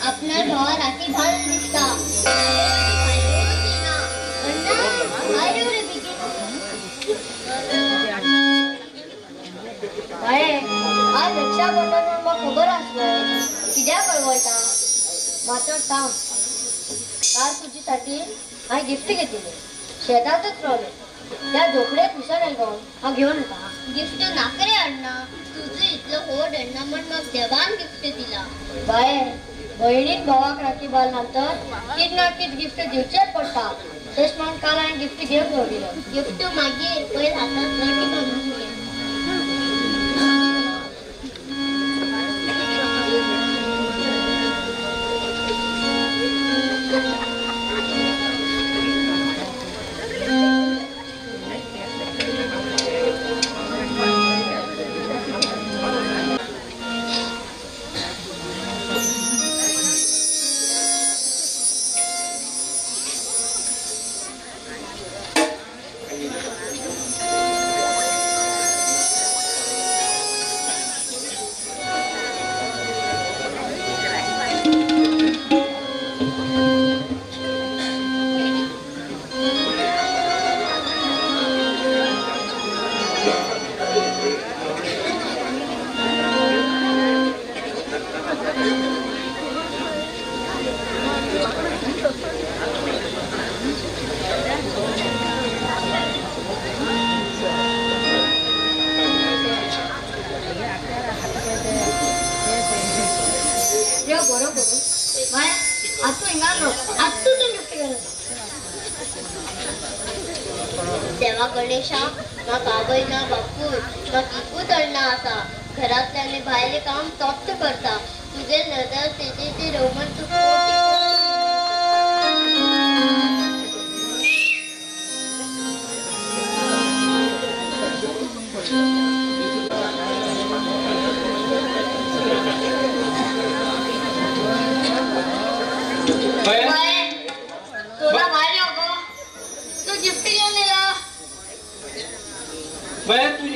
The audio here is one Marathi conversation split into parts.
अपना भाव राखी भान दिसता आज रक्षाबंधन खबर असलं कित्याक कळवयता मात्र थांब काल तुझीसाठी हांवें गिफ्ट घेतली शेतातच रावले त्या झोपडेक विसरले गो हांव घेवन येता गिफ्ट नाका रे अण्णा तुझं इतलं होड अण्णा म्हण मग देवान गिफ्ट दिला बाय बहिणीक भावाक राखी बांदल्यानंतर कित ना कित गिफ्ट दिवचेच पडटा तेच म्हणून काल हांवें गिफ्ट घेवन दवरिल्लो गिफ्ट मागीर पयर हातांत राखी बांदून घे देवा गणेशा म्हाका आवय ना बापूय म्हाका इकूच अण्णा आसा घरांतल्यानी भायले काम तोच करता तुजे नदर तेजे ती रोमन तू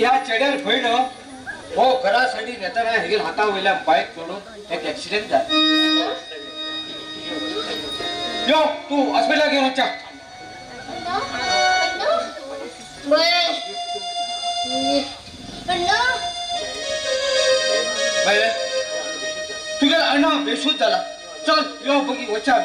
ह्या चेड्यार खंय हो घरासाठी नेताना हेल हाता वयल्या बायक पडून एक ऍक्सिडेंट जाला यो तू हॉस्पिटल घेऊन वचा तुझ्या अण्णा बेशूद झाला चल यो बघी वचा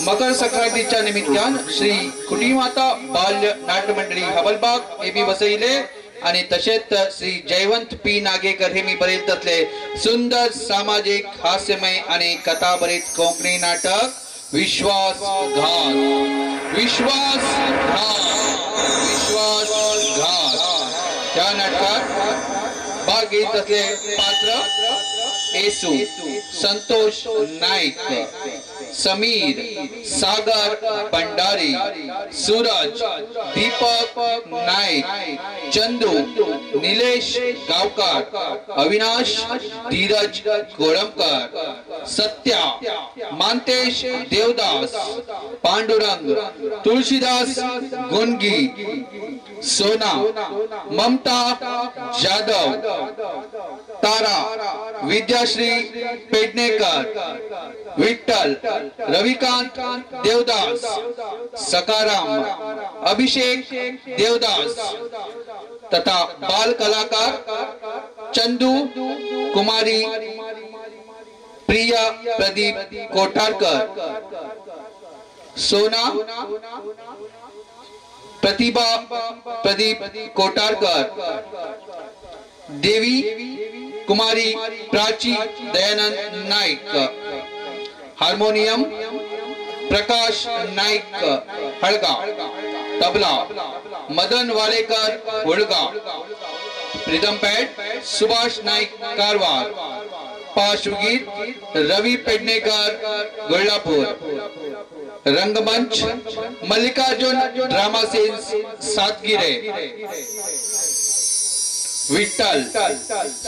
मकर संक्रांतीच्या निमित्तान श्री कुटीमाता बाल्य नाट्य मंडळी हबलबाग एबी बसयले आणि तसेच श्री जयवंत पी नागेकर हे मी बरेत तसले सुंदर सामाजिक हास्यमय आणि कथा बरेत कोंकणी नाटक विश्वासघात त्या नाटकात भाग घेत असले पात्र येसू संतोष नाईक समीर सागर भंडारी सूरज दीपक नाईक चंदू निलेश गावकर अविनाश धीरज कोळंबकर सत्या मांतेश देवदास पांडुरंग तुळशीदास गुंगी सोना ममता जाधव तारा विद्याश्री पेडणेकर विठ्ठल रविकांत देवदास सकाराम अभिषेक देवदास तथा बाल कलाकार चंदू कुमारी प्रिया प्रदीप कोठारकर सोना प्रतिभा प्रदीप कोठारकर देवी कुमारी प्राची दयानंद नाईक हार्मोनियम प्रकाश नाईक हळगाव तबला मदन वालेकर हुळगाव रिदम पॅड सुभाष नाईक कारवार पार्श्वगीत रवी पेडणेकर गोल्हापूर रंगमंच मल्लिकार्जुन ड्रामा सेन्स सातगिरे विठ्ठल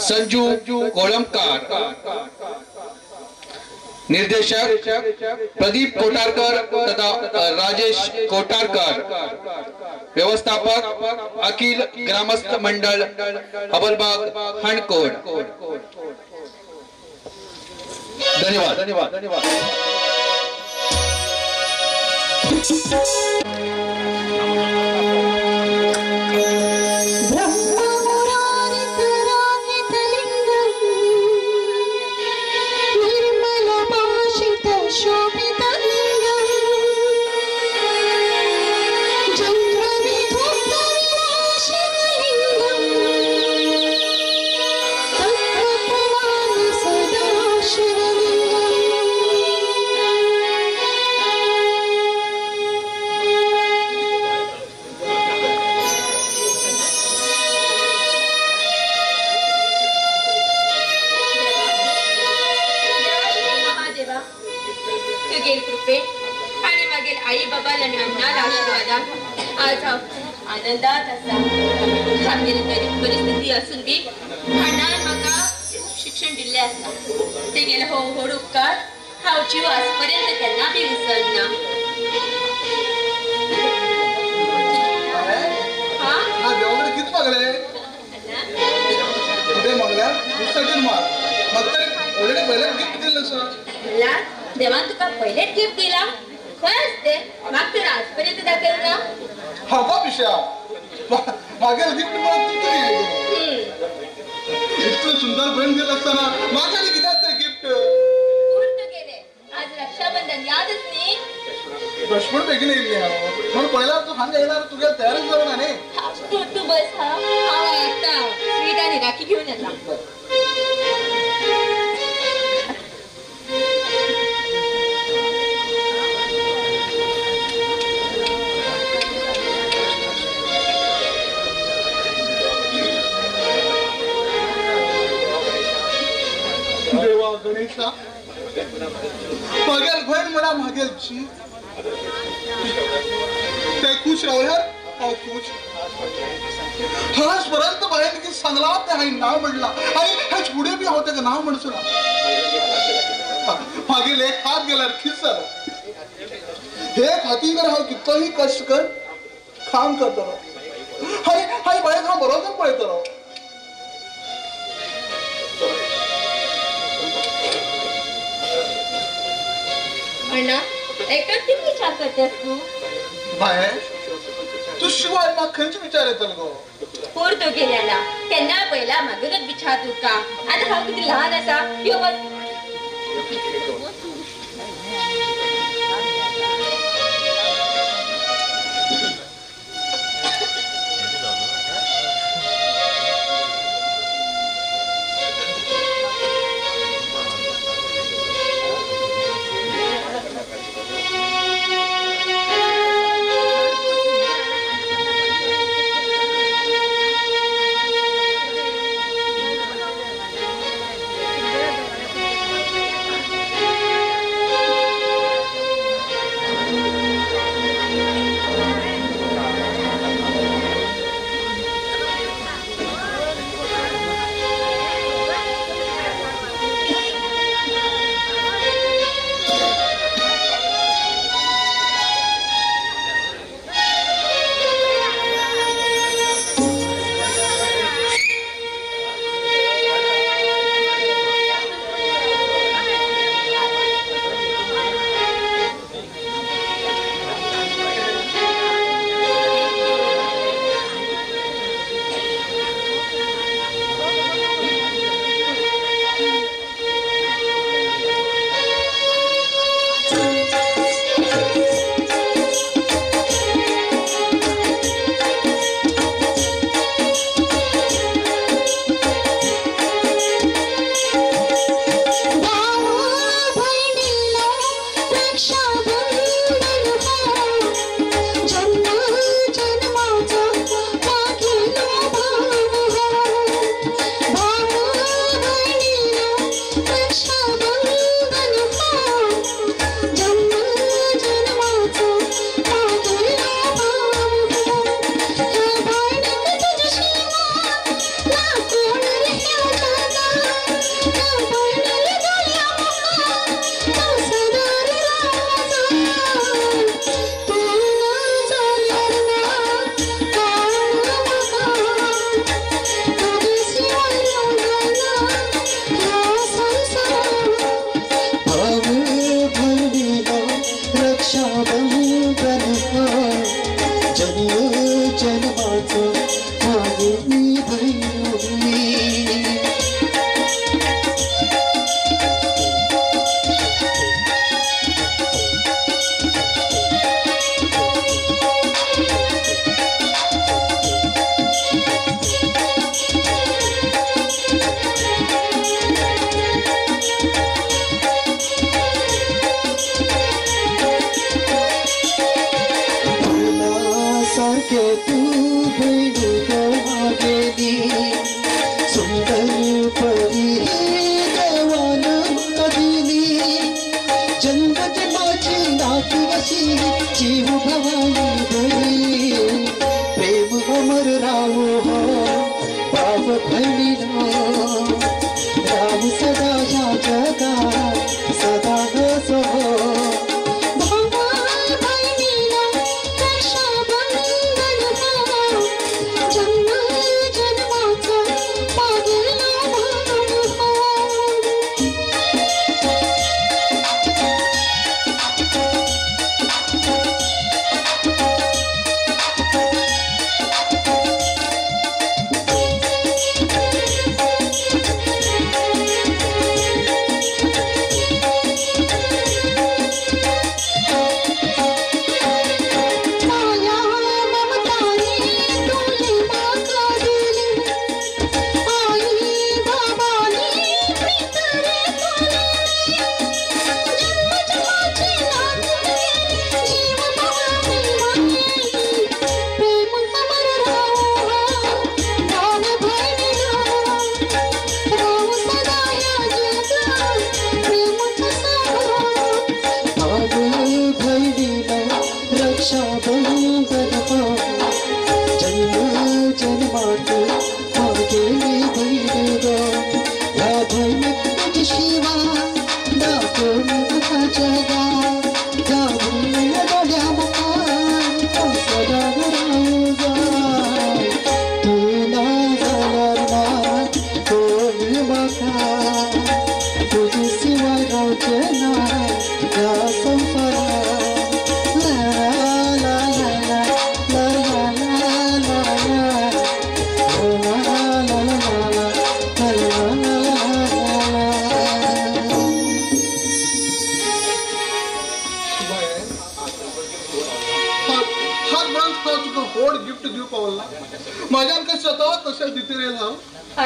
संजू कोळंबकार निर्देशक प्रदीप कोटारकर तथा राजेश कोटारकर, व्यवस्थापक अखिल ग्रामस्थ मंडळ हबलबाग हणकोड। धन्यवाद धन्यवाद धन्यवाद। आणि मागील आई बाबाला आणि अण्णाला आशीर्वादात आज आनंदात असा। आमगेली गरीब परिस्थिती असून बी अण्णान म्हाका शिक्षण दिले आसा। ते गेले हो व्हड उपकार हांव जीव आजपर्यंत केन्ना बी विसरना। हा देवाकडे किती मागले किती मागल्या दुसऱ्याकडे माग मग तर ऑलरेडी पहिले गिफ्ट दिलं सर देवान तुका पहिले गिफ्ट दिला खरं असते माग तर आजपर्यंत दाखल ना हा का पिशा मागेल गिफ्ट मला इतकं सुंदर बहीण दिलं असताना मागायला किती ते गिफ्ट पूर्ण केले। आज रक्षाबंधन यादच नाही प्रश्न पैकी नाही म्हणून पहिला तू हांगा येणार तुझ्या तयारीच जाऊ ना नाही तू बस हा आता स्वीट आणि राखी घेऊन येता। देवा गणेशा मागेल बहीण मला मागेलची ते खुश राहूया खुश आजपर्यंत बाहेर की चांगला ते हाय नाव म्हणला आणि ह्याच पुढे बी होते का नाव म्हणसो ना मागील एक हात गेला खिस्सर हे खातीवर हा कितही कष्ट कर काम करतो हाय हाय बाहेर हा बरोबर पळतो अण्णा एकच किती विचार करतेस तू बाहेर तू शिवाय मग खंयचे विचार येतल गो पोरतो गेल्याला केन्ना पहिला मागूनच विचार तुका आता हांव किती लहान असा ह्यो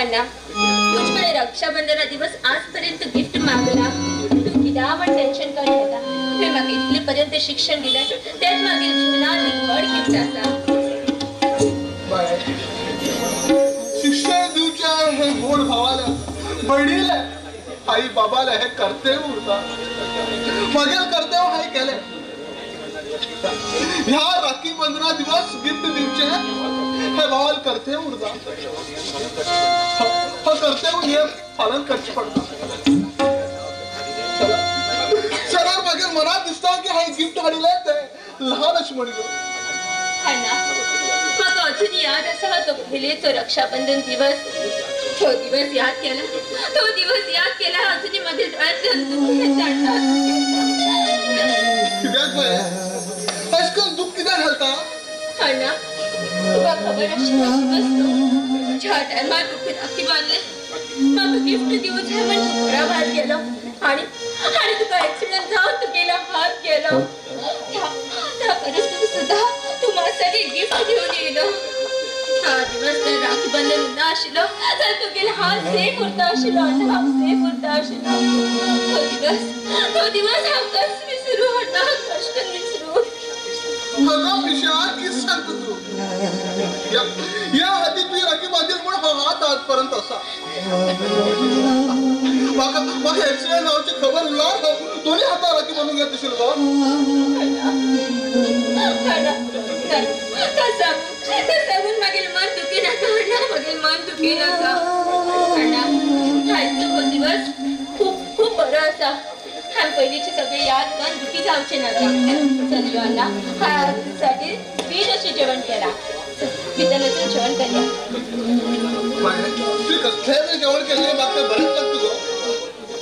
तुझकडे रक्षाबंधना दिवस आजपर्यंत गिफ्ट मागला तू किती पण टेन्शन करी होता मी मागे इथपर्यंत शिक्षण दिलं त्यात मागे जीवनात एक बड गिफ्ट असा शिक्षण दिवच्या हे गोड भावाला बहिणीला आई बाबाला हे कर्तव्य उरता माझ्या कर्तव्य हे केले ह्या राखी बंधना दिवस गिफ्ट दिवचे हे भावाला कर्तव्य उरता हा कर्तव्य हे पालन करचे पडता सरळ माझ्या मनात दिसता की हे गिफ्ट हाडीले ते लहान अशी म्हणतो मग अजून याद असा तो पहिलेचो रक्षाबंधन दिवस तो दिवस याद केला अजूनही मध्ये आजकाल दुःख किती घालता अण्णा तुला खबर अशी ज्या टायमात तू राखी बांधले मग गिफ्ट दिवस हे म्हणजे घरा बाहेर गेलो आणि तुका ऍक्सिडेंट जाऊन तू गेला हात गेलो त्या परिस्थितीत सुद्धा तू माझ्यासाठी गिफ्ट घेऊन येलो हा दिवस तर राखी बंधन उन्हा आशिलो तर तू गेला हात सेफ उरता आशिलो तो दिवस हमकाच विसरू होता कष्ट विसरू मग विषय किस सांगतो तू या हाती तू राखी बांधील म्हणून हा हात आजपर्यंत असा मग ऍक्सिडेंट नावाची खबर उरणार दोन्ही हाता राखी बांधून घेत असेल सांगून मागील मन दुखी नका दिवस खूप बरं असा हा पहिलीची सगळे याद मन दुखी जावचे नका संजीवांना हा साठी बीज अशी जेवण केला वितनाचं जेवण करूया जेवण केले मागचं बरेच लागतो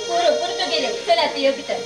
पुरं गेले चला ते योगी तर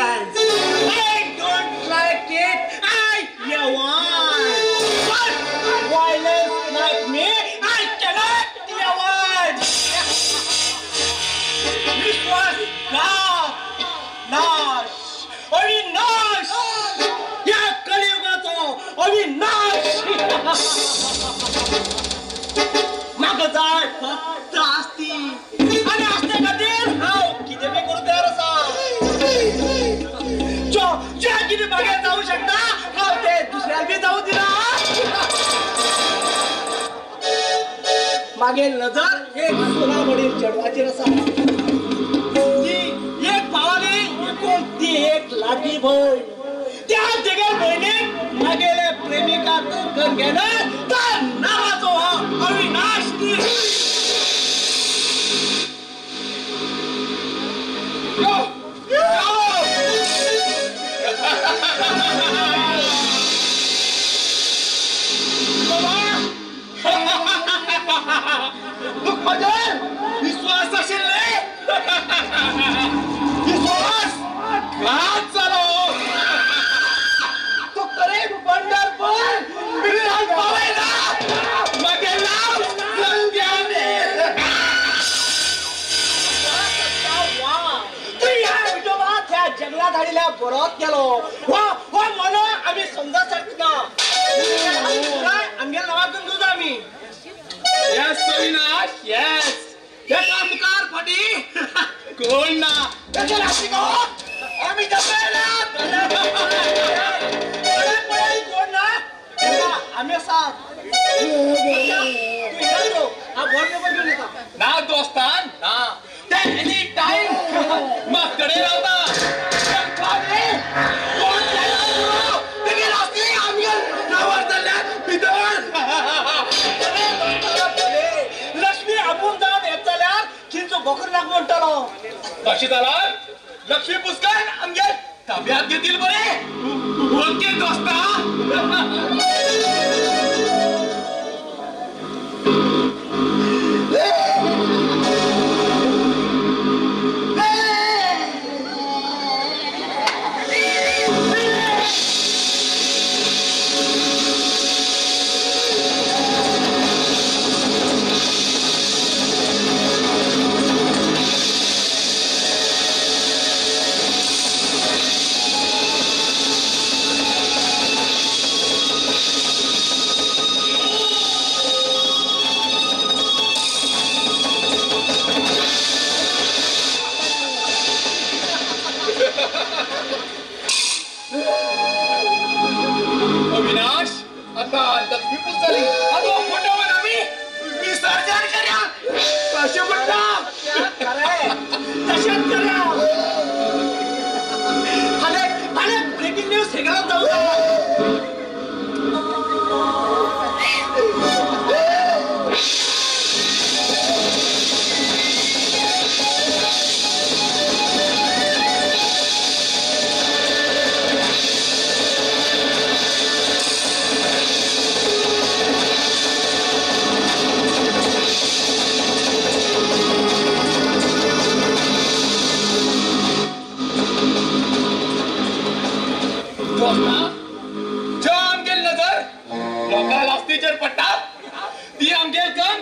violence. I don't like it. I want. But violence like me, I cannot avoid. This was God, नाश, अविनाश. या कलियुगाचो अविनाश. म्हाका जाय फक्त आस्ती आनी आस्ते खातीर हांव कितें बी करूं तयार आसा. जे कितें म्हागे जावं शकता हांव तें दुसऱ्याक बी जावं दिना. मागे नजर एक सोनामणीर चेडवाचेर आसा. ती एक भावाली एकूण ती एक लाडकी भयण. त्या देगेर भयणीक मागेले प्रेमिकाक घर घेना त्या नावाचो हो अविनाश ती. विश्वास आशिल्ले विश्वास घात जालो. तो करेक पंढरपूर बिराग पावयला मागे लाव संध्याने. तू ह्या विठोबा त्या जंगलात हाडिल्या बरोच केलो. हो म्हणून आम्ही समजा शकना. आमगे नावातून तुझा आम्ही. Yes, Avinash, yes. त्याचा मुखार फाटी कोण ना त्याच्या राशी को आम्ही जपेला कोण ना आम्ही साथ हा बोर्ड पेपर घेऊन येता ना दोस्तान ना ते एनी टाइम मग कडे राहता कोण त्याची राशी आम्ही नावार चालल्यात पितळ. लक्ष्मी आपण जाऊन येत जाल्यार खिंचो बोकर लाग म्हणटलो. कशी जाल्यार लक्ष्मी पुस्कळ आमगे ताब्यात घेतील बरे. ओके दोस्ता. अविनाश आता लक्ष्मी पुस्तली अगो फोटोवर आम्ही विसर्जन करूया. कसे म्हणता तशाच करूया. आणि ब्रेकिंग न्यूज हेगला जाऊ ती आमगेल कन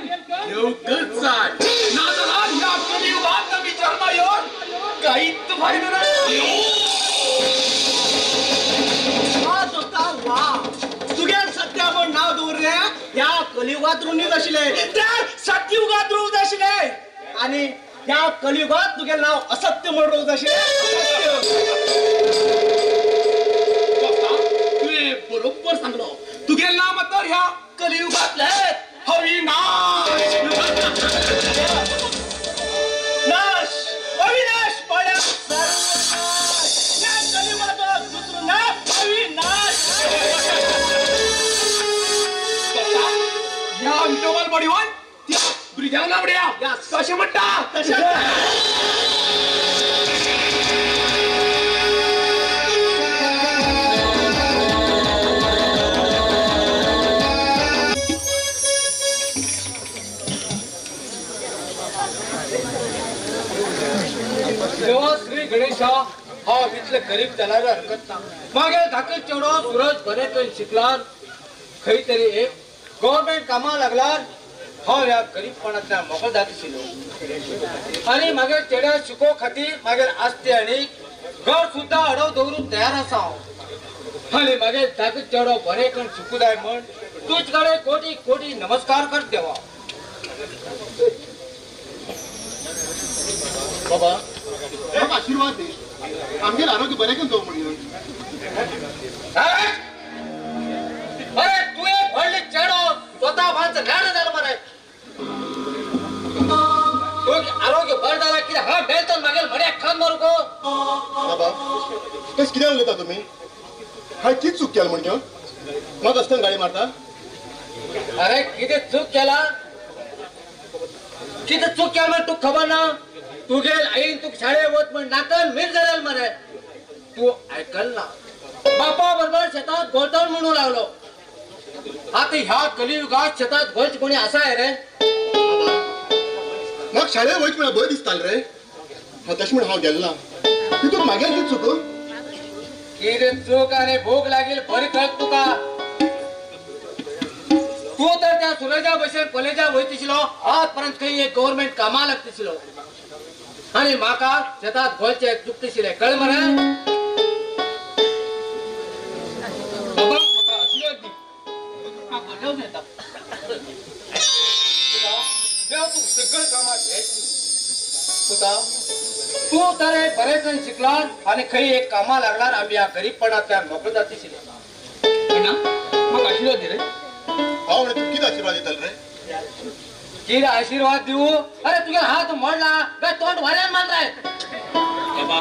येऊकच जाय ना जाल्यार ह्या कलियुगात आमी जन्म येवन काहीच फायदो ना. तुगेल सत्या म्हण नाव दवरले ह्या कलियुगात रुनीत आशिल्ले तर सत्ययुगात रोवत आशिल्ले आणि ह्या कलियुगात तुगेल नाव असत्य म्हण रोवत आशिल्ले. तुवें बरोबर सांगलो. तुगेल नाव मात्र ह्या कलियुगातले अविनाश. नाश अविनाश पळ्या या कलियुगाचो दुसरो नाव अविनाश. ह्या विठोबल बडीवन त्या ब्रिजावर लावड्या कशें म्हणटा तशें. देवा श्री गणेशा हा इथले गरीब त्याला हरकत ना मागे धाकट चेडो सूरज बरेच शिकला खरी तरी एक गव्हर्नमेंट कामा लागला हो या गरीबपणातल्या मोकळ जातीशिलो आणि मागे चेड्या शिको खातीर मागे आसते आणि घर सुद्धा अडव दवरून तयार असा आणि मागे धाकट चेडो बरे करून शिकू जाय म्हण तुझ कडे कोटी कोटी नमस्कार कर देवा बाबा मग आशीर्वाद दे आमचे आरोग्य बरे करून जाऊ म्हणून अरे तू एक भरली चेडो स्वतः भाचं गाड झालं म्हणे तो आरोग्य भर झाला की हा बेलतो मागेल म्हणे खान मारू को बाबा तेच किती उलयता तुम्ही हाय किती चूक केलं म्हणजे मग असताना गाडी मारता अरे किती चूक केला किती चूक केला म्हणे तू खबर ना तू गेल आई तू शाळे होत म्हण नाकन मिर झालेल म्हणे तू ऐकल ना बापा बरोबर शेतात गोळतण म्हणू लागलो आता ह्या कलियुगात शेतात गोळच कोणी असा आहे रे मग शाळेत वयच मला बरं दिसताल रे हा तशी म्हण हांव गेल्ला तितून मागे किती चूक किती चूक आणि भूक लागेल बरी कळत तुका तू तर त्या सुरेजा बसेल कॉलेजा वयतशिलो आजपर्यंत काही एक गव्हर्नमेंट कामा लागतशिलो आणि माका शेतात गोळचे चुकतशिले कळ मरे बाबा माका आशीर्वाद दी हा बजाव देता देव तू सगळं कामात तुका तू तर एक बरेच जण शिकला आणि काही एक कामा लागला आम्ही या गरीबपणातल्या मोकळ जातीशिले मग आशीर्वाद दे रे हांव म्हणे तू किती आशीर्वाद देताल रे किती आशीर्वाद देऊ अरे तुझ्या हात मोडला काय तोंड वाऱ्यान मारलाय बाबा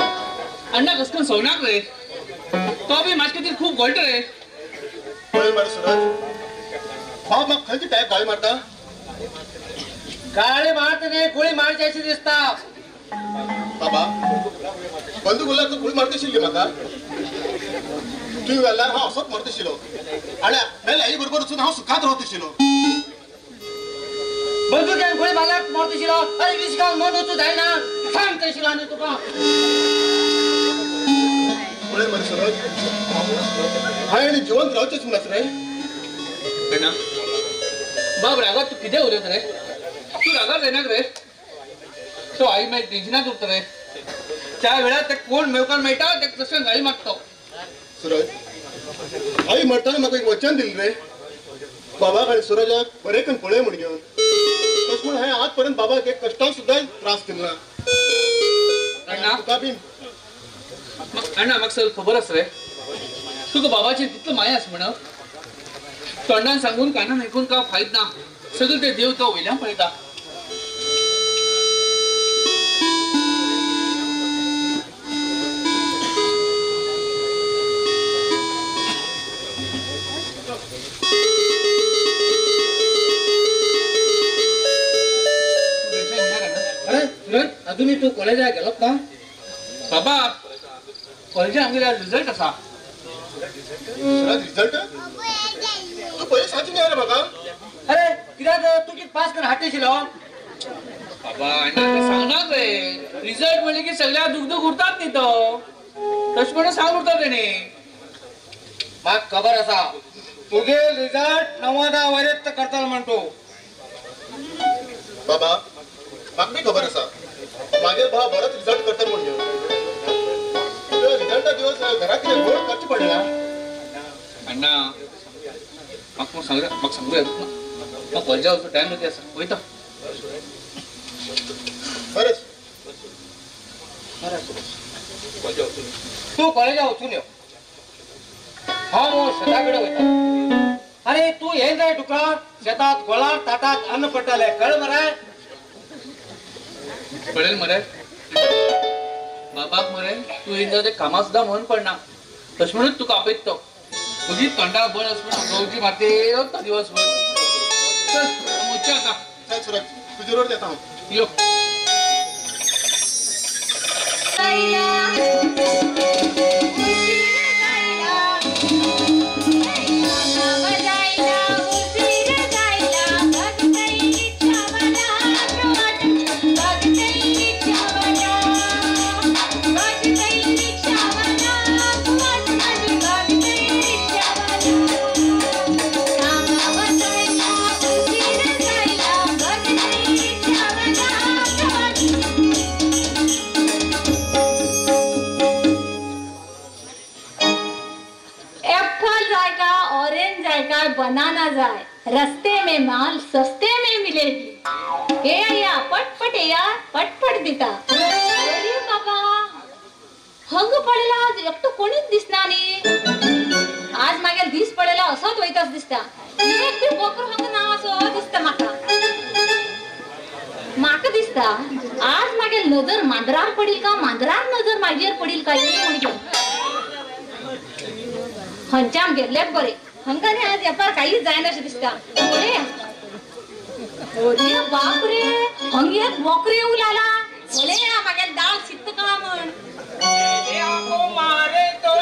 अण्णा कसं सोनाक रे तो बी माझ्या खातीर खूप गोल्ट रे पळय मारे सूरज हांव मग खंयची टायप गाळी मारता गाडी मारत नाही गोळी मारची दिसता बाबा बंदूक उरल्यार तू गोळी मारतशिल्ली म्हाका तुवें वेल्यार हांव असोच मरतशिलो आनी वेल्या आई बरोबर वचून हांव सुखात रावतशिलो बंदुक्यान गोळी मारल्यार मरतशिलो अरे विस्कावन मन वचू जायना सांग तशिलो आनी तुका पळय मारे सूरज हांवें आनी जिवंत रावचेंच म्हणस रे अण्णा बाब रागात तू किती उलयत रे तू रागात येणार रे तो आई मागीर टेन्शनात उरता रे त्या वेळार ते कोण मेवकार मेळटा ते तशें गाडी मारता सूरज आई मरतना म्हाका एक वचन दिलें रे बाबाक आनी सूरजाक बरें करून पळय म्हण घेवन तशें म्हण हांवें आज पर्यंत बाबाक एक कश्टान सुद्दां त्रास दिलो ना अण्णा तुका बीन अण्णा म्हाका सगळं खबर आसा रे तुका बाबाचेर तितलो माया आसा म्हण तोंडान सांगून कानान आयकून काय फायद ना सगळं ते देव तो वयल्यान पळयता अरे सूरज अजूनही तू कॉलेजला गेलो का बाबा कॉलेजात आमगेलो रिझल्ट आसा सूरज रिझल्ट तू पयलीं सांगची न्ही रे म्हाका अरे कित्याक तू कितें पास करून हाडटशिलो बाबा अण्णा ते सांगनात रे रिझल्ट म्हणले की सगळ्या दुगदूग उरतात न्ही तो तशें म्हणून सांग उरता तेणी म्हाका खबर आसा तुगे रिझल्ट 90 वरेत करतलो म्हण तू बाबा म्हाका बी खबर आसा मागीर भाव बरोच रिझल्ट करता म्हण घेवन रिझल्टा दिवस घरा कितें गोड करचें पडलें अण्णा म्हाका सांगू येता ना म्हाका कॉलेजा वचून टायम कितें आसा वयता बरें तू कॉलेजा वचून यो हांव शेता कडेन वयता अरे तू यें जाय तुका शेतात गोळार ताटात अन्न पडटले कळ मरे पळेल मरे बाबाक मरे तू येयन ते कामा सुद्दां म्हणून पडना तशें म्हणून तुका आपयत तो तुजी तोंडा बळ आस म्हणून गवजी मारते तो दिवसभर चल मुच्चा आता चल सूरज तुजे रोड देता हांव यो Bye. ऑरेंज जाए काय बनाना जाए, रस्ते में माल सस्ते में मिलेगी। या पटपट या पटपट दिता। अरे बाबा हंग पडेला आज एकटो कोणीच दिसना नी। आज मागे दिस पडेला असोच वयताच दिसता। एक बी बोकर हंग ना असो दिसता माका दिसता आज मागे नजर मांजरार पडील का मांजरार नजर माझ्यावर पडील का हे म्हणजे हंचाम गेले बरे हंगाने आज व्यापार काहीच जायना असे दिसता। अरे बाप रे हंग एक बोकरे येऊ लागला बोले मागे डाळ सिद्ध का म्हण मारे तो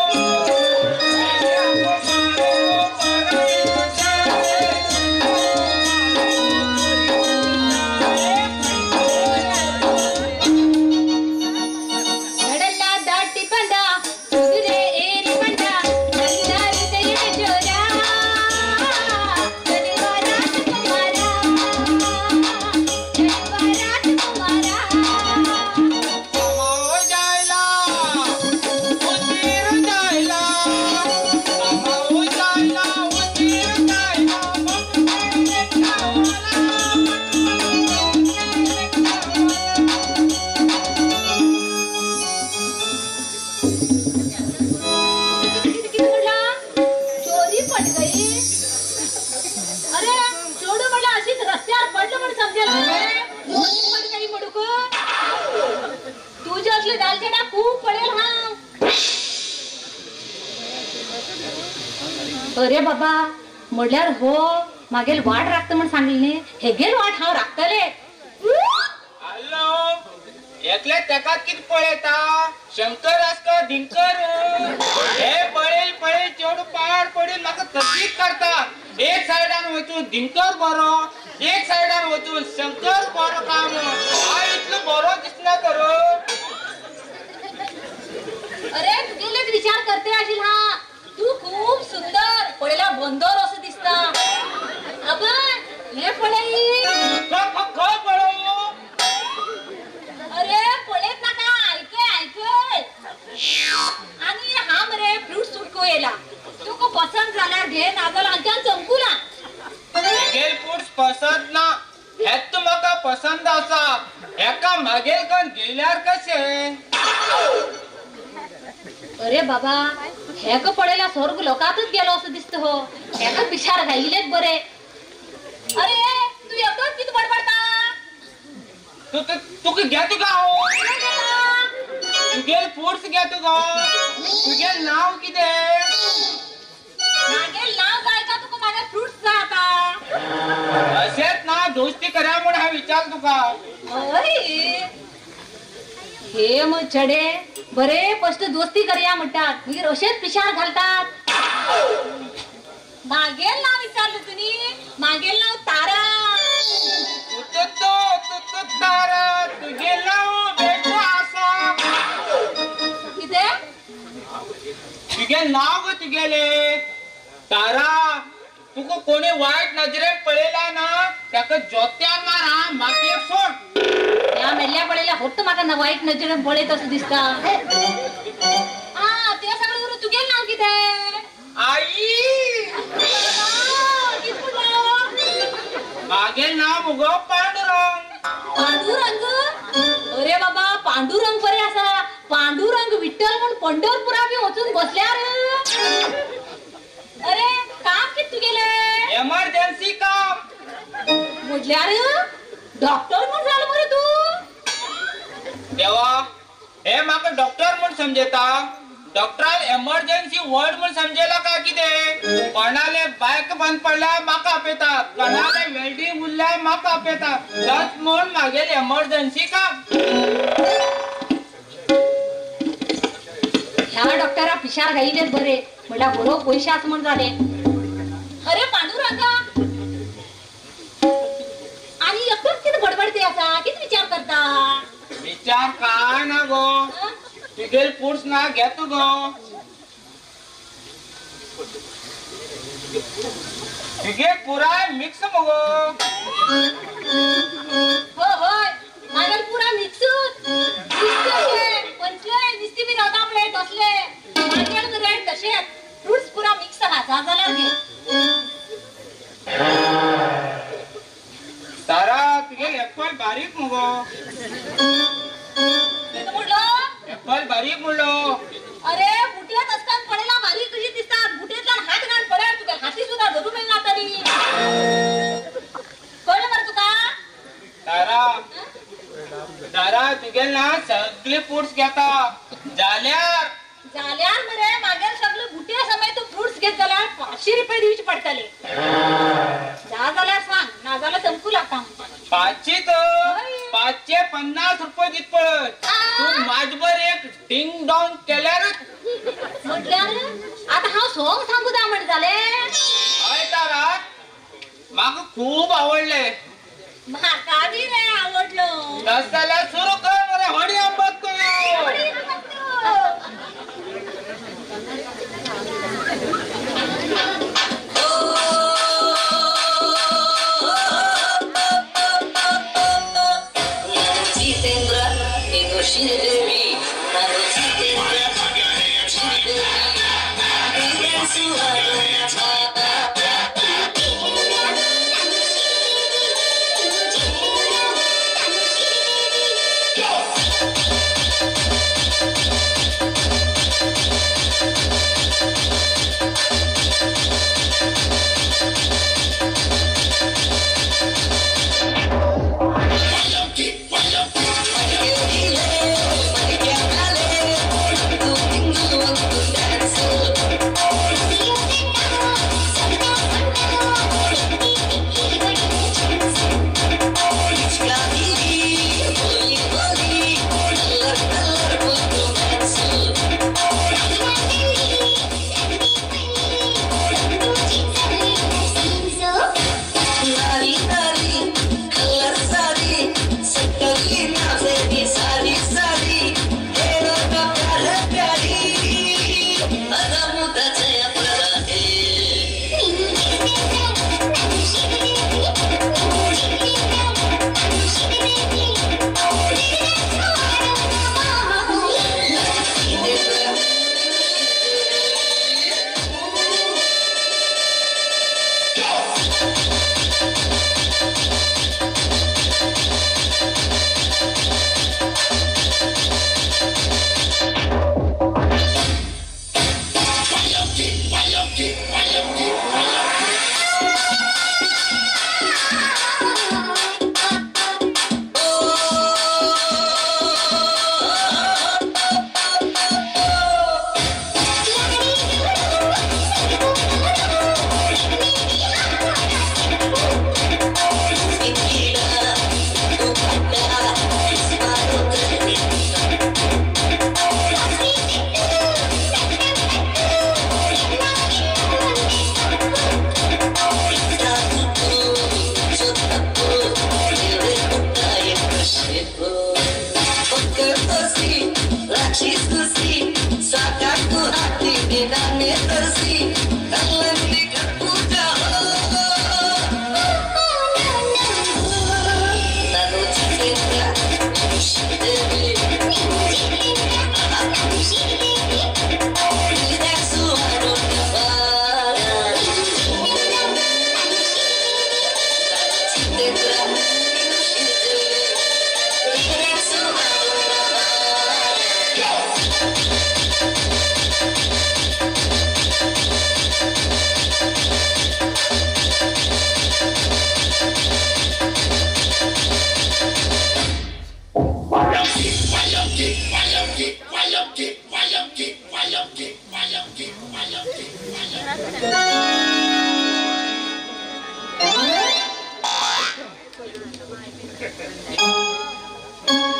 अरे बाबा म्हटल्यार हो मागेल वाट राखता म्हण सांगले हेगेल वाट हांव राखतले। हॅलो एकले तेका कित पळयता शंकर आसका ढिंकर हे पळेल पळेल चेडू पाड पडेल म्हाका तकलीफ करता। एक सायडान वचून ढिंकर बरो एक सायडान वचून शंकर बरो काम हांव इतलो बरो दिसना तर। अरे तुगेलेच विचार करते आशिल हा तू खूप सुंदर पळेला बंदर असं दिसता। अबा हे पळई खो पळो अरे पळेत नाका ऐके आणि हा मरे फ्रूट सुटको येला तुका पसंत झाल्यार घे नाजाल्यार हांच्यान चमकुला। मागेल फ्रूट्स पसंत ना हेत म्हाका पसंत आसा हेका मागेल कन गेल्यार कशे। अरे बाबा हेक पळयला स्वर्ग लोकातच गेलो असं दिसत हो हेका पिशार घाईलेच बरे। अरे तू एकटोच किती बडबडता तुका घे तुका तुगेल फ्रूट्स घे तुका तुगेल नाव किते मागेल नाव काय का तुका मागे फ्रूट्स जाय आता असेच ना दोस्ती करा म्हणून हा विचार तुका। अरे हे मग चढे बरे स्पष्ट दोस्ती करूया म्हणतात मागीर असेच पिशार घालतात। मागेल नाव विचारलं तुम्ही मागेल नाव तारा। तारा तुगेल नाव बेटू आसा किते तुगेल नाव ग तुगेले तारा तुका कोणी वाईट नजरेन पळयला ना त्याका जोत्यान मारा मागे सोड। या मेल्ल्या पळयल्या होत म्हाका वाईट नजरेन पळयत असं दिसता। हा ते सगळं उरून तुगेल नाव किते आई मागेल नाव मुगो पांडुरंग। पांडुरंग अरे बाबा पांडुरंग बरे असा पांडुरंग विठ्ठल म्हणून पंढरपुरा बी वचून बसल्यार। अरे काम कित तुगेले एमर्जन्सी काम म्हटल्यार डॉक्टर म्हण झालं मरे तू। देवा हे म्हाका डॉक्टर म्हण समजता डॉक्टर एमर्जन्सी वर्ड म्हण समजेला का किते कोणाले बायक बंद पडल्या म्हाका आपयता कोणाले वेल्डिंग उरल्या म्हाका आपयता दस म्हण मागेल एमर्जन्सी काम। ह्या डॉक्टरा पिशार घाईलेच बरे म्हटल्या बरो पैसे असं म्हण झाले। अरे पांडुरंगा आणि एकच किती बडबडते असा किती विचार करता विचार काय ना गो तुगेल फ्रूट्स ना घेतो गो तुगे पुराय मिक्स मगो हो होय मागेल पुरा मिक्स पंचले निस्ती बी राहता आपले तसले मागेल रेट तसे फ्रूट्स पुरा मिक्स आहात। जा जाल्यार घे. तारा तुगे एप्पल बारीक मुगो. कितें म्हणलो? एप्पल बारीक म्हणलो. अरे बुटयात असताना पडेला बारीक कशी दिसतात. बुटयातल्यान हात घाल पडल्यार तुका हाती सुद्धा धरू मेळना तरी. कळ्ळें मरे तुका? तारा तारा तुगेल ना सगळे फ्रुट्स घेता जाल्यार मरे मागेर सगळे बुटया समेत तू फ्रुट्स घेत जाल्यार 500 रुपये दिवचे पडटले. जा जाल्यार सांग ना जाल्यार संकू लागता. 550 रुपये दित पळय. तू माझबर एक डिंग डॉंग केल्यार म्हटल्यार आता हांव सॉंग सांगू दा म्हण जाले. हय तारा म्हाका खूब आवडले. म्हाका बी रे आवडलो. तस जाल्यार सुरू कर मरे हडी अंबत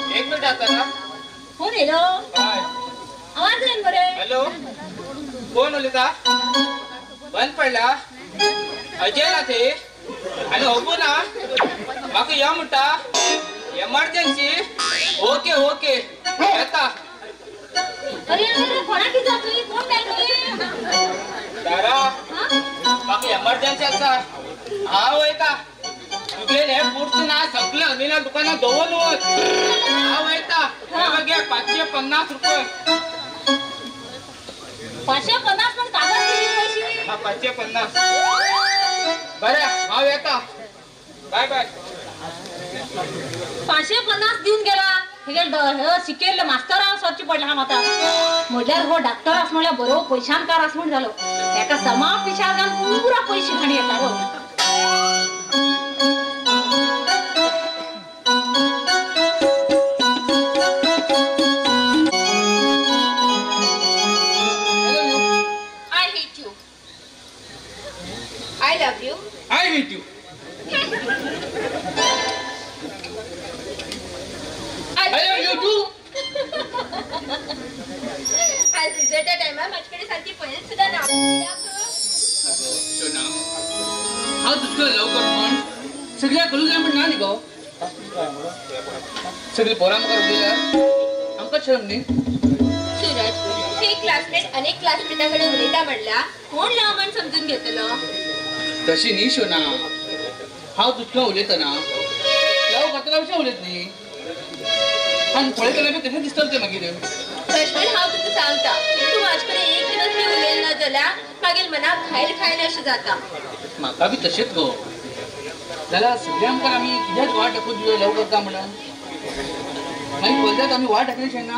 एक मिनिट आता ना कोण येलो आवाज येईन बरे. हॅलो कोण उलयता बंद पडला अजय ना ते आणि होबू ना म्हाका या म्हणटा एमर्जन्सी. ओके ओके येता. अरे अरे कोणाकी जातली कोण मेळटली. दारा म्हाका एमर्जन्सी आसा हांव वयता. तुगेले हे पुरत ना सगळे अनिला दुकानात दवरून वच. हांव वयता. घे 550 रुपये. 550 पण कागद दिली पैसे. हा 550. बरं हांव येता. Bye bye. 550 दिवन गेला. हे शिकेल मास्तर सोदची पडला हा माता. म्हटल्यार हो डॉक्टर आस म्हणल्यार बरो पयशानकार आस म्हण जालो. ताका समा पिशार घालून पुरा पयशे खाणी येता हो. I love you. I hate you. I love you too. आज रिझल्टच्या टायमार माझ्याकडे सारखी पळत सुद्धा ना. शोना हांव तुका लव कर म्हण सगळ्या कळू जाय म्हण ना न्ही गो. सगळी पोरां मुखार उलयल्यार आमकां शरम न्ही. सूरज, हे क्लासमेट अनेक क्लासमेटांकडे उलयता म्हणला कोण लव म्हण समजून घेतलो. तशी न्ही शोना. हांव तुका उलयतना लव करतला अशें उलयत न्ही. आनी पळयतले बी तशें दिसतलें तें मागीर. प्रश्न हांव तुका सांगता, तूं माझ्याकडे एक दिवस बी उलयना जाल्यार मागीर मनाक खायला खायला अशें जाता. म्हाका बी तशेंच गो. जाल्यार सगळ्या मुखार आमी कित्याक वाट दाखोवन दिलो लव करता म्हणून. मागीर पळयतात आमी वाट दाखयलेशें ना.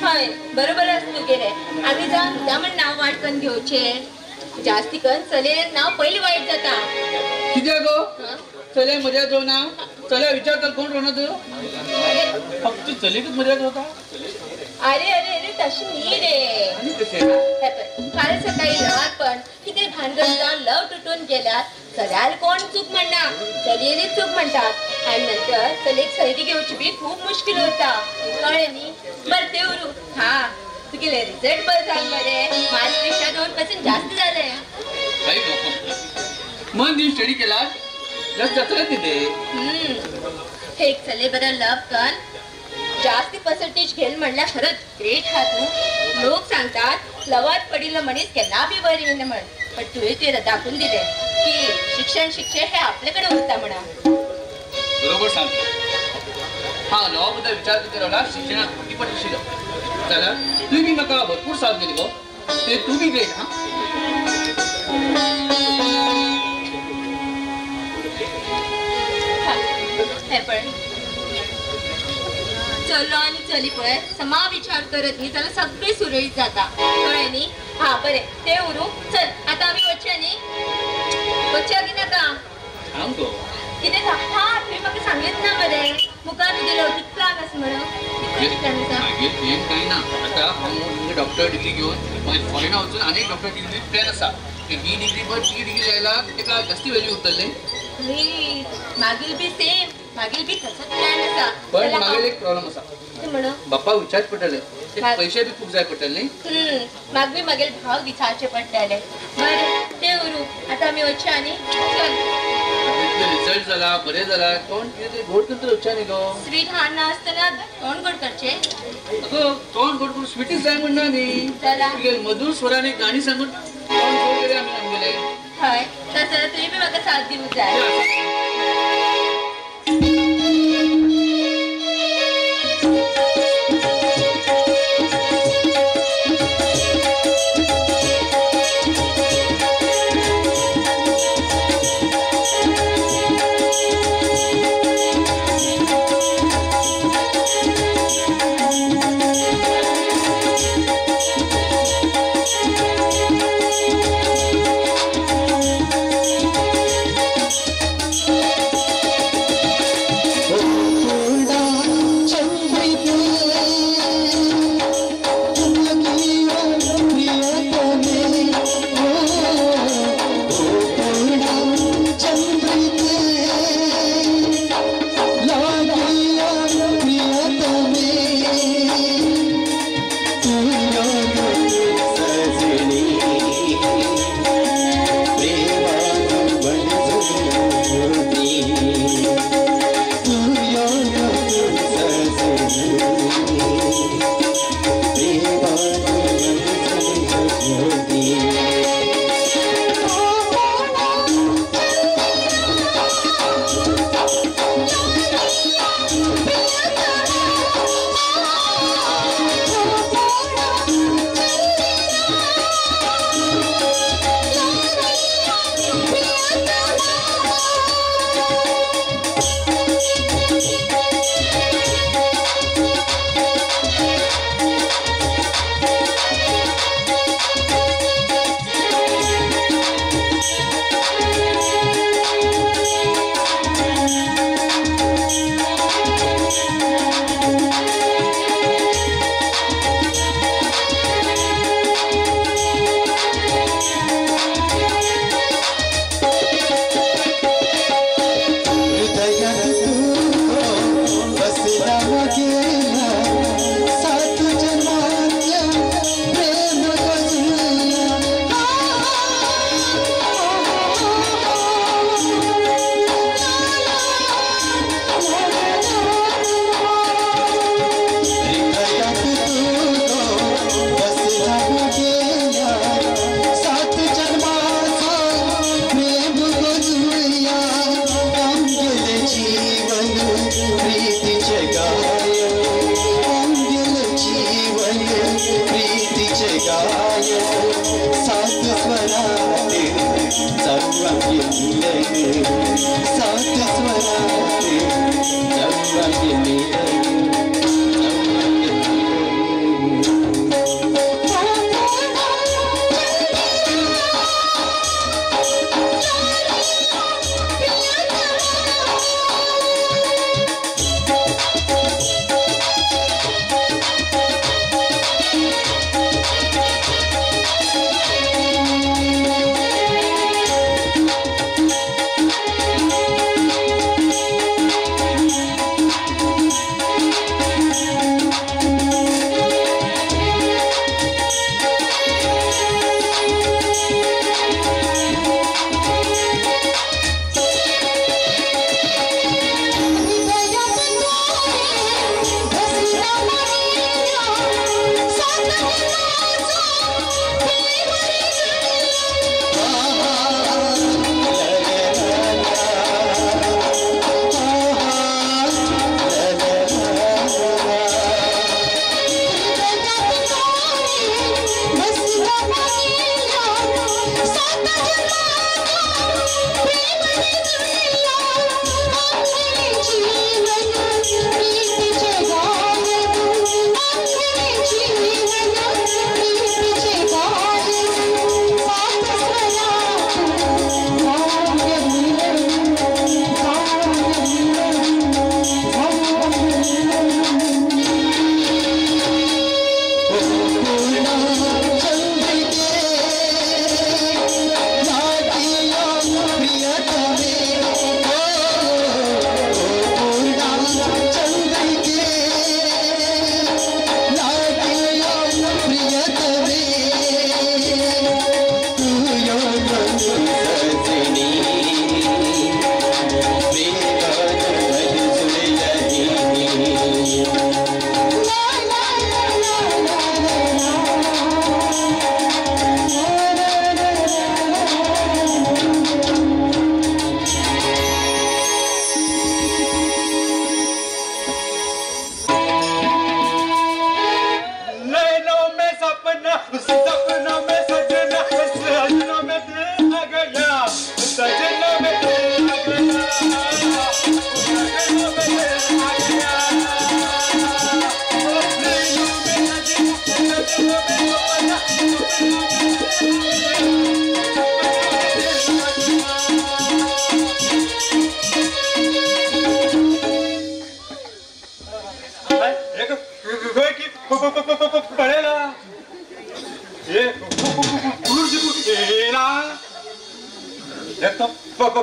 हय बरोबर आस तुगेलें. आमी जावन सुद्दां म्हण नांव वाट करून घेवचें. जास्ती करून चलयेक नांव पयलीं वायट जाता. कित्याक गो चले मर्याद रोवना. चल्या विचारतात कोण रोवना. फक्त चलयेकच मर्याद होता. अरे अरे अरे तशी न्ही रे. आनी कशें काल सकाळी लवात पण कितें भानगड जावन लव तुटून गेल्यार चल्यार कोण चूक म्हणना, चलयेलीच चूक म्हणटात. आणि नंतर चलयेक सैरी घेवची बी खूप मुश्कील होता. कळ्ळें न्ही. बरं ते उरू. हा तुगेले रिझल्ट बरं जाल मरे. माझ्यापेक्षा 2% जास्त जाले. मन दिवन स्टडी केला जास्त जातलें तिथे. हे चले बरं लव कर. जास्ती पर्सेंटेज घेल म्हणल्यार खरंच ग्रेट हा तू. लोक सांगतात लवात पडिल्लो मनीस केन्ना बी बरी येना म्हण. पण तुवें ते दाखवून दिले की शिक्षण हे आपल्याकडे उरता म्हणा. बरोबर सांगता. हा लवा बद्दल विचार केला शिक्षणात किती पण आशिल्लो जाल्यार तुवें बी म्हाका भरपूर साथ दिली गो. ते तू बी ग्रेट. हा हे पण चलो आणि चली पळय समा विचार करत न्ही जाल्यार सगळें सुरळीत जाता. कळ्ळें न्ही. हा बरें ते उरू. चल आतां आमी वचया न्ही. वचया की नाका. सांग गो कितें हा तुवें म्हाका सांगितलें ना मरे मुखार तुगेलो कितें प्लान आसा म्हणून. कितें प्लान आसा. मागीर प्लॅन कांय ना. आतां हांव डॉक्टर डिग्री घेवन मागीर फॉरेना वचून आनी एक डॉक्टर डिग्री प्लॅन आसा. ही डिग्री बट ती डिग्री जायला ताका जास्ती व्हॅल्यू उरतलें. मागीर बी सेम. मागीर बी तसोच प्लॅन आसा. पण मागीर एक प्रॉब्लेम आसा. म्हणून बाप्पा विचारच पडटले. पैसे बी खूप जाय पडटले न्ही. मागीर मागीर भाव विचारचे पडटले. बरें ते उरू. आतां आमी वचया न्ही. चल. रिझल्ट जाला बरें जाला तोंड कितें तरी गोड करून तर वचचें न्ही गो. स्वीट हाड नासतना तोंड गोड करचें. अगो तोंड गोड करून स्वीटीच जाय म्हणना न्ही. चला. तुगे मधुर स्वरान एक गाणी सांगून तोंड गोड केलें आमी आमगेलें. हय तसं तुवें बी म्हाका साथ दिवंक जाय.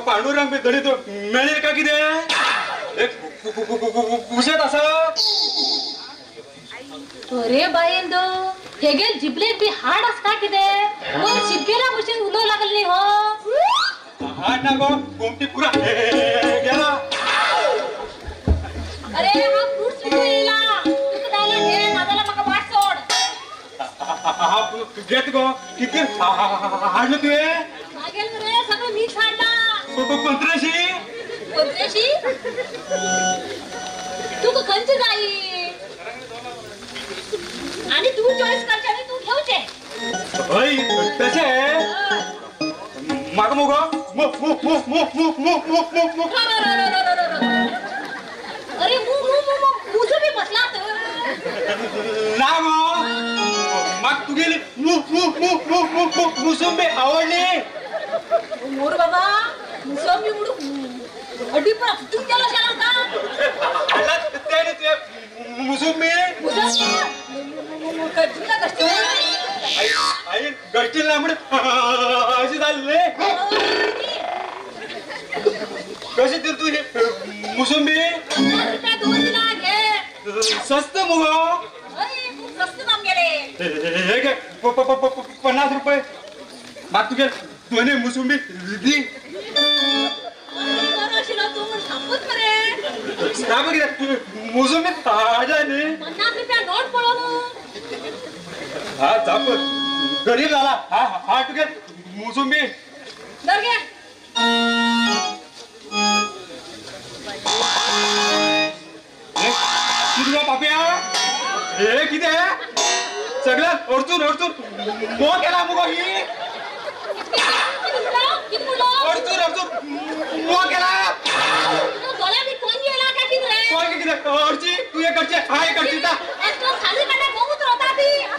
पांडुरंग बी दडी तो मेळेल का कितें कुशेत आसा अरे बायंदो हेगेल जिबलेक बी हाड आसता कितें कोण शिपकेला भशेन उलो लागली हो हाड ना गो गोमटी पुरा गेला अरे हा फ्रूट्स विकून येयला तुका जायला घे नाजाल्यार म्हाका वाट सोड घेत गो किती हाडलं तुवें मागेल मरे सगळं मिक्स हाडला 1500 तुका खंयची जायी आणि तू चॉईस करचे आणि तू घेवचे हय तशें म्हाका मुगो अरे मुजो बी बसला ना गो म्हाका तुगेली मुसंबी आवडली मोर बाबा मुसंबी उडूक अड्डी पण तू त्याला शाळा का हाडला तेणे ते मुसंबी तुला कष्ट आई गष्टील ना म्हणून अशी झाली कशी दिली तू मुसंबी स्वस्त मुगो स्वस्त दाम गेले हे घे 50 रुपये माग तुगे दोन्ही मुसंबी दी मुसंबी ताजा न्ही 50 रुपया नोट पळो हा जाप गरीब झाला हा हा तुगे मुसंबी दर घे किती पाप्या हे किती सगळं अडचून अडचून मो केला मुगो ही अडचून अडचून मो केला अडची तू एक करचे हा एक करची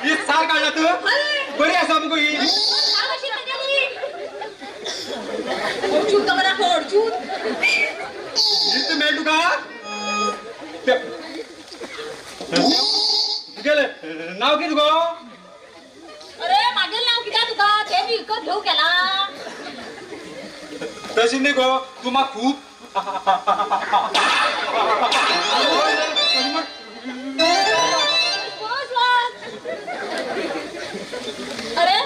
ही साल काढला तू बरी असा मुगो ही मेल तुका तुगेले नाव किती गो अरे मागेल नाव किती तुका ते मी विकत घेऊ केला तशी नाही गो तू मा खूप अरे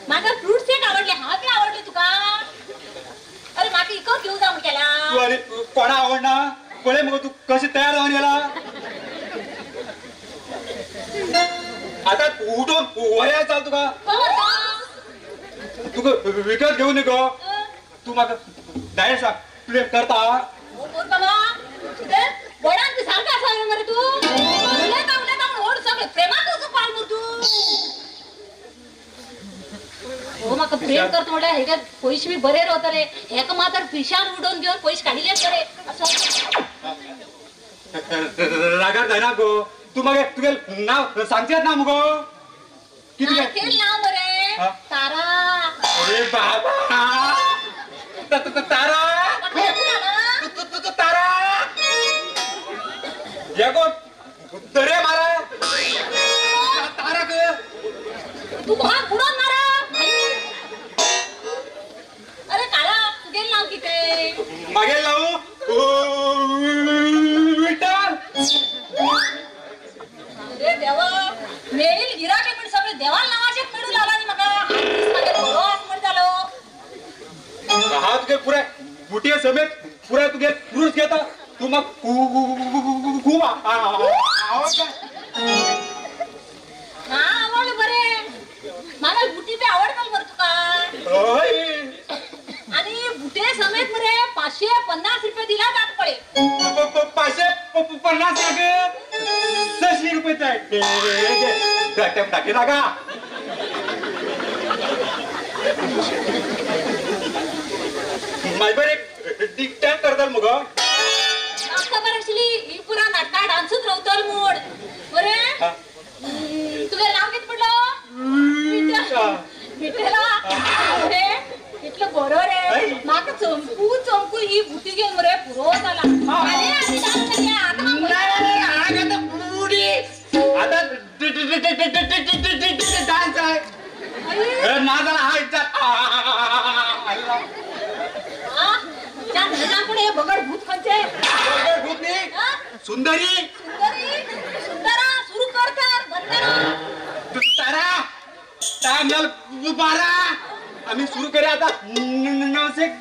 माका फ्रूट शेक आवडले हा बी आवडले तुका अरे माका विकत घेऊ जाऊ केला तू आणि कोणा आवडना कोळे मग तू कशी तयार जाऊन गेला आता उठून वऱ्या चाल तुका तुका विकत घेऊन ये गो तू माका डायरेक्ट सांग प्रेम करता वडान बी सारखा असा मरे तू उलय का ओढ सगळे प्रेमात तू पाल मर तू हो माका प्रेम करत म्हटलं हे काय पैसे बी बरे रावतले हे का मात्र पिशान उडवून घेऊन पैसे काढिलेच बरे असं रागार जायना गो तू मग तुगे नाव सांगतेस ना मुगो किती नाकेल नाव मरे तारा अरे बाबा तारा तारा यागो दरे मारा तारा ग तू कोण बुडवून मारा अरे काला तुझे नाव किती मागे लावू विठ्ठल अरे देवा मेळील गिराके पण सगळे देवाल नावाचे मिळू लागला आणि मका माझ्या बरो आत्मर झालो हा तुगे पुरे बुटिया समेत पुरा तुगे पुरुष घेता तू मग खूप आवडला हा आवडलं बरे मला बुटी बी आवडतात बरं तुका आणि बुटे समेत मरे 550 रुपये दिला जात पडे 550 600 रुपये गटम टाके ना का मायबर एक डिक्टॅन करतात मग खबर असली ही पुरा नाटका डान्सच रावतल मोड बरे तुला नाव किती पडलं विठ्ठला अरे इतलं बरं रे माका चंपू ही बुटी घेऊन रे पुरो झाला अरे आधी डान्स केला आता आता डान्स आहे ना झाला हा इच्छा पुढे बगड भूत खंचे सुंदरी सुंदरा सुरू कर तारा टाइम बारा आम्ही सुरू करूया आता 9:12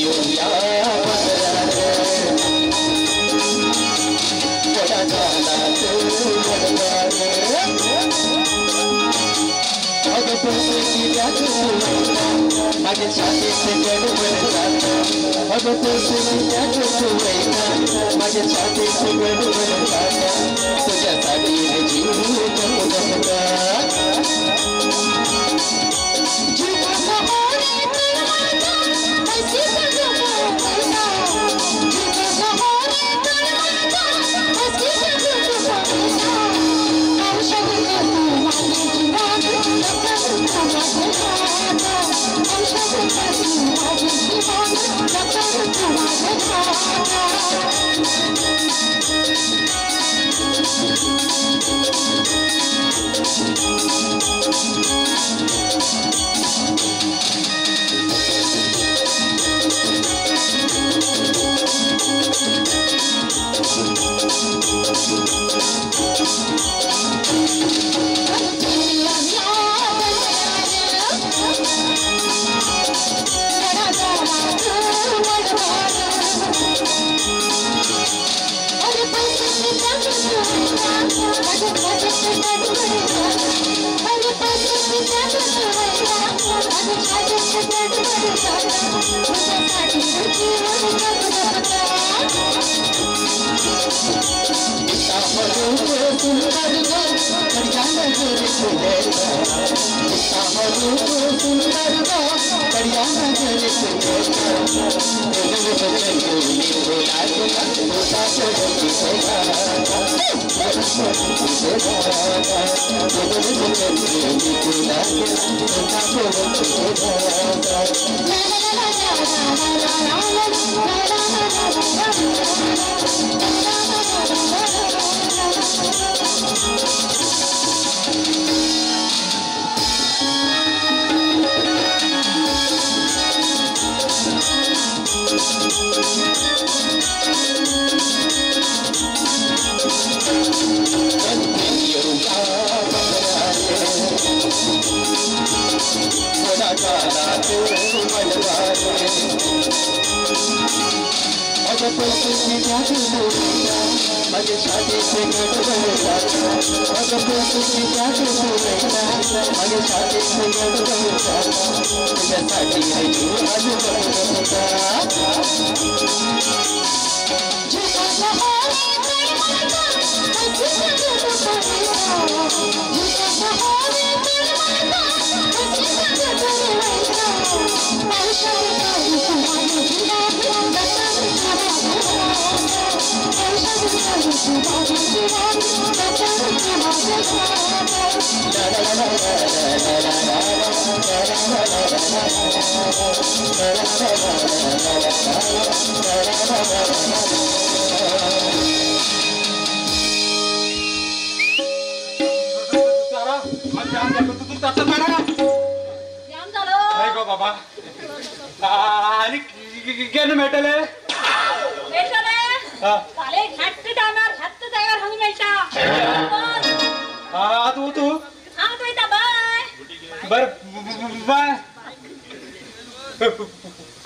Yo माझ्या छातीत गडबड जाता अगं माझ्या छातीत गडबड जाता तुझ्यासाठी जीव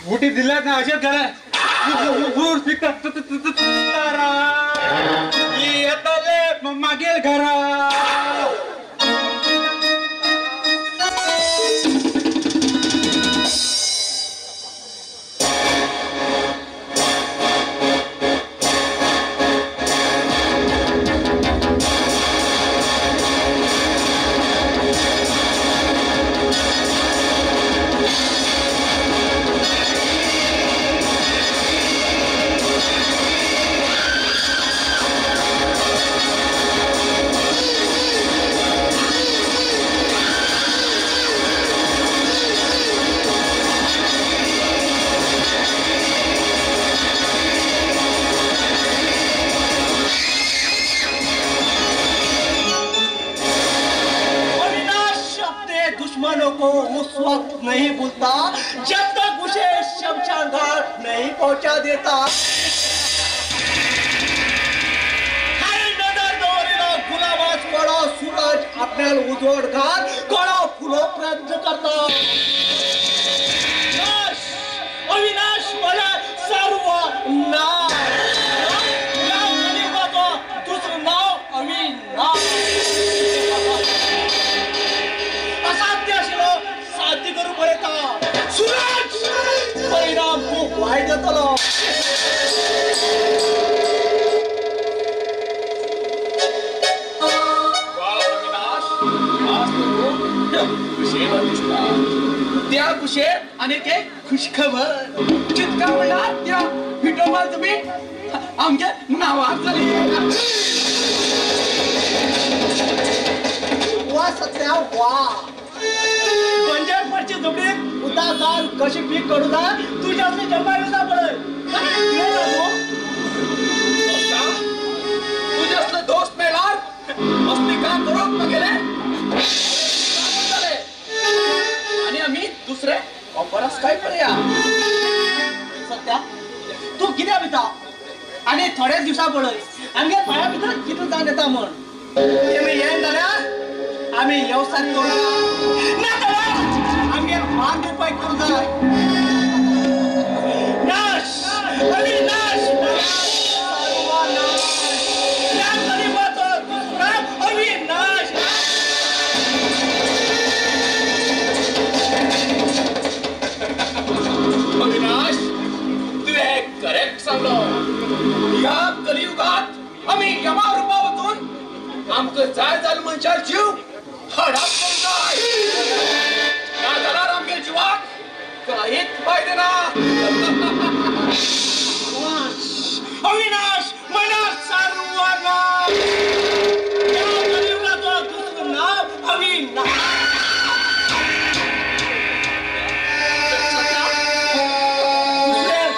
बुटी दिल्यात ना असेच झालं मागेल घरा को उस वक्त नहीं भूलता जब तक उसे शमशान घाट नहीं पहुंचा देता। गुलाबाज कड़ा सूरज अपने उजवड घात कड़ा फुलो प्रयत्न करता। अविनाश मला सर्व नाव दुसरं नाव अविनाश असाध्य सप्लाय देतलो. त्या कुशेत आणि ते खुशखबर जितका म्हणला त्या विठोबा तुम्ही आमच्या नावात झाली. वा सत्या वा पंजाबची झोपडीत उदा काल कशी पीक करू दा तुझ्या जमायला जा पडय. तुझ्या दोस्त मिळणार मस्ती काम करून गेले आणि आम्ही दुसरे वापरास काय करूया. सत्या तू कित्या भिता आणि थोड्याच दिवसा पडय आमगे पाया भितर कितून जाण येता म्हण तेमी येन जाल्यार आम्ही व्यवसाय करूया ना जाल्यार आमगे मान उपाय करू जाय. नाश अविनाश सर्वनाश या गरीबाचं नाम अविनाश. अविनाश तू हे करेक्ट सांगलो. या कलियुगात आम्ही यमा रूपावतून आमचं जाय जाल मनशार जीव हडाप करून जाय. या जाणार आमच्या जीवाक काहीच फायदे ना. अविनाश मला सर्वनाश या कलियुगाचं दुसरं नाव अविनाश.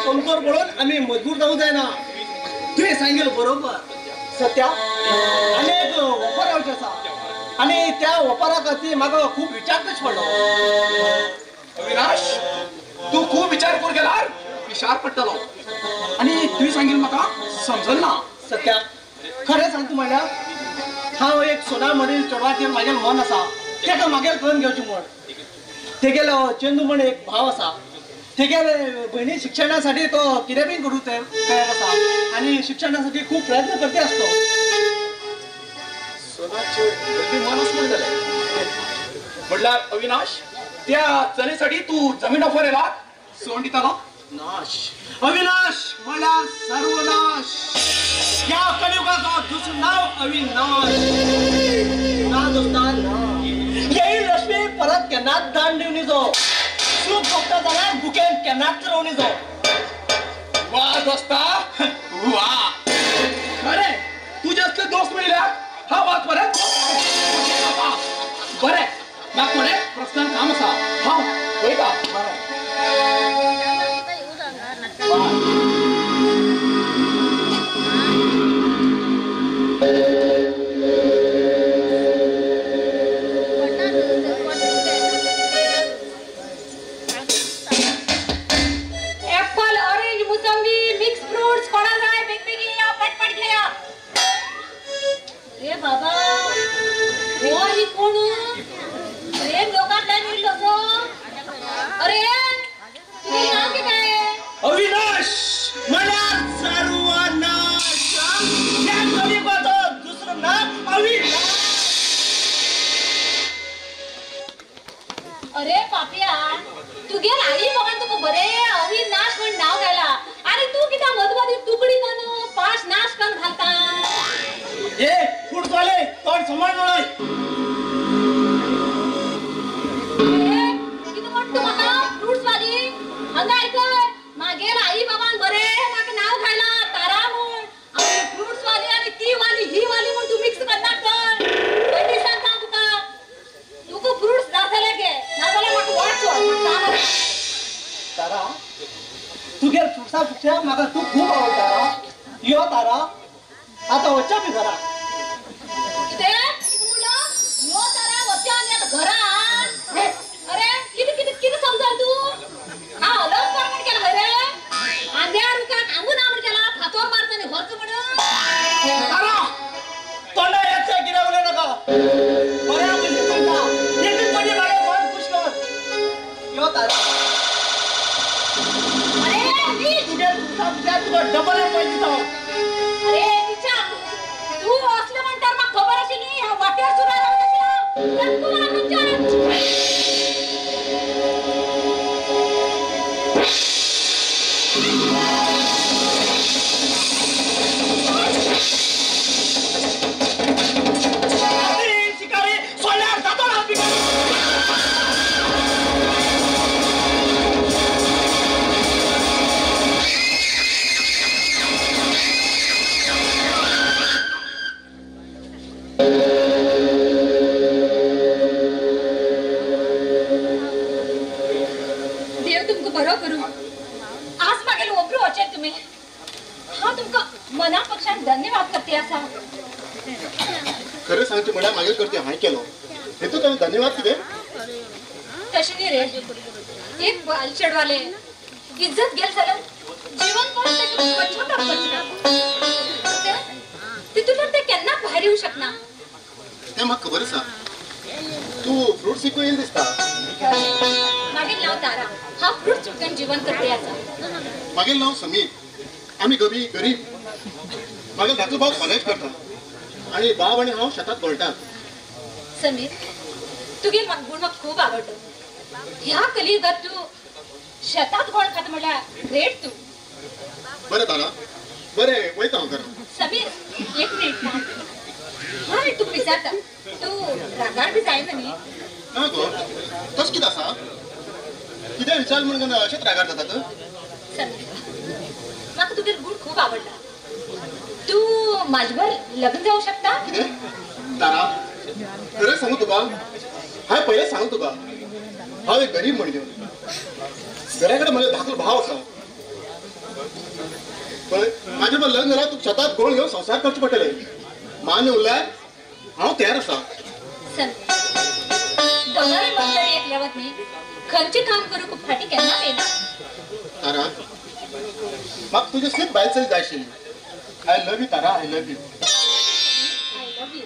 कमजोर पडून आम्ही मजबूर जाऊ जाय ना. तुझे सांगेल बरोबर सत्या. अनेक वपारावचे आसा आणि त्या वपारा खातीर म्हाका खूप विचारच पडलो. अविनाश तू खूप विचार करून गेला विचार पडटलो आणि तुझी सांगेल म्हाका समजल ना. सत्या खरें सांगता म्हणल्यार हांव एक सोना मडील चेडवाचेर म्हागेल मन आसा तेका म्हागेल करून घेवचें म्हण. तेगेलो चेंदू म्हण एक भाव आसा तेगेले बहिणी शिक्षणासाठी तो कितें बी करूं तयार आसा आणि शिक्षणासाठी खूप प्रयत्न करते असतो. म्हटल्यार अविनाश त्या चणीसाठी तू जमीन ऑफर येला सोडून दितालो. नाश अविनाश म्हणल्यार सर्वनाश. या कलियुगाचं दुसरं नाव अविनाश. ना दोस्ता ना येईल लक्ष्मी परत केन्नाच दान दिवनी जो सुख फक्त जाल्यार भुकेन केन्नाच रावनी जो. वा दोस्ता वा खरे तुझे असले दोस्त मिळल्यात हा वाद परत बरे म्हाका कोणे प्रश्न काम आसा हांव वयता. ऍपल ऑरेंज मोसंबी मिक्स फ्रुट्स कोणा जाय वेगवेगळी या पटपट घ्या. रे बाबा हो ही कोण रे लोकांना निघलो तो. अरे तुझे नाव किती आहे. अविनाश म्हणल्यार सर्वनाश. या कलियुगाचं दुसरं नाव अविनाश. अरे पापिया तुगे आई बाबान तुका बरे अविनाश म्हण नाव घाला आणि तू कित्या मधमधी तुकडी करून पाच नाश करून घालता. ए फुटवाले तोंड सांभाळ म्हणय. किती म्हणतो म्हाका फ्रुट्स वाली हांगा ऐकय मागेर आई बाबान बरे म्हाका नाव घाला तारा म्हण. आणि फ्रुट्स वाली आणि ती वाली ही वाली म्हण तू मिक्स करता कर. पयली सांगता तुका फ्रुट्स दाखले गे नाजाल्यार म्हाका वाट तारा तुगे फ्रुट्सा पेक्षा म्हाका तू खूप आवडटा. यो तारा आता वच्चा बी घरा. कितें म्हणलो यो तारा वच्चा आमी आता घरा. अरे कितें कितें कितें समजल तू. हांव अलग कर म्हण केला रे आंद्यार उकाक आंगू ना म्हण केला फातोर मारता न्ही व्हरचो म्हणून. तारा तोंडा येतशें कितें उलय नाका. बऱ्या म्हणजे सांगता एकच म्हणजे म्हागे मन खुश कर. यो तारा अरे मी तुगे फ्रुट्सा पेक्षा तुका डबल पयस दिता. अरे तिच्या तू असलं म्हणल्यार म्हाका खबर आशिल्ली ह्या वाट्यार सुद्दां रावता तू मला विचार. बरो करू आज मागीर ओबरू वचे तुम्ही हांव तुमकां मना पक्षान धन्यवाद करते आसा खरें सांगचें म्हळ्यार मागीर करते हांवें केलो हेतूंत हांवें धन्यवाद कितें तशें न्ही रे एक बाल चेडवाले इज्जत गेल जाल्यार जीवन पण ताका बचोवपाक पडटा तितूंतल्यान ते केन्ना भायर येवं शकना तें म्हाका खबर आसा तूं फ्रुट्स विकूं येयला दिसता मागीर नांव तारा हांव फ्रुट्स विकून जीवन करते आसा मागेल नांव समीर आमी गरीब मागेल धाकलो भाव कॉलेज करता आनी बाब आनी हांव शेतात घोळटात समीर तुगे गुण म्हाका खूब आवडटा ह्या कलियुगात तूं शेतात गोळ खाता म्हळ्यार ग्रेट तूं बरें तारा बरें वयता हांव घरा समीर एक मिनिट ना हांव तूं विचारता तूं रागार बी जायना न्ही ना गो तशें कितें आसा कितें विचार म्हणून अशेंच रागार जातात समीर म्हाका तुगे गुण खूब आवडटा तूं म्हाजे बर लग्न जावं शकता कितें तारा खरें सांगू तुका हांवें पयलें सांगू तुका हांव एक गरीब मणियो घरा कडेन म्हजो धाकलो भाव आसा पळय म्हाजे बरोबर लग्न जाल्यार तुका शेतात गोळ घेवन संवसार करचें पडटलें मान्य उरल्यार हांव तयार आसा समीर दोगांय मंडळी एक येवत न्ही खंयचें काम करूंक फाटीं केन्ना येना तारा म्हाका तुजी स्लीप बायल चली जाय आशिल्ली I love you Tara I love you I love you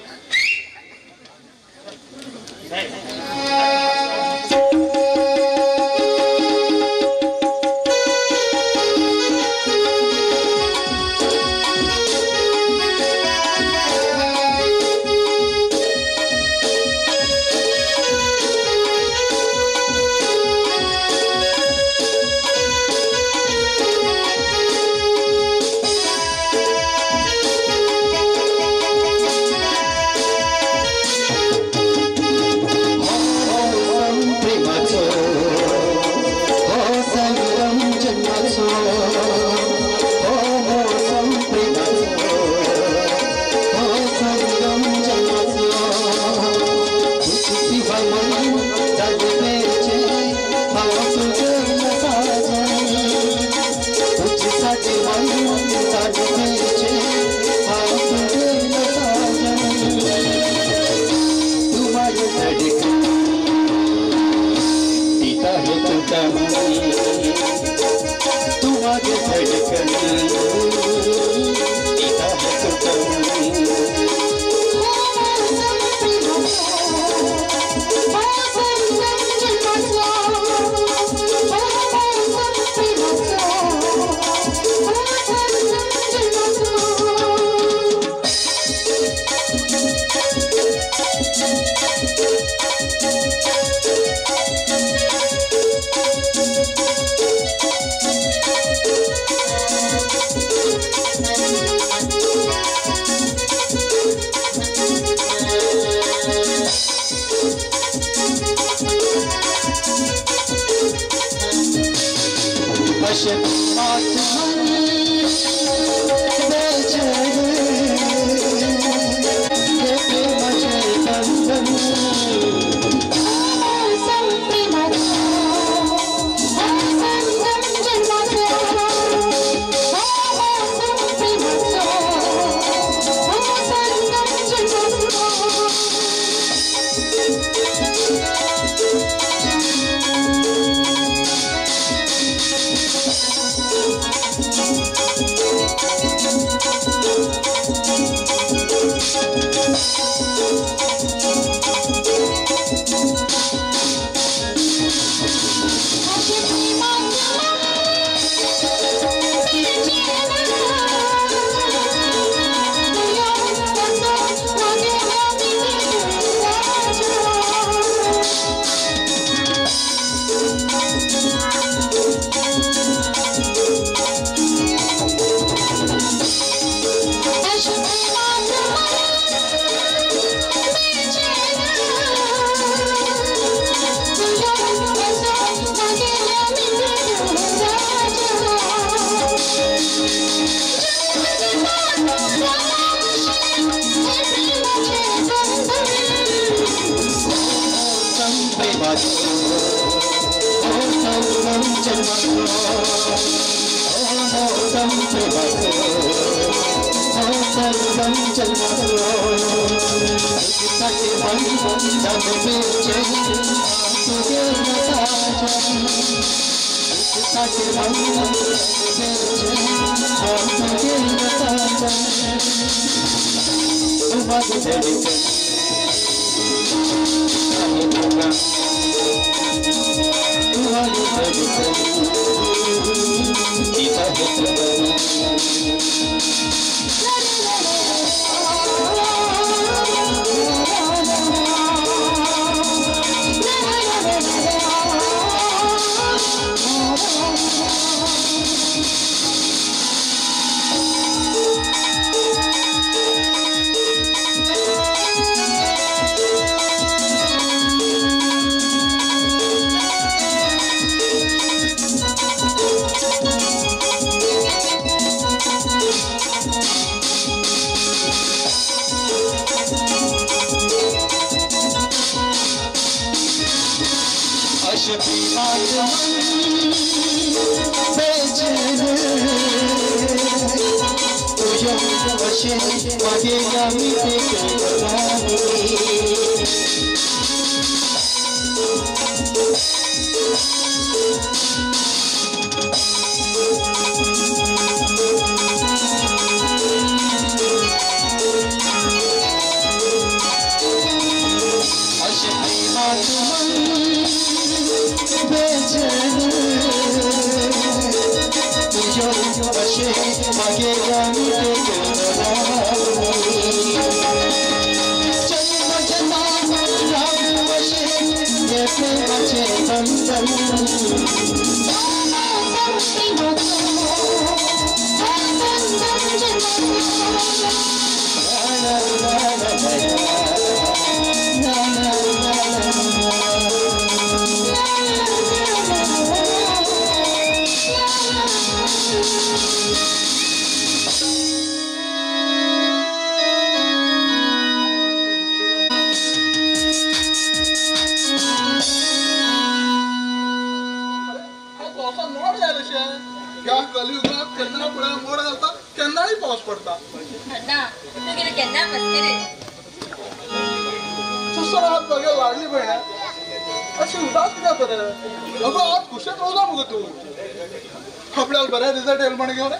आपल्याला बऱ्या रिझल्ट येईल म्हणे घेऊन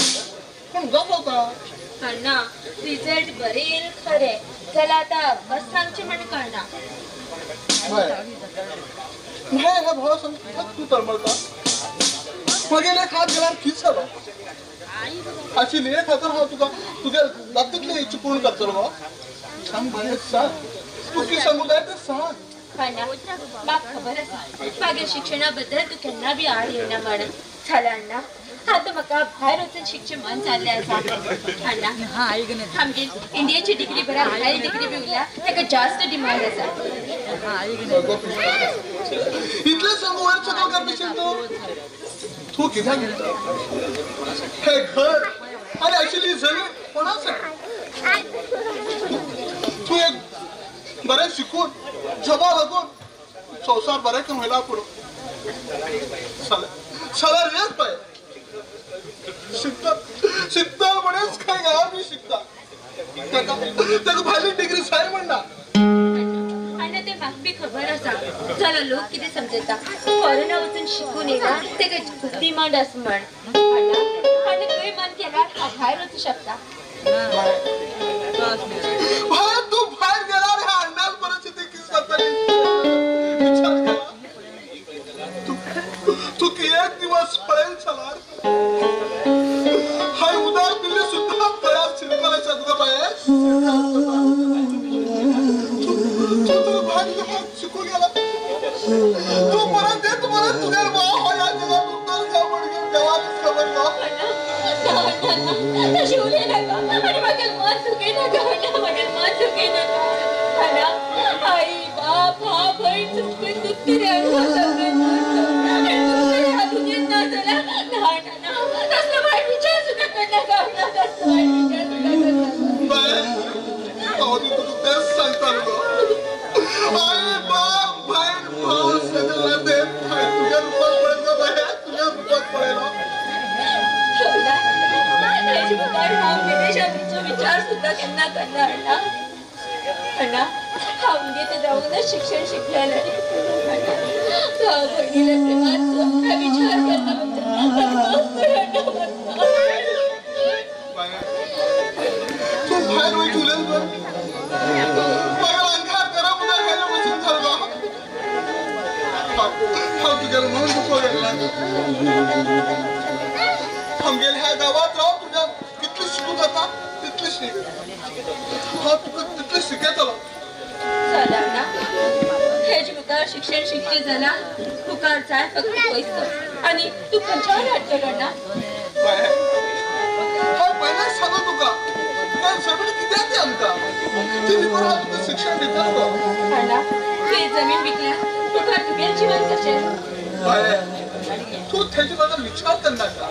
पण उदास होता अण्णा रिझल्ट बरे येईल खरे चला आता बस सांगची म्हणे कळणार नाही हा भाव सांग तू तरमळता मागेल एक हात गेला किस झाला अशी लेख हातर हा तुका तुझ्या बाबतीतली इच्छा पूर्ण करतो बा सांग बरे सांग तू की सांगू काय ते सांग बाप खबर असा मागे शिक्षणाबद्दल तू केन्ना बी आड येना म्हणून चला अण्णा आता म्हाका भायर वचून शिकचे मन चालले आसा अण्णा आमगे इंडियाची डिग्री बरा भायर डिग्री बी उरल्या ताका जास्त डिमांड आसा इतले सांगू वर सकल करशील तू कित्याक हे घर आणि ऍक्च्युली जमीन कोणाचं तू एक बरे शिकून जबा लागून संसार बरे करून व्हायला पुढं सगळं येत पाहिजे शिकता म्हणेच काय गावा मी शिकता त्याला भाली डिग्री साय म्हणणार आणि ते म्हाका बी खबर आसा चला लोक किती समजता फॉरेना वचून शिकून येला ते खूप डिमांड आसा म्हण आणि तुवें मन केल्यार हांव भायर वचूं शकता तू बाहेर गेला ह्या अण्णाच परिस्थिती किस करतली तू एक दिवस पळेल चलार हाय उदार दिल्ली सुद्धा प्रयास शिरकायचा तुका पायस तू बाहेर शिकू गेला तू परत येत परत तुझ्या भाव हो या जगात उत्तर का पडगे देवानीच खबर का शिवले नका आणि माझे मन चुके नका माझे मन चुके नका आई बाप हा बहीण चुकून दुखते रे तुझेच ना चला तसलं वाईट विचार सुद्धा करणार का तसलं वाईट विचार तू तेच सांगता आई बाप बहीण भाऊ सगळ्यांना देत तुझ्या रूपात पडलं पळयलो विचार सुद्धा केन्ना करना अण्णा. अण्णा हांव ते जाऊनच शिक्षण शिकलेलं भाव बहिणीला प्रेमात विचार करता तू बाहेर वय ठेवलेस बघ माझ्या अंगात गरम उद्या घ्यायला बसून चाललो हा तुझ्याला म्हणून दुखो गेला आमगेल ह्या गावात राव तुझ्या कितली शिकू जाता तितली शिक हा तुका तितली शिकयतलो चला ना हेच मुखार शिक्षण शिकचे जाला मुखार जाय फक्त पैसो आणि तू खंयच्यावर हाडटलो ना हा पहिलेच सांगू तुका पण सगळं कित्याक ते आमकां ते निवड हा तुका शिक्षण दिता अण्णा ते जमीन विकल्या मुखार तुगेल जीवन कशें तू त्याची बद्दल विचार करणार का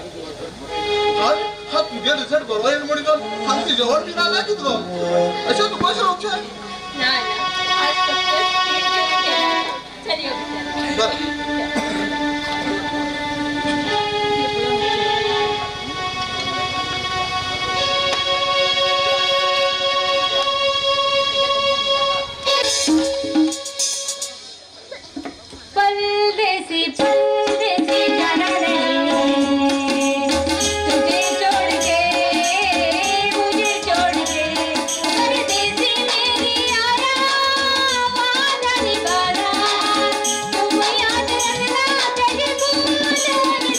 हा तुझे रिझल्ट बरोबर येईल म्हणून आमची जेवण बी नाही लागत गो अशा तू कसं होते नाही आज फक्त चल परदेसी परदेसी जाना नहीं तुझे छोड़ के मुझे छोड़ के परदेसी मेरी आया वादा निभाना तुम याद रखना कभी भूल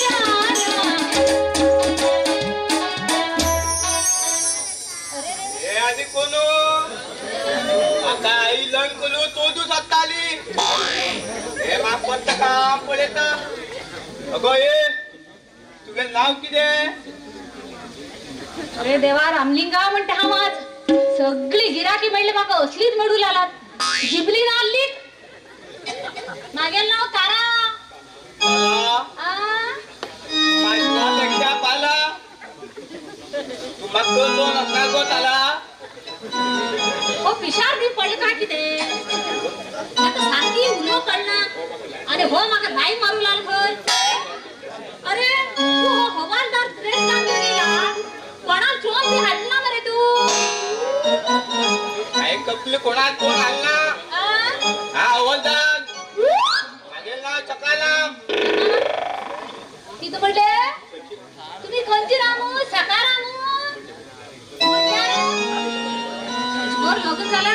जाना. हे आधी कोण आता आई लन कोलू तो दूस आली हे मापत का पळेत अगो ये तुगे नाव किदे अरे देवा रामलिंगा म्हणते हा माझ सगळी गिराकी म्हणले माका असलीच मडू लालात जिबली नाल्ली मागेल नाव तारा माझा लक्षा पाला तू मग तो नसला गो ताला ओ पिशार दी पडे का किते आता सारखी उलो पडना अरे हो माका नाही मारू लाल खय अरे तू हो हवालदार ड्रेस घालून गेला कोणा चोप बी हाडला मरे तू काय कपले कोणा कोण आणला हा हवालदार मागेल नाव चकालाम तिथं म्हणले तुम्ही खंची रामू सकारामू मोर लग्न झालं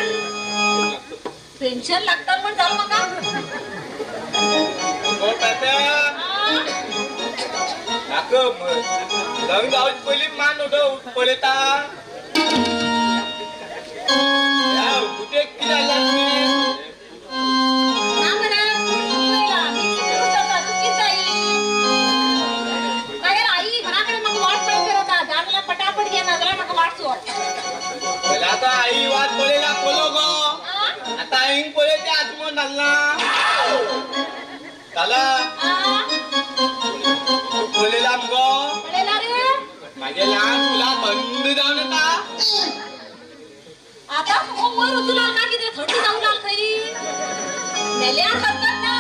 पेन्शन लागतात पण झालं मका नवीन गावात पहिली मान उठ पळेता कुठे किती आला आई घराकडे मग वाट पडत होता जाणला पटापट घे नजरा मग वाट सोड आता आई वाट पळेला बोलो गो आता आई पळे ते आत्म नालना चला बोलेला गो पळेला रे मागे लहान तुला बंद जाऊन आता वर उचला ना किती थंडी जाऊ लाल खरी नेल्या करतात ना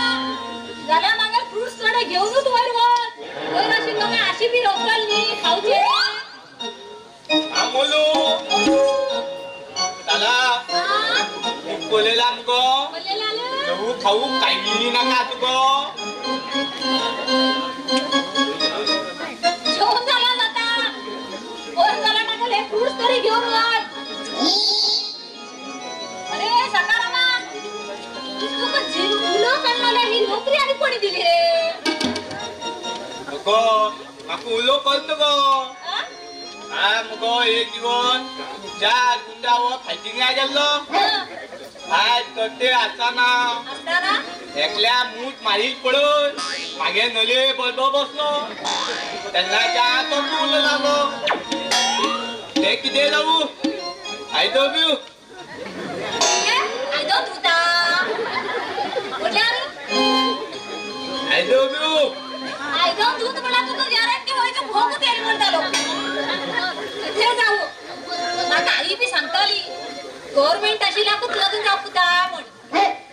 झाल्या मागे फ्रुट्स थोडे घेऊनच वर अशी लोक अशी बी रोकल नी खाऊचे बोलू चला बोलेला गो तू खाऊ काही नका तुको जेवण झाला जाता वर झाला टाकले फ्रुट्स तरी घेऊन वाट अरे सकारामा तुका जिंकलो करणाला ही नोकरी आणि कोणी दिली रे नको माकू उलो करतो गो हा मगो एक दिवस चार गुंडावर फायटिंग गेलो आज करते असताना एकल्या मूठ मारीत पडून मागे नले बळबो बसलो त्यांना त्या तो उलो लागलो ते किती जाऊ I love you I don't do that. I love you I don't do मला तू तर गॅरंटी होय का भोग तेल म्हणतालो ते जाऊ माका आई बी सांगताली गव्हर्नमेंट अशी लागूच लगून जाऊ पुता म्हण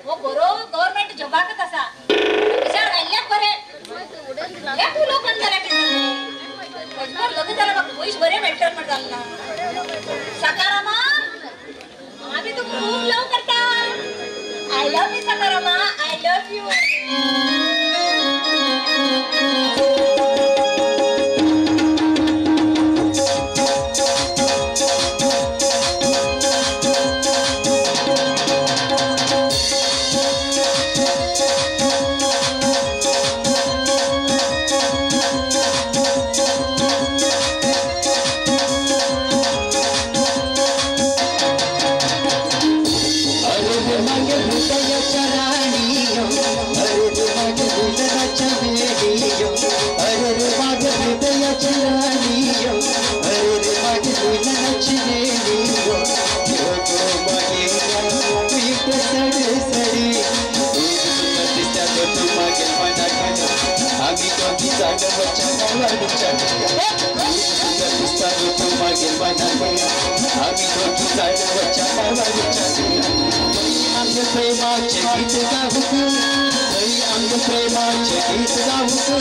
हो बरो गव्हर्नमेंट जबाकत असा विचार राहिल्या बरे या तू लोकांना मागे त्याला बघ वैश बरे भेटतात म्हटलं ना सकारामा आम्ही तू खूप लव करता आय लव्ह यू सकारामा आय लव्ह यू प्रेमाचे गीत गाऊ अंग प्रेमाचे गीत गाऊ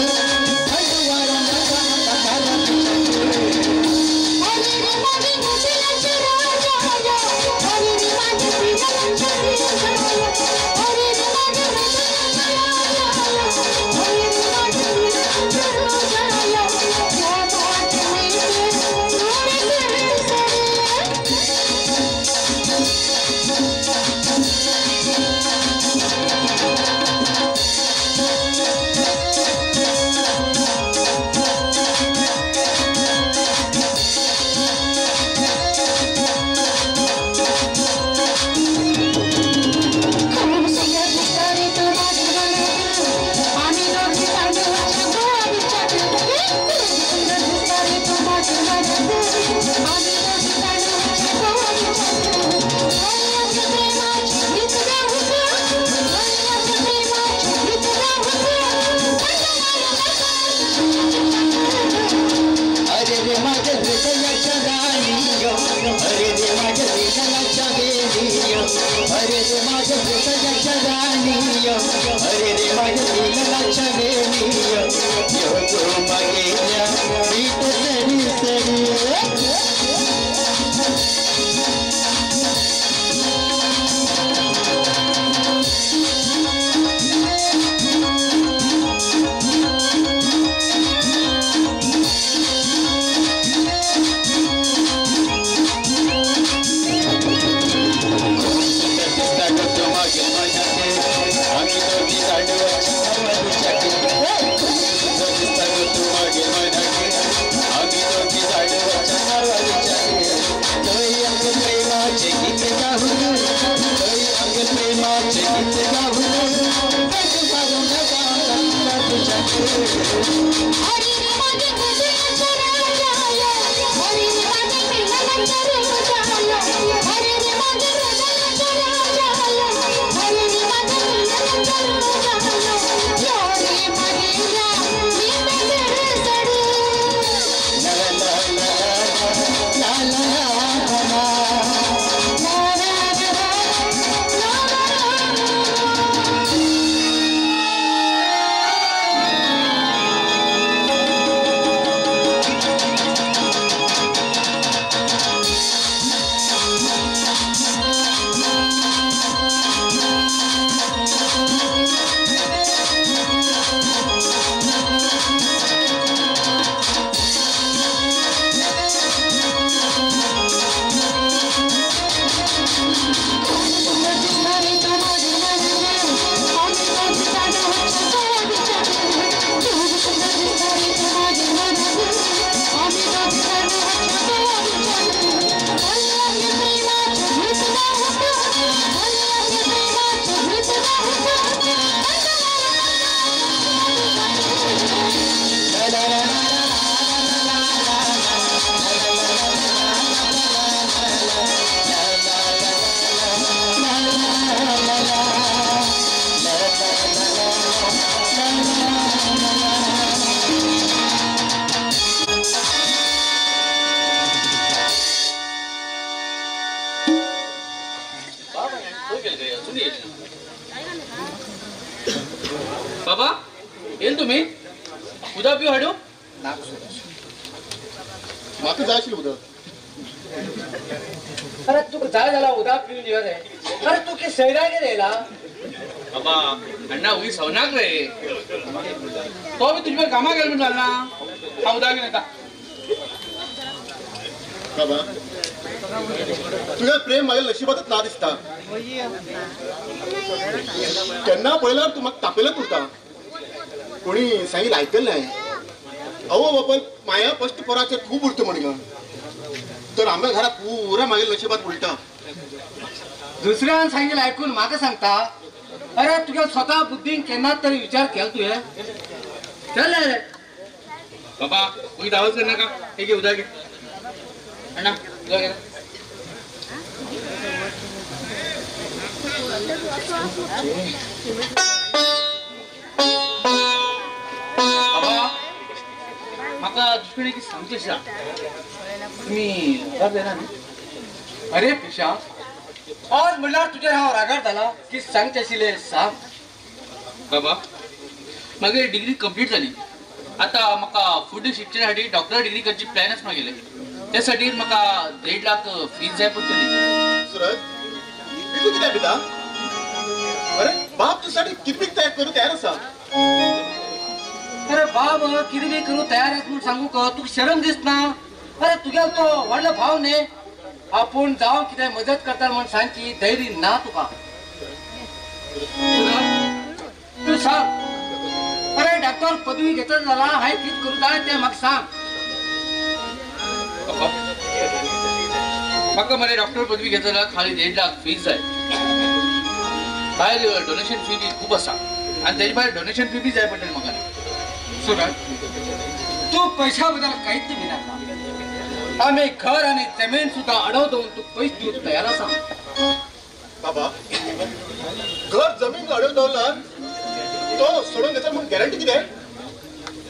बाबा ಏನ್ ತುಮಿ ಉದಾ ಪಿಯು ಹಾಡು म्हाका जाय आशिल्लें उदक. अरे तुका जाय जाल्यार उदक पिवन यो रे. अरे तू की सैरा गेले येला बाबा अण्णा उगी सवनाक रे तो बी तुझ्या कामाक गेलो म्हणून ना हा उदक घेऊन येता. बाबा तुझे प्रेम माझ्या नशिबातच ना दिसता. केन्ना पळयल्यार तू म्हाका तापयलें उरता. कोणी सांगितलं आयकल्लें हांवें. अहो बाबा माया फस्ट पोराचेर खूब उरता म्हण तर आमच्या घरात पुरा मागील नशिबात उलटा. दुसऱ्यान सांगितलं ऐकून म्हाका सांगता. अरे तुझ्या स्वतः बुद्धीन केन्नाच तरी विचार केला तुवें चल रे. बाबा उगी दावच कर नका. हे घे उदक घे अण्णा उदक घे. बाबा म्हाका दुसरे कितें सांगचें आसा. तुम्ही उदक देना न्ही. अरे पिशा आज म्हणल्यार तुझ्या हांव रागार जाला की सांगचे आशिल्लें सांग. बाबा मागे डिग्री कंप्लीट जाली. आता म्हाका फुडल्या शिक्षणासाठी डॉक्टर डिग्री करची प्लॅन आसा मागेले. त्यासाठी म्हाका 1.5 लाख फीज जाय पडटली. सूरज तू कित्याक भिता. अरे बाप तुझ्यासाठी कितली तयार करू तयार आसा. अरे बाब कितें बी करूं तयार आसा म्हूण सांगू का तुका शरम दिसना. अरे तुगे तो व्हडलो भाव न्ही. आपूण जावं कितें मदत करता म्हूण सांगची धैर्य ना तुका. तू सांग. अरे डॉक्टर पदवी घेतली जाल्यार हांवें कितें करूं जाय तें म्हाका सांग. म्हाका मरे डॉक्टर पदवी घेतली जाल्यार खाली 1.5 लाख फीज जाय. भायर डोनेशन फी बी खूब आसा आनी तेजे भायर डोनेशन फी बी जाय पडटली म्हाका. सूरज तू पैशा बद्दल कांयच भिनाका. आम्ही घर आणि जमीन सुद्धा अडव देऊन तू पैसे दिवून तयार आसा. बाबा घर जमीन अडव दवरला तो सोडून घेता म्हणून गॅरंटी कितें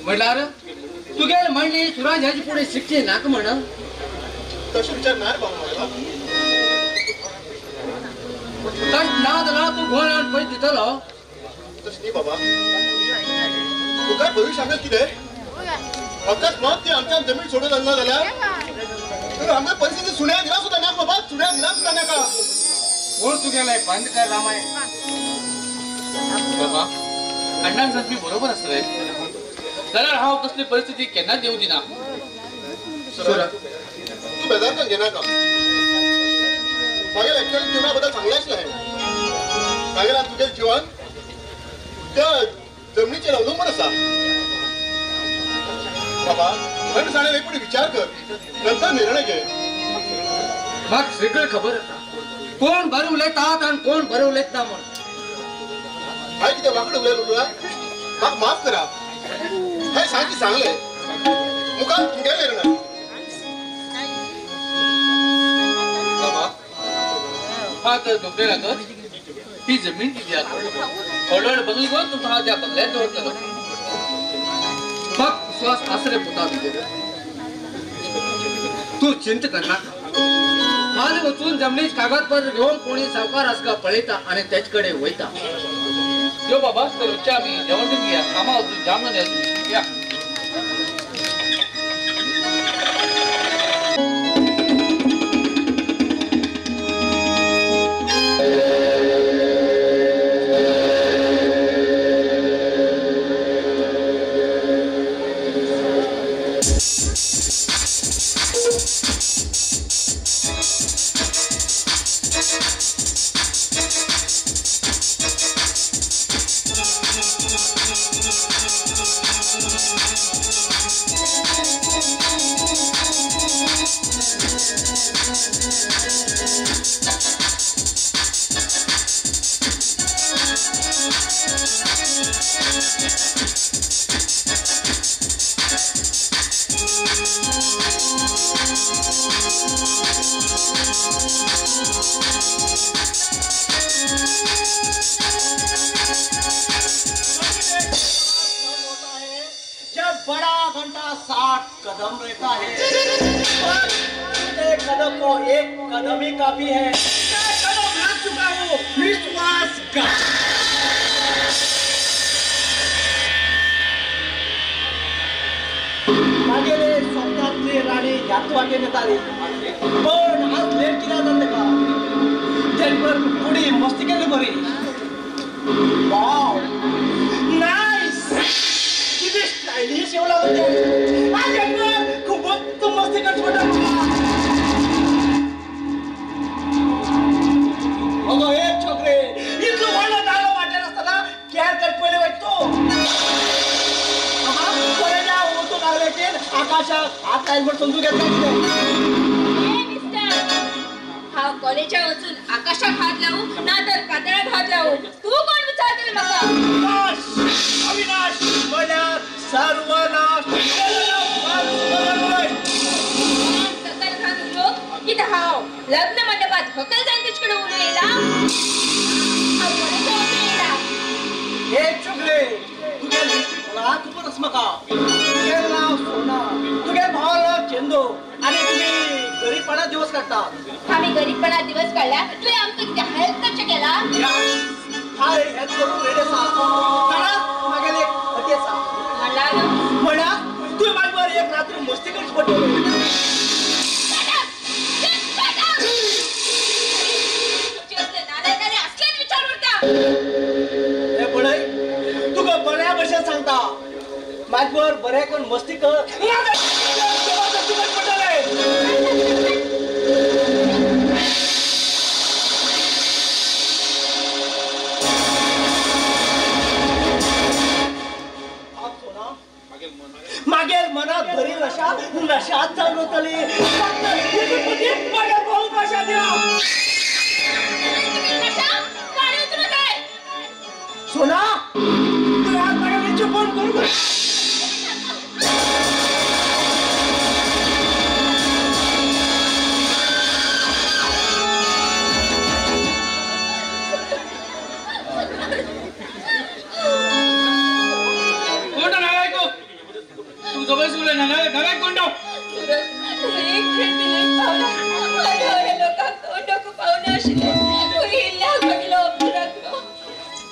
म्हणल्यार तुगेल म्हणली सुराज ह्याची पुढे शिकचे नाका म्हण. तशें विचार ना रे बाबा म्हाका. तस ना जाल्यार तू गोंय आनी पैसे दितलो. तशें न्ही बाबा. तुका भविश्याक कितें अकस्मात ती आमच्या जमीन सोडून जालना जाल्यार आमच्या परिस्थिती सुण्या दिला सुद्धा नाका बाबा. सुण्या दिला सुद्धा नाका. कोण तुगेलाय बंद कर रामाय. बाबा अण्णान सांगपी बरोबर आसा रे. जाल्यार हांव कसली परिस्थिती केन्नाच देव दिना. सूरज तू बेजार करून घेनाका. मागीर एक्चुअली जिवना बद्दल सांगलें आसलें हांवें. मागीर तुगे जिवन त्या जमनीचेर अवलंबून आसा. बाबा थंड जाणें एक विचार कर नंतर निर्णय घे. म्हाका सगळें खबर आसा कोण बरें उलयतात आनी कोण बरें उलयता म्हण. हांवें कितें वांकडे उलयलो तुका म्हाका माफ करा. हांवें सारकी सांगलें मुखार तुगेलें निर्णय. बाबा हात दोगले लागत. ही जमीन कित्याक व्हडलो बंगलो घेवन तुमकां हांव त्या बंगल्यात दवरतलो. म्हाका विश्वास आसा रे पुता तुजेर. तू चिंता करनाका. हालीं वचून जमनीच कागदपत्र घेवन कोणी सावकार आसका पळयता आनी तेजे कडेन वयता. यो बाबा तर रोजचे आम्ही जेवण करून घ्या. कामा जाम नाही तुम्ही या. कदम रहता है पर कदम को एक कदम ही काफी है. मैं कदम रख चुका हूँ विश्वास का. मागेले स्वप्नातली राणी ह्याच वाटेने चालेल पण आज लेट किती जाते का त्यांच्यावर थोडी मस्ती केली बरी वाव नाईस किती स्टायलिश एवढा होते आज खूपच मस्ती करतो अगं हे छोकरे इथलं म्हणलं नाव वाटलं असताना कॅर कर पहिले वाटतो होतो लागले आकाशात हात लाईनवर समजू घेतला हा कॉलेजच्या वाचून आकाशात हात लावू ना तर कातळात हात लावू तू कोण विचारते मला अविनाश मला सर्वनाश सकल खान लोक इथं हाव लग्न मंडपात हकल जाईन तिच्याकडे उडू येला हे चुकले तुझ्या मला तू पण असमका तुझे नाव सोना तुझे भावाला चेंदो आणि तुम्ही गरीबपणा दिवस काढतात आम्ही गरीबपणा दिवस काढला तू आमचं किती हेल्प कशा केला हाय हेल्प करून रेडे मागेल एक हटेसा म्हणा तू माझ्यावर एक रात्री मस्ती करीत पडतो तुका बऱ्या भाषेत सांगता माझ्यावर बऱ्या कोण मस्ती कर मागेल मनात भरी नशात जाऊन होतली भाऊ नशा द्या सोना तू आज माझ्या चुपून करू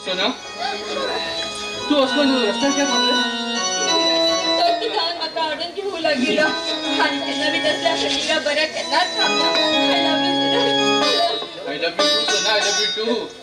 सोना तू असं रस्त्यात काय थांबले माका ऑर्डर घेऊ लागेल आणि त्यांना मी तसल्या बऱ्या त्यांनाच I love you too, Sona. I love you too.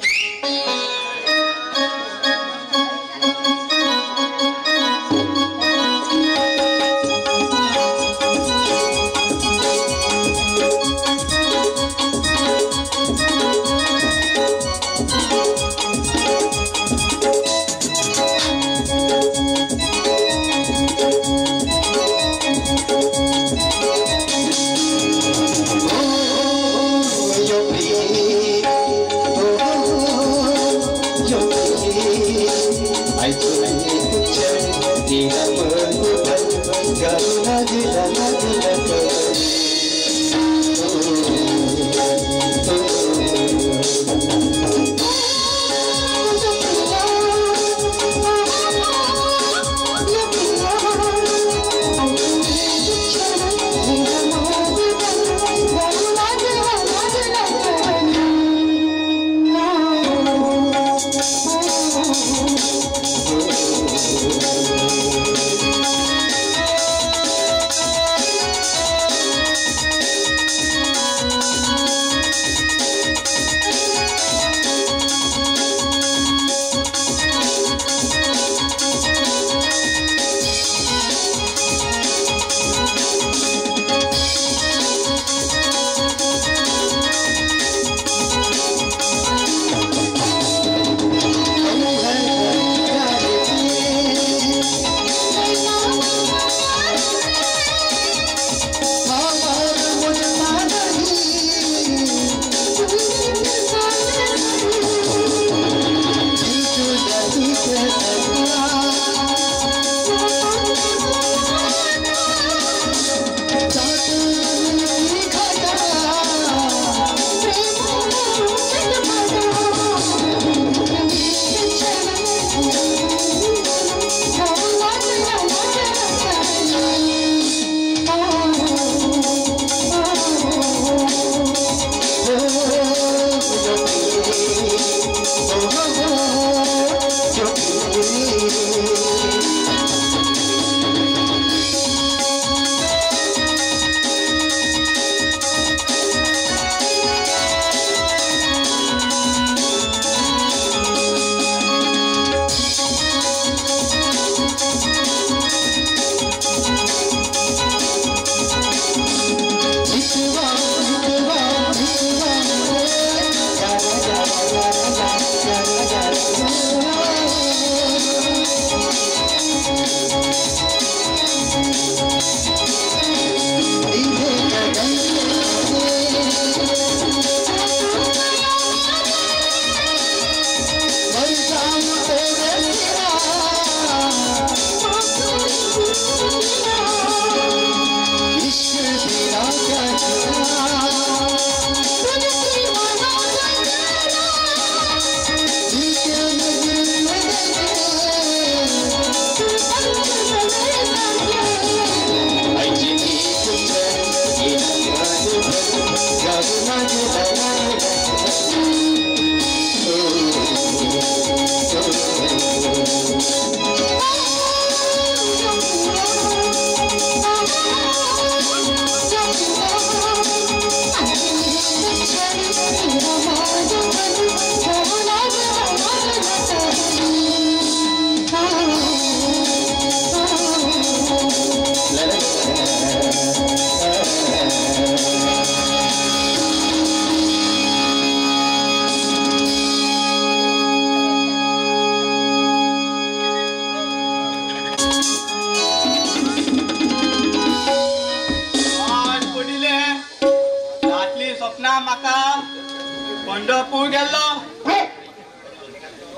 Pandharpur गेलो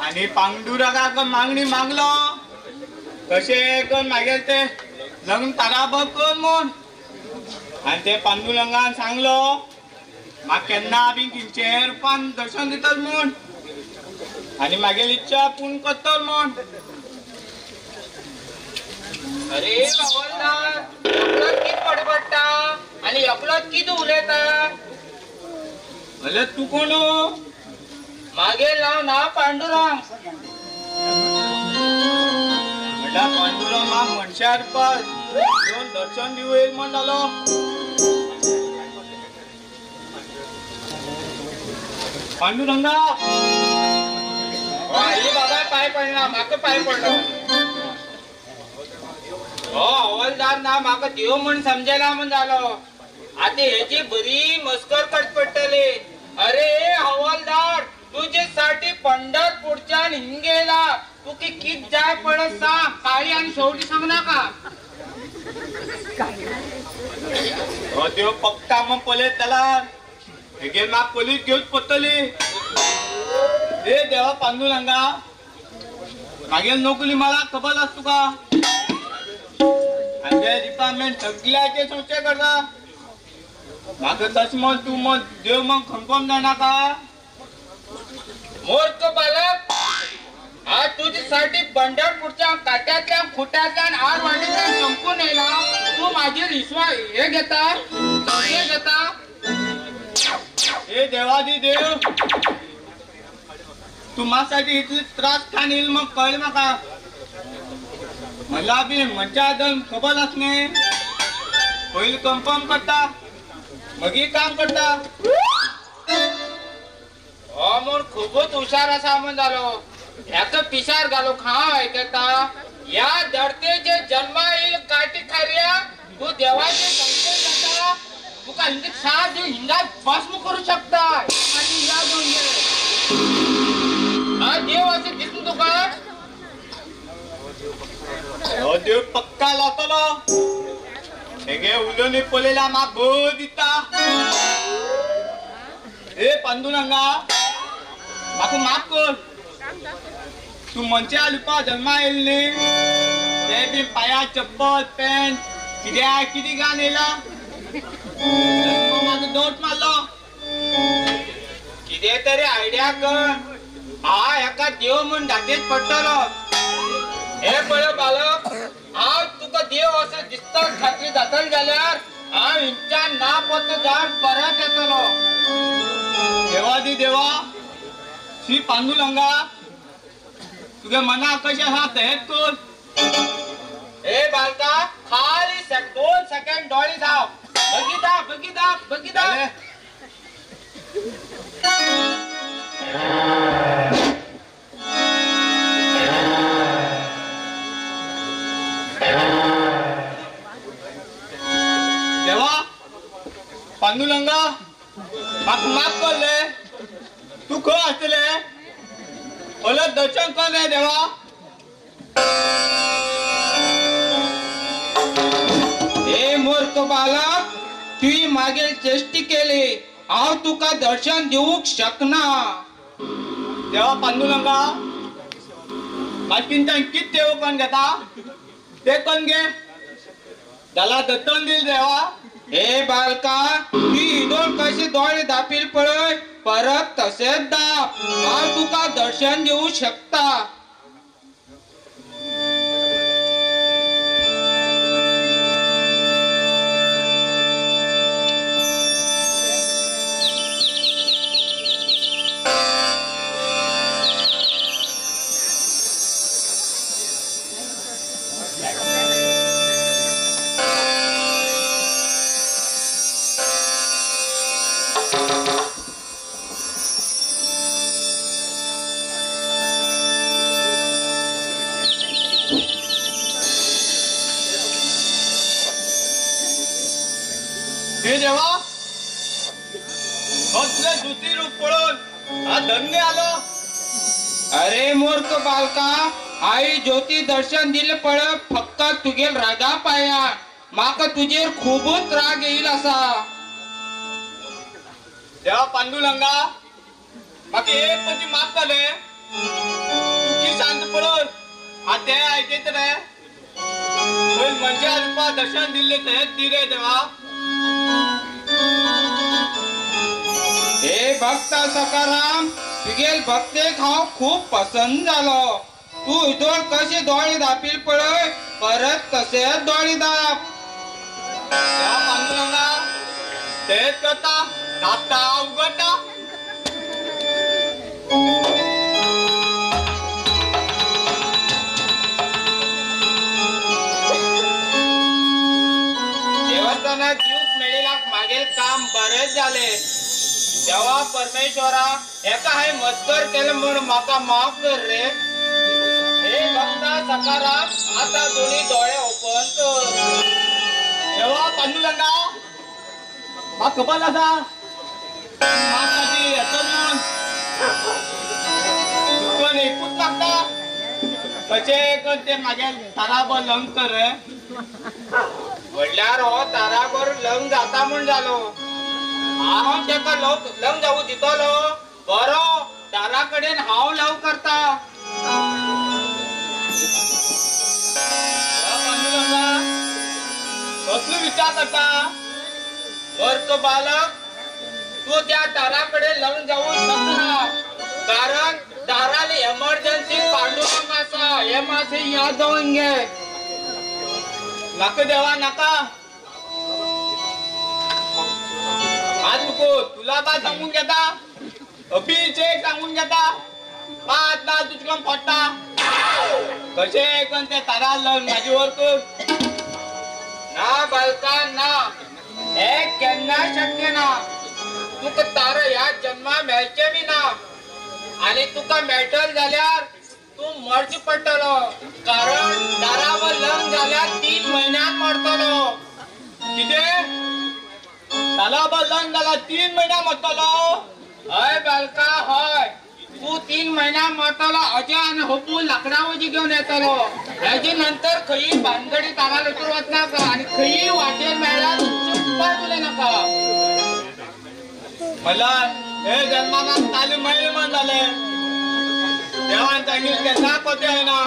आणि पांडुरंगाक मागणी मागलो कशे करून मागेल ते लग्न ताराबत कर म्हूण आणि ते पांडुरंगान सांगलो म्हाका केन्ना बी 300 रुपयान दर्शन दितात म्हूण आणि मागेली इच्छा पूर्ण करतलो म्हूण. अरे हवालदार एकलोच कित पडपडटा आणि एकलोच कित उलयता. अरे तू कोण मागे नाव पांडुरंग. म्हणटा पांडुरंग म्हाक मनशार रुपात येवन दर्शन दिवं येईल म्हण जालो. पांडुरंगा आई बाबा पाय पडला म्हाका पाय पडलो. हो हवालदार ना म्हाका देव म्हण समजेला म्हण जालो. आता हेची बरी मस्कर कटपडटली. अरे हवालदार तुझे साठी पंढरपूरच्यान हिंगेला तुका कित जाय पडत सांग. काळी आणि शेवटी सांग नाका. हो देव पक्का मग पलयत त्याला हेगे म्हाक पलीस घेवच पडटली. ए देवा पांडुरंगा मागेल नोकरी मला खबर आस तुका आणि ते डिपार्टमेंट सगळ्याचे सोचे करता. म्हाका तस मग तू मग देव मग कन्फर्म जाणा का. मूर्ख बालक आज तुझ्यासाठी पंढरपूरच्या काट्यातल्या खुट्यातल्या आर वाडीतल्या संपून येला. तू माझे विश्वास हे घेता संशय घेता. हे देवादी देव तू माझ्यासाठी इतले त्रास खाण येईल मग कळलं म्हाका. मला बी मज्जा दन खबर असणे पहिले कन्फर्म करता मगी काम करता. हो म्हूण खूपच हुशार असा म्हण जालो. ह्याचं पिसार घालो खाव ऐकता. या धरतेचे जन्मा येईल काठी खार्या तू देवाचे संशय घेता. तुका हिंदीत साथ देव हिंगात भस्म करू शकता. आणि या घेऊन ये. हा देव असे दिसून तुका. हो देव पक्का लावतलो. हेगे उलोनी पलेला मा भो दिता. ए पांडुरंगा म्हाका माफ कर. तू मनशा लुपा जन्मा येईल न्ही ते बी पाया चप्पल पॅन्ट कित्याक कितें घालून येयला. म्हाका दोट मारलो. कितें तरी आयडिया कर. हा एका देव म्हूण दाटेच पडटलो. हे पळय बालक हांव तुका देव असं दिसता खात्री जातली जाल्यार हांव हिंच्या ना पत्तो जावन परत येतलो. देवादी देवा श्री पांडुरंगा तुगे मना कशें आसा तेंच कर. हे बालका खाली 2 सेकंड डोळे धाव. बघिता. देवा पांडुरंगा म्हाका माफ करले. तू खंय आसतले ओले दर्शन कर रे देवा. हे मूर्ख बालक तुही मागील चेष्टी केली. हांव तुका दर्शन देऊक शकना. देवा पांडुरंगा मातकिंच्यान कित देव कोण घेता ते कोण घे. त्याला दर्शन दिल देवा. हे बालका तू इदोल कसे डोळे दापील पळय परत तसेच दाप. हांव तुका दर्शन देऊ शकता. हे देवा तुझे दुसरी रूप पळोवन हा धन्य आलो. अरे मूर्ख बालका आई ज्योती दर्शन दिले पळ फक्त तुगेल रागा पाया. माका तुझेर खूपच राग येईल असा. देवा पांडुरंगा बाकी एक पण माफ झाले की शांत पडत आता ऐकत रे मनशा रूपा दर्शन दिले ते तिरे देवा हे भक्त सकाराम तुगेल भक्तेक हांव खूप पसंत जालो तू इथून कशी दोळी दापील पळय परत तसेच दोळी दाप त्या पांडुरंगा तेच करता दापता उघडता देवस्थानात जीव मिळेला मागील काम बरेच झाले जेव्हा परमेश्वरा एका हाय मस्कर केलं म्हणून माका माफ कर रे हे भक्ता सकाराम आता दोन्ही डोळे ओपन कर जेव्हा पांडुरंगा मा खबर असा मासाठी येतो म्हणून पण एकूच लागता कसे करते मागे ताराबर लंग कर रे वडल्यार हो ताराबर लंग जाता म्हण जालो हांव तेका लंग जाऊ दितलो बरो दारा कडेन हांव लव करता कसलो विचार करता वर्क बालक तू त्या दाराकडे लंग जाऊ शकना कारण दाराले एमर्जन्सी पांडुरंग आसा हे मासे याद जाऊन घे नाका देवा नाका आज तुला बा सांगून घेता अभिचे सांगून घेता पाच ना तुझ्या पडता कसे पण ते तारा लंग माझी वर कर ना बालका ना हे केन्ना शक्य ना तुका तार ह्या जन्मा मेळचे बी ना आणि तुका मेळटल जाल्यार तू मरची पडटलो कारण दारावर लंग जाल्यार 3 महिन्यात मरतलो कितें तालाबर लंग जाला 3 महिना मरतलो हय बालका हय तू 3 महिना मरतलो अजान होपू लाकडावजी घेऊन येतलो याची नंतर खयी भानगडी तारा उतरवत नाका आणि खयी वाटेर मेळ्यार चुप्प तुले नाका मला हे जन्माला तालीम मेळ्ळी म्हण जाले देवान सांगितले केन्ना कोते आहे ना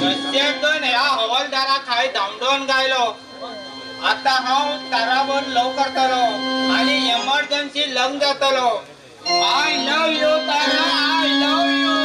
रस्त्यातून ह्या हवालदारा खाय धांवडोन गायलो आता हांव ताराबर लव करतलो आणि एमर्जन्सी लंग जातलो I love you Tara I love you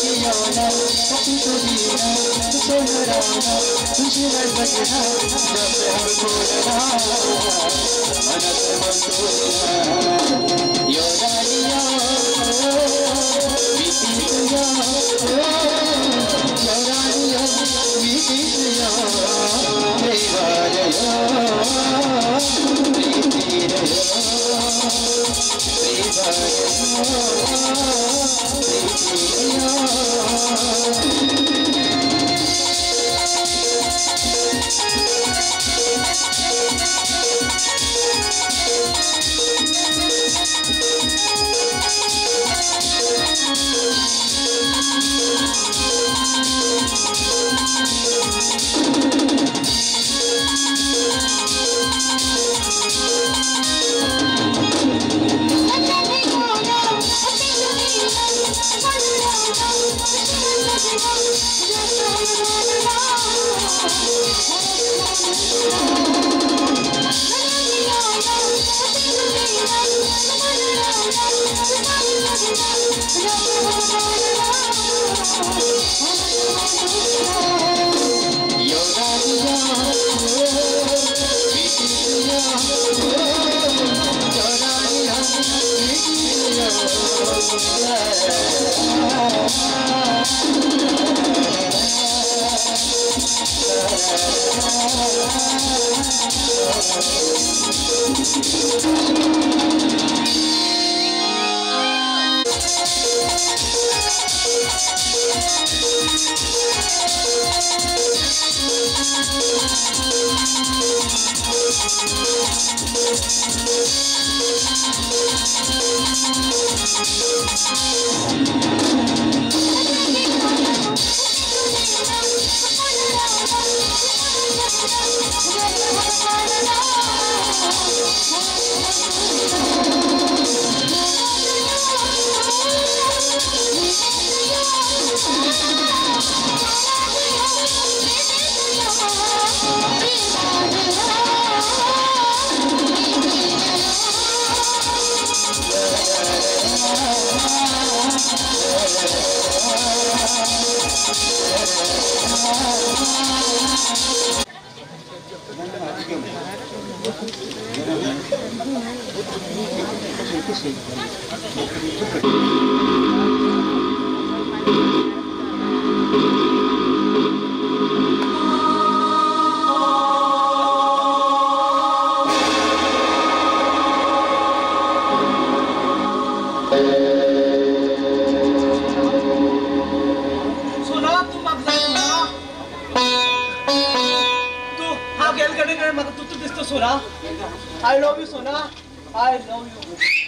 जियाना पति तो जीना सोहराना तुझे बजना जब हमको लगा मनस मंदोला योदारिया वितिया योदारिया वितिया प्रेमाया प्रीतिया I love you, Sona. I love you.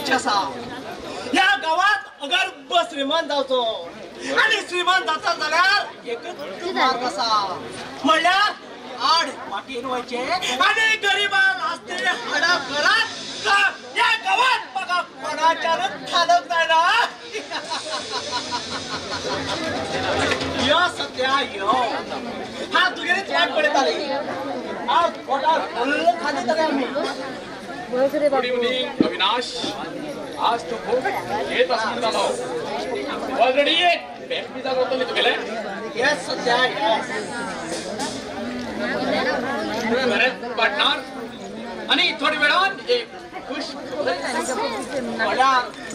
इच्छा आसा या गावात अगर बस श्रीमंत जावचो आणि श्रीमंत जाता जाल्यार एकच मार्ग आसा म्हणल्यार आड पाटीन वयचे आणि गरिबां आसते हाडा घरात या गावात बघा कोणाच्याच थालक जायना यो सध्या यो हा तुगेलीच वाट पडताली आज पोटार फुल्ल खाली तरी आम्ही गुड इव्हनिंग अविनाश आज तो खूप येत असताना ऑलरेडी एक बँक जागा होतो मी तुगेले येस सध्या येस बरेच पार्टनर आणि थोडी वेळान एक खुश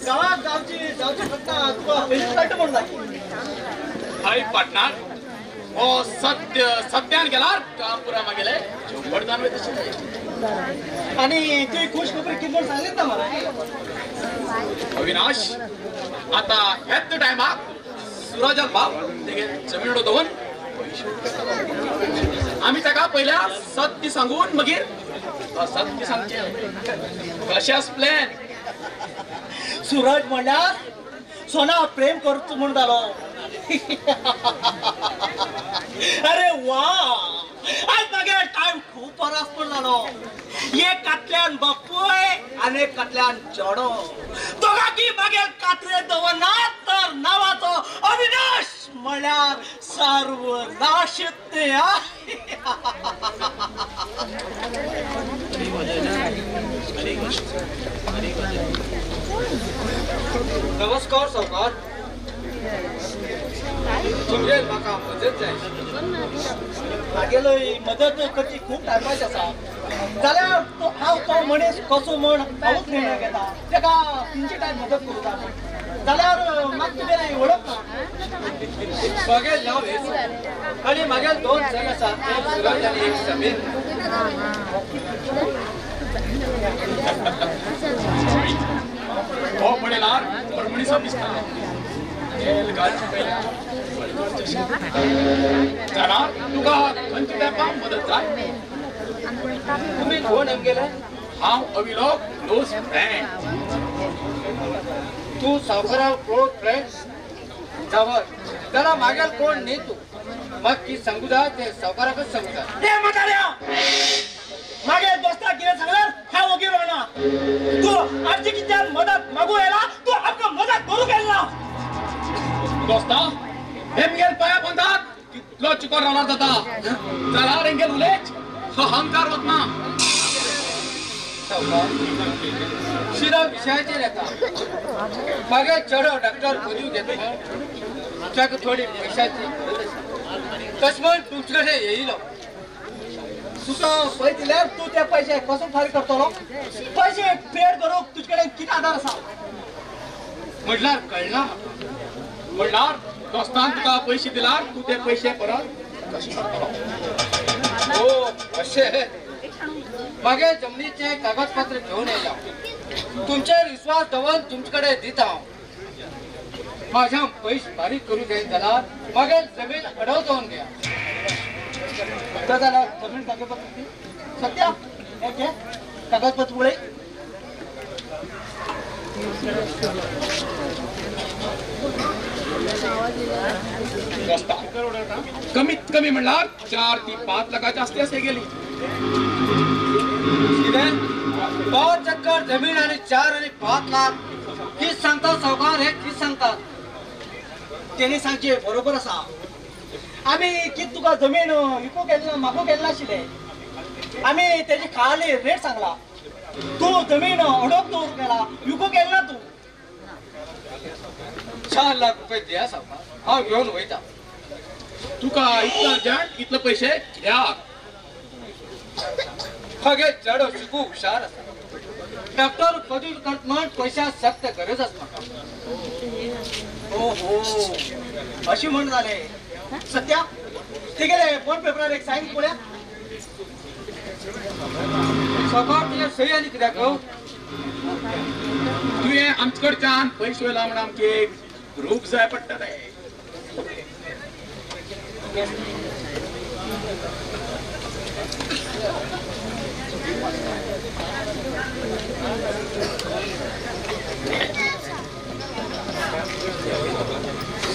गावात जावची फक्त तुका रिस्पेक्ट म्हणून जाय हाय पार्टनर ओ सत्यान गेला काम पुरा मागेले वरदान वेत आणि तुही खुश खबरी किती सांगलीत ना मला अविनाश आता ह्याच टायमाक सुराजा बाप तेगे जमीन दोन आम्ही ताका पहिल्या सत्य सांगून मागीर असत्य सांगचे कशास प्लॅन सूरज म्हणल्यार सोना प्रेम करतो म्हणून जालो अरे वा आज मागे टाइम खूप बराच पडलो एक कातल्यान बापूय आणि एक कातल्यान चोडो दोघा की मागे कात्रे दवरनात तर नावाचो अविनाश म्हणल्यार सर्वनाश ते नमस्कार सावकार तुमचे म्हाका मदत जाय मागेलो मदत करची खूप टायमाची आसा जाल्यार हांव तो मनीस कसो म्हण हांवूच निर्णय घेता तेका तुमची काय मदत करूं जाल्यार म्हाका तुगेले वळख ना मागेल नांव हेच आनी मागेल दोन जण आसात एक सुरज आनी एक समीर हो पडेलार परमणीचा दिसता जाणार तुका खंयच्या टायमाक मदत जाय तुम्ही कोण आमगेले हांव अविलोक क्लोज फ्रेंड तू सावकाराक क्लोज फ्रेंड जावं जाल्यार मागेल कोण न्ही तू म्हाका कितें सांगू जाय ते सावकाराकच सांगू जाय ते म्हाताऱ्या मागे दोस्ता कितें सांगल्यार हांव ओगी रावना तू आमची कित्यान मदत मागू येला तू आमकां मदत करूंक येना दोस्ता हेमगेल पाया बंदात कितलो चिकोर रावणार जाता जाल्यार हेंगेल उलेच हो अहंकार वतना सावकार शिरा विशयाचेर येता मागे चेडो डॉक्टर पदवी घेतलो ताका थोडी पयशाची तशें म्हण तुमचे कडेन येयलो तुका पळय दिल्यार तू ते पैसे कसो फारीक करतलो पैसे पेड करूंक तुजे कडेन कितें आधार आसा म्हटल्यार कळना म्हणल्यार दोस्तान तुका पैसे दिल्यार तू ते पैसे परत कशे करतलो हो अशें मागे जमनीचे कागदपत्र घेवन येयला तुमचेर विश्वास दवरून तुमचे कडेन दिता हांव माझ्या पयशे फारीक करूं जाय जाल्यार मागे जमीन अडव जावन घ्या जाल्यार जमीन कागदपत्र सत्या ओके कागदपत्र पळय दोस्ता कमीत कमी म्हणल्यार 4 ते 5 लाखाची आस्ती असे गेली कितें 5 एकर जमीन आणि 4 आणि 5 लाख कितें सांगता सावकार हे कितें सांगतात तेणी सांगचे बरोबर आसा आमी कितें तुका जमीन विकूंक गेल्लो मागूंक गेल्लो नाशिल्ले आमी तेजी खाली रेट सांगला तू जमीन अडोक दवरूंक गेला विकूंक गेलो ना तू 4 लाख रुपये दिया सावकार हांव घेवन वयता तुका इतलो अर्जंट इतले पैसे कित्याक मागे चेडो शिकूंक हुशार आसा डॉक्टर पदवी करता म्हण पयशा सक्त गरज आसा म्हाका ओहो अशी म्हण जाले सत्या ते गेले बॉन्ड पेपरार एक सायन पळया सावकार तुझे सही आनी कित्याक तुवें आमचे कडच्यान पैसे वयला म्हण आमचे एक ग्रुप जाय पडटले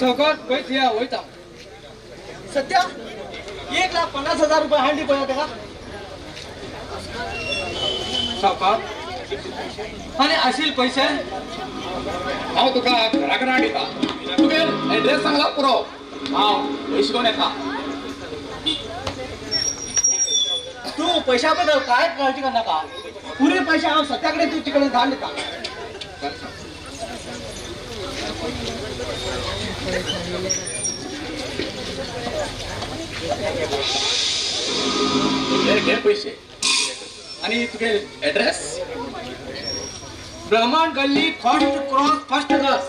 सगळं पैसे वयता सध्या 1,50,000 रुपये हांडी पळत का सावकार आणि असेल पैसे हांव तुका घरा घरा दिता तुगे एड्रेस सांगला पुरो हांव पयशे घेवन येता तू पैशाबद्दल काय काळजी कर नका पुरे पैसे हांव सत्याकडे तू तिकडे धाड दिता घे पैसे आणि तुगे एड्रेस ब्रह्मांड गल्ली first cross first class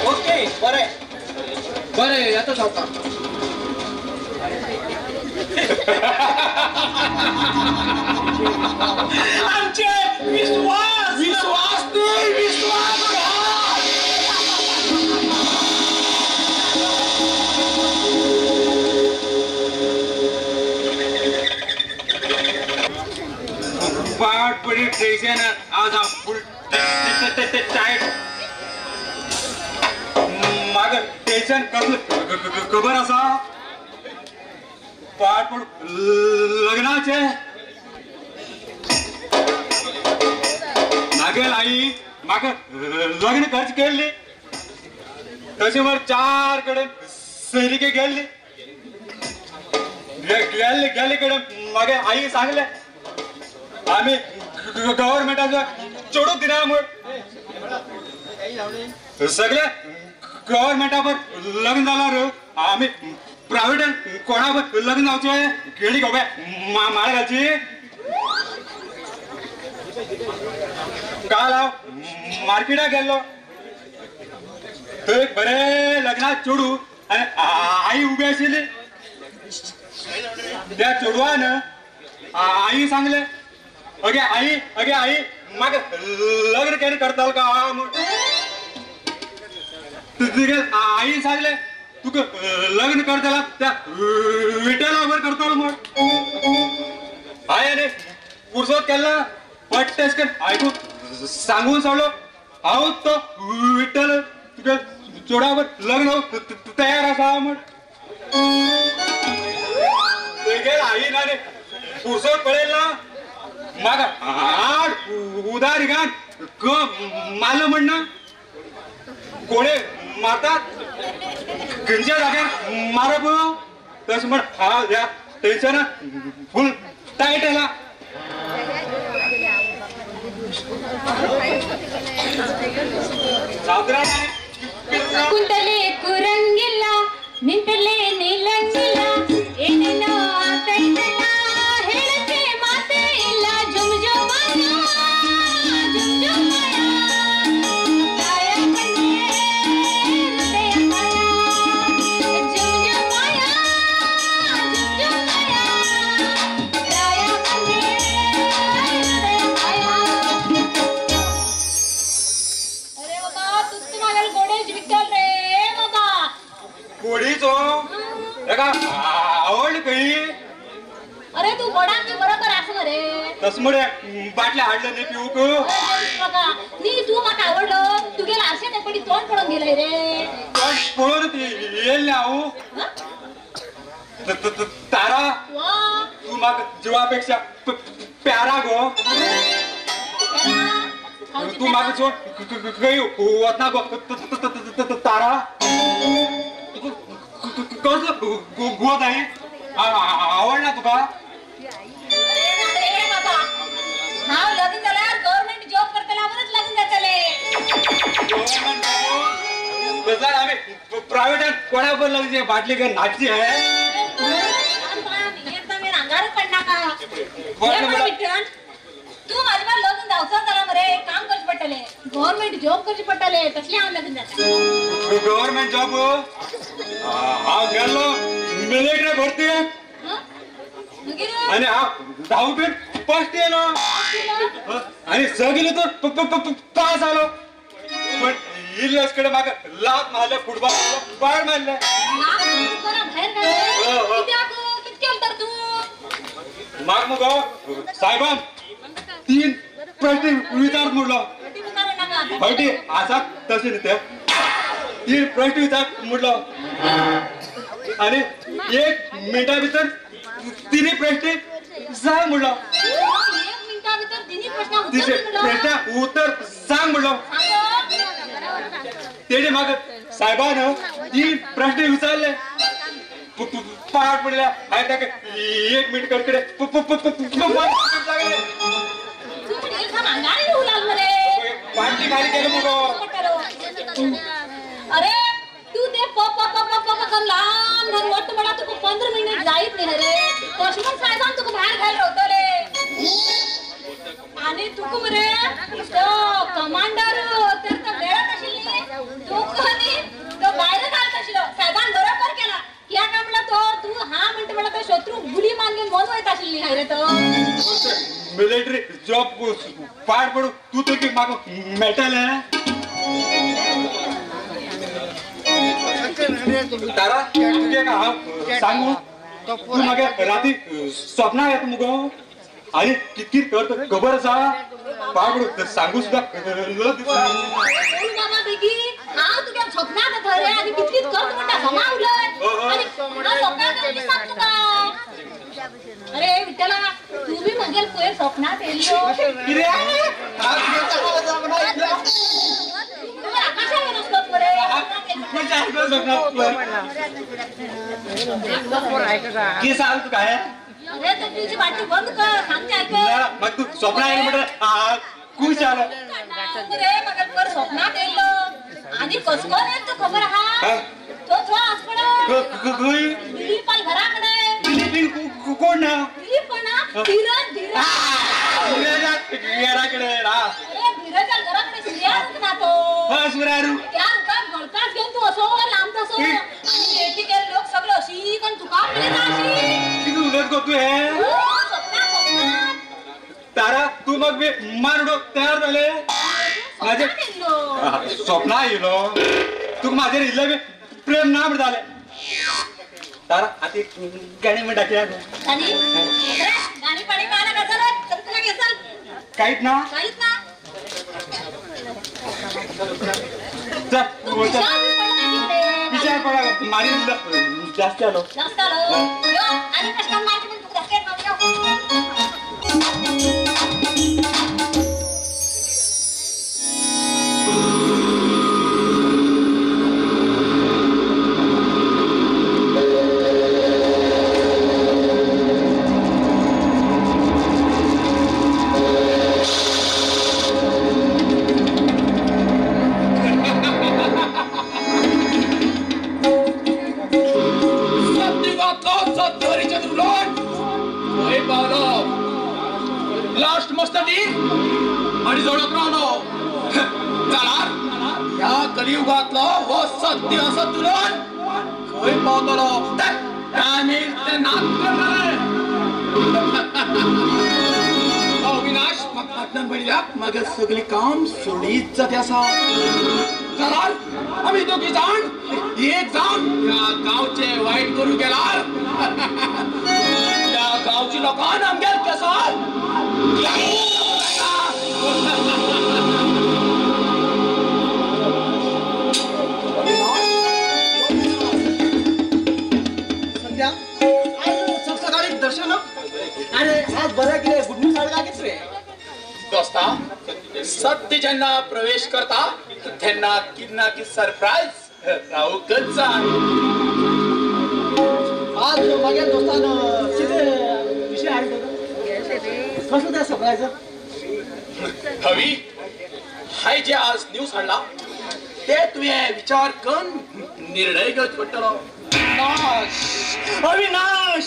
okay बरे बरे येतो सावकार आमचे विश्वास विश्वास नाही विश्वास पाठ पडी टेन्शन आज फुल टाईट माग टेन्शन कसलं खबर असा पाठ पड लग्नाचे मागेल आई माग लग्न खर्च केली तसे वर 4 कडे सैनिके गेली गेले कडे मागे आई सांगले आम्ही गव्हर्नमेंटाचं चोडूक दिना मग सगळ्या गव्हर्नमेंटावर लग्न जाणार आम्ही प्रायव्हेट कोणावर लग्न जावचे केळी गोब्या माळ घालची काल हांव मार्केटाक गेल्लो थंय बरे लग्नात चोडू आनी आई उबी आशिल्ली त्या चोडवान आई सांगले अगे आई म्हाका लग्न केन्ना करताल का तुगे आई सांगले तुका लग्न करतला त्या विठ्ठला करतलो म्हण आयने पुरसोत केला पट्टेस ऐकून सांगून सोडलो हांव तो विठ्ठल तुगे चोडावर लग्न तयार आसा म्हण आई ना रे पुरसोत पळेल ना म्हाका आड उदार घान मारलं म्हणणं कोणे मारतात खंयच्या जाग्यार मारप तशें म्हण हांव ह्या टेन्शन फुल टायट आला ಕುಂತಲೆ ಕುರಂಗಿಲ್ಲ ನಿಂತಲೆ ನಿಲ್ಲಂಗಿಲ್ಲ ಏನೇನೋ ಆಗ್ತೈತಲ್ಲ ಹೇಳಕ್ಕೆ ಮಾತೇ ಇಲ್ಲ ಜುಮ್ ಜುಮಾಯ ಜುಮ್ ಜುಮಾಯ ಕಾಯ ಕಣ್ಣೆ ಹೃದಯ ಕಾಯ ಜುಮ್ ಜುಮಾಯ ಜುಮ್ ಜುಮಾಯ ಕಾಯ ಕಣ್ಣೆ ಹೃದಯ ಕಾಯ अरे बाबा तू माझ्या गोडेच विकल रे बाबा गोडीचो एका आवडली काही अरे तू गोडांची बरोबर असं रे तसमुळे बाटल्या हाडलं नाही पिऊक बघा नी तू मला आवडलं तू गेला असे नाही पडी तोंड पडून गेलंय रे पण पळून येईल ना आहो तारा वा तू मग जीवापेक्षा प्यारा गो तू माग सोड काही होत ना गो तारा कसं गोद आहे आवडला तुका अरे बाबा हा लग्न झाल्यावर गव्हर्नमेंट जॉब करतानावरच लग्न जातले गजाल आम्ही प्रायव्हेट कोणावर लग्न बाटली काय नाचची आहे एकदम मी अंगार पडना का तू माझ्या लग्न जावचा झाला मरे काम करच पडटले गव्हर्नमेंट जॉब करच पडटले तसले हांव लग्न जाता गव्हर्नमेंट जॉब हांव गेल्लो मिलिटरी भरती आणि हांव 10वी फर्स्ट येयलो आणि सगळे तर पास जालो पण इल्लेस कडे म्हाका लात मारले फुटबॉल पाड मारले बाहेर कित्याक कितके तर तू माग मुगो साहेबान 3 प्रश्न विचार म्हटलं फायटी असा तसे ते तीन प्रश्न विचार म्हटलं आणि 1 मिनिटा भितर तिन्ही प्रश्न सांग म्हटलं प्रश्न उत्तर सांग म्हटलं तेने माग साहेबानं 3 प्रश्न विचारले पाठ पडल्या आहे त्या 1 मिनिट कडकडे पाठी खाली केलं मग अरे तू ते लहान घर वाटत मला तुका 15 मिनिट जाईत नाही रे कश्मीर साहेबान तुका बाहेर घायला होतं रे आणि तुका मरे तो कमांडर तर वेळात आशिल्ली तो कोणी तो बाहेर घालत आशिल्लो साहेबान बरोबर केला या कामला तो तू हा म्हणते मला तो शत्रू गुली मारले मन वयत आशिल्ली हाय रे तो मिलिटरी जॉब पाड पडू तू तर की माग मेटल तारा तुझे का सांगू तू मागे रात्री स्वप्न येत मुगो आणि किती करतो खबर असा पाड सांगू सुद्धा बाबा बेगी हा तुझ्या स्वप्नात धरे आणि किती करतो म्हणता समावलंय आणि स्वप्नात दिसत तुका अरे विठ्ठला तू बी म्हणजे कोण स्वप्नात येलो किरे आकाशावर नसतो परे की सांग तू काय अरे तू तुझी बाटली बंद कर सांगते ऐक मग तू स्वप्न आहे म्हटलं खुश आलं रे मग पर स्वप्नात येलो आणि कसको रे तू खबर हा तो तो आसपड दिलीपाल घराकडे दिलीप कोण ना दिलीप ना धीरज घराकडे धीरजच्या घराकडे सिरियल ना तो सुरारू त्या दुकान गळकाच घेऊन तू असो लांब असो आणि एटी केले लोक सगळे अशी पण तू का केले जाशी किती उलट करतो हे स्वप्नात तारा तू मग मी मारडो तयार झाले माझे स्वप्न येलो तू माझे रिले प्रेम ना म्हणत झाले तारा आता गाणी म्हणून टाकूया गाणी पाणी पाहायला का झालं तर तुला घेसाल काहीच ना काहीच ना विचार पडा मारी जास्त आलो जास्त आलो आणि कष्टाला माहिती पण तू धक्के लास्ट मस्त डील आणि जोडत राहणं चला या कलियुगातलं व सत्य असं तुरण खय पावतलो अविनाश मग पाटण बनल्या मग सगळे काम सोडीत जाते असा चला आम्ही दोघी जाण एक जाऊन या गावचे वाईट करू गेला त्या गावची लोकांना आमच्या केसाल सध्या आज सकाळी दर्शन आणि आज बरं गेले गुड न्यूज आलं काहीच रे दोस्ता सत्य ज्यांना प्रवेश करता त्यांना किन्ना की सरप्राईज राहू कच्चा आज मागे दोस्तानं किती विषय आहे कसं त्या सगळ्याचं हवी हाय जे आज न्यूज हाडला ते तुम्ही विचार करून निर्णय घेवचो पडटलो नाश अविनाश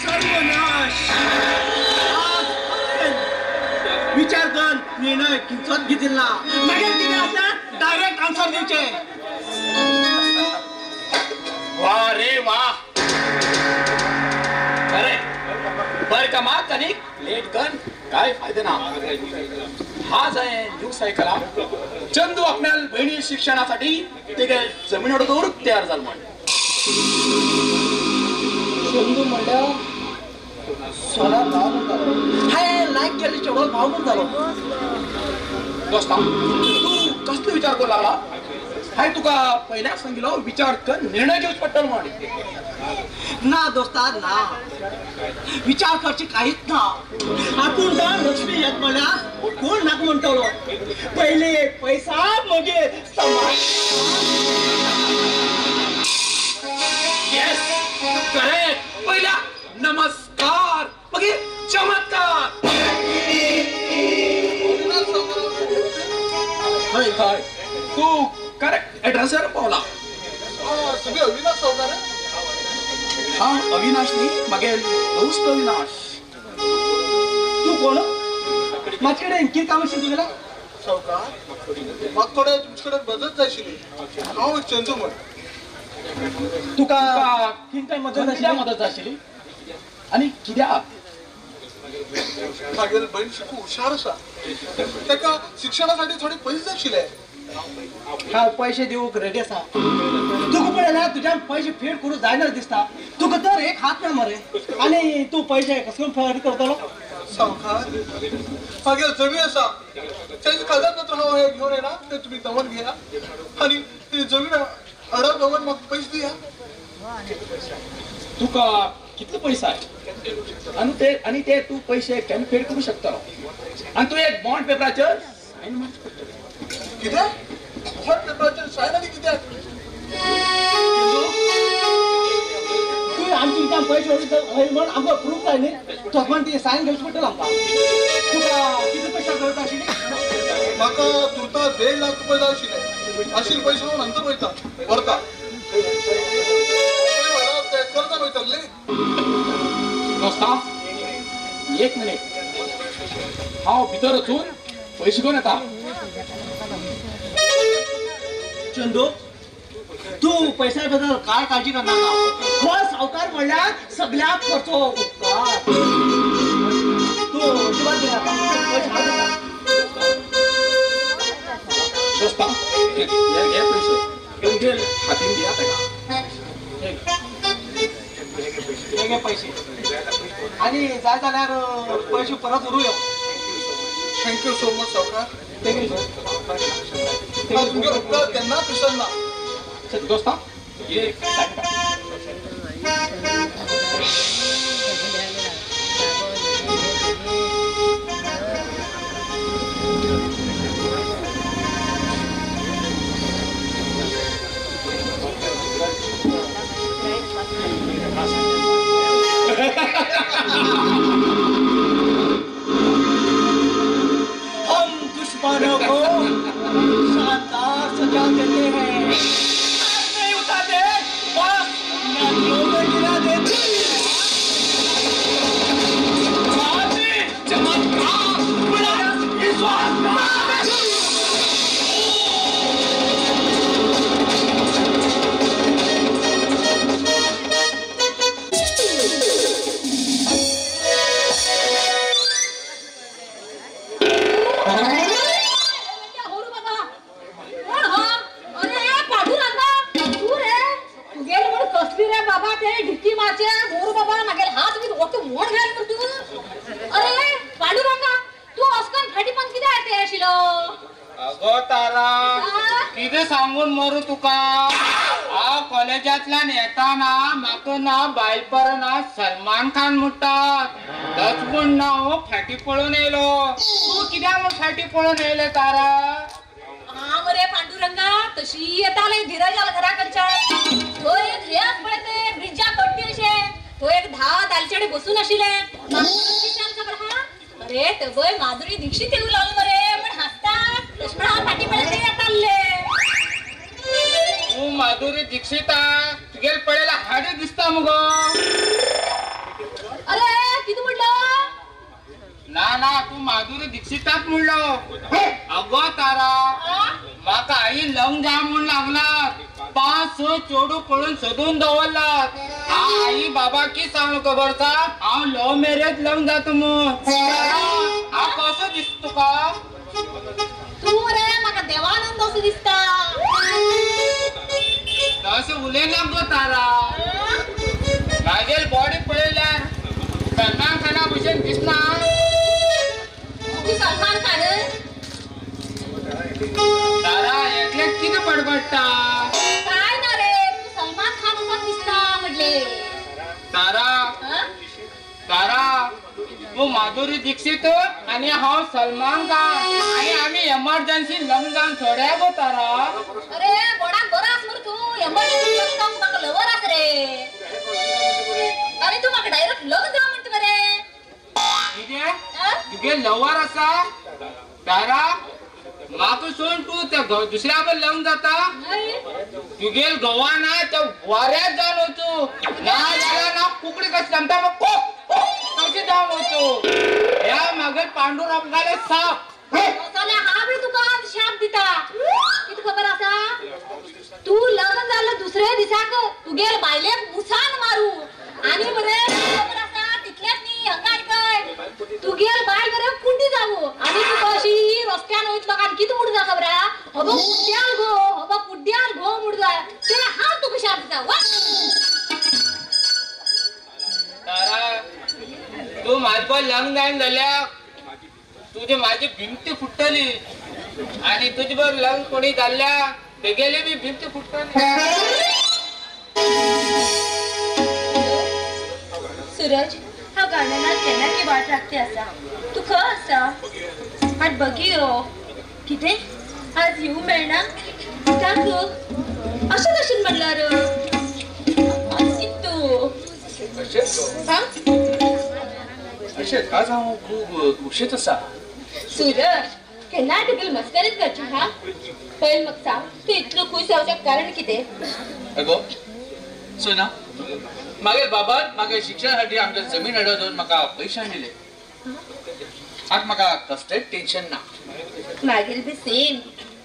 सर्वनाश विचार कर निर्णय किंचत घेतिल्ला मागीर कितें आसा डायरेक्ट आन्सर दिवचे वा रे वा अरे बर का मात आणि लेट कर काय फायदा ना हा जाय न्यूज ऐकला चंदू आपल्या बहिणी शिक्षणासाठी ते काय जमीन दूर तयार झालं म्हण चंदू म्हणलं सोडा हाय मायक केले चेडो भाव पण झालो दोस्ता तू कसलो विचार करू लागला हाय तुका पहिल्याच सांगितलो विचार कर निर्णय घेऊच पडटलो म्हणून ना दोस्ता ना विचार करचे काहीच ना आपण जर लक्ष्मी येत म्हणल्या कोण नाक म्हणतलो पहिले पैसा मगे समाज येस करेक्ट पहिला नमस्कार मगे चमत्कार हाय हाय तू करेक्ट ऍड्रेसवर पावला तुम्ही अविनाश सावकार हा अविनाश नी मगे दोस्त अविनाश तू कोण माझ्याकडे आणखी काम असेल तुला सावकार मग थोडे तुमच्याकडे बदलत जायशिली हांव चंदू म्हण तुका किंकाय मदत आशिल्ली आणि कित्याक मागीर बहीण खूप हुशार आसा ताका शिक्षणासाठी थोडे पयस जाय आशिल्ले हा पैसे देऊक रेडी असा तुका पळयला तुझ्या पैसे फेड करू जायना दिसता तुका तर एक हात ना मरे आणि तू पैसे कसं फेड करतलो सावकार मागीर जमीन आसा त्याचे कागदपत्र हांव हे घेवन येना ते तुम्ही दवन घेया आणि ती जमीन अडक दवन म्हाका पयस दिया तुका कितले पैसा आहे आणि ते तू पैसे केन्ना फेड करू शकतलो आणि तू एक बॉन्ड पेपराचेर साइन मारची पडटली कित्याक हॉट पेपराचेर सायन आनी कित्याक तू आमची काम पैसे होईल म्हणून आमकां प्रूफ जाय न्ही तो पण ती सायन घेवची पडटलो आमकां तुका किती पैसे करता आशिल्ली म्हाका तुर्ता 1.5 लाख रुपये जाय आशिल्ले आशिल्ले पैसे हांव नंतर वयता व्हरता कर्ज वयतले दोस्ता एक मिनिट हांव भितर वचून पैसे घेवन येता चंदू तू पैशाबद्दल काय काळजी करणार हो सावकार म्हणल्यार सगळ्यात करतो उपकार तू अजिबात नाही आता. पैसे हातात दोस्ता घे पैसे घेऊन घे हातीन दिया ताका हे पैसे आणि जाय जाल्यार पैसे परत उरूया थँक्यू सो मच सावकार तुमचे उपकार केन्नाच विसरना दोस्ता ये हम दुश्मनों को शानदार सजा देते हैं नहीं उठाते बस नदियों में गिरा देते चमत्कार बड़ा विश्वास कितें सांगून मरू तुका हांव कॉलेजांतल्यान येताना म्हाका ना बायपराना सलमान खान म्हणटात तच म्हूण ना हांव फाटी पळोवन येयलो तूं कित्याक म्हूण फाटी पळोवन येयले तारा हा मरे पांडुरंगा तशी येताले धीरजाल घराकडच्या तो एक हेच पळय ते ब्रिजा कट्टी अशे तो एक 10 दालचेडे बसून आशिले अरे तबय माधुरी दीक्षित येऊ लागलो मरे पण हसतात तशे हा फाटी पळय ते येताले तू माधुरी दीक्षिता तुगेल पळयला हाडी दिसता मुगो अरे किती म्हणलं ना तू माधुरी दीक्षिताक म्हणलो अगो तारा म्हाका आई लंग जाय म्हूण लागलात 5-6 चेडू पळून सोदून दवरलात आई बाबा की सांगलो खबर आसा हांव लव मॅरेज लंग जाता म्हूण हांव कसो दिसता तुका तू रे म्हाका देवानंद असो दिसता तशें उलयना गो तारा म्हागेल बॉडी पळयल्यार सलमान खाना भशेन दिसना पडटा. काय ना रे तू सलमान खान उभा दिसता म्हटले. तारा तू माधुरी दीक्षित आणि हांव सलमान खान आणि आम्ही एमर्जन्सी लग्न थोड्या गो तारा. अरे बोडाक बरो आस मरे तू एमर्जन्सी लग्न म्हाका लवर आस रे. आणि तू म्हाका डायरेक्ट लग्न जा म्हणत मरे. कितें तुगे लवर आसा तारा. म्हाका सोड तू त्या दुसऱ्या बरोबर लग्न जाता. तुगेल गोवा ना त्या वाऱ्यात जावन वचू ना जाल्यार ना कुकडी कशी जमता मग कशी जावन वचू. ह्या मागे पांडुरंगाले साप. जाल्यार हांव बी तुका शाप दिता. कितें खबर आसा तू लग्न जाल्लो दुसऱ्या दिसाक तुगेल बायलेक मुसान मारू. आणि मरे खबर आसा तितलेच न्ही हांगा आयकय तुगेल बाय मरे कुंडी जावू. आणि तुका अशी रस्त्यान वयतलो काय कितें उड जा खबर आहा. हबो कुड्ड्यार घो मुड जाय ते हांव तुका शाप दिता. तारा तू म्हाजो लग्न जायन जाल्यार तुजी म्हाजी भिंती फुट्टली आणि तुजे बर लग्न कोणी जाल्ल्या तेगेली बी भिंती फुट्टली. सूरज हा गार्डनात केन्नाची वाट राखते आसा. तू खंय आसा. आज बगी कितें आज येवं मेळना. काक अशें कशें म्हणल्यार आज तू अशें आज हांव खूब उशेत आसा. सूरज केन्नाय तुगेली मस्करीत करची हा. पयलीं म्हाका सांग तूं इतलो खूश जावपाचें कारण कितें. अगो सोना मागीर बाबान म्हाका शिक्षणासाठी आमच्या जमीन अडवून म्हाका पयशे दिले. आज म्हाका कसलेंच टेन्शन ना. मागीर बी सेम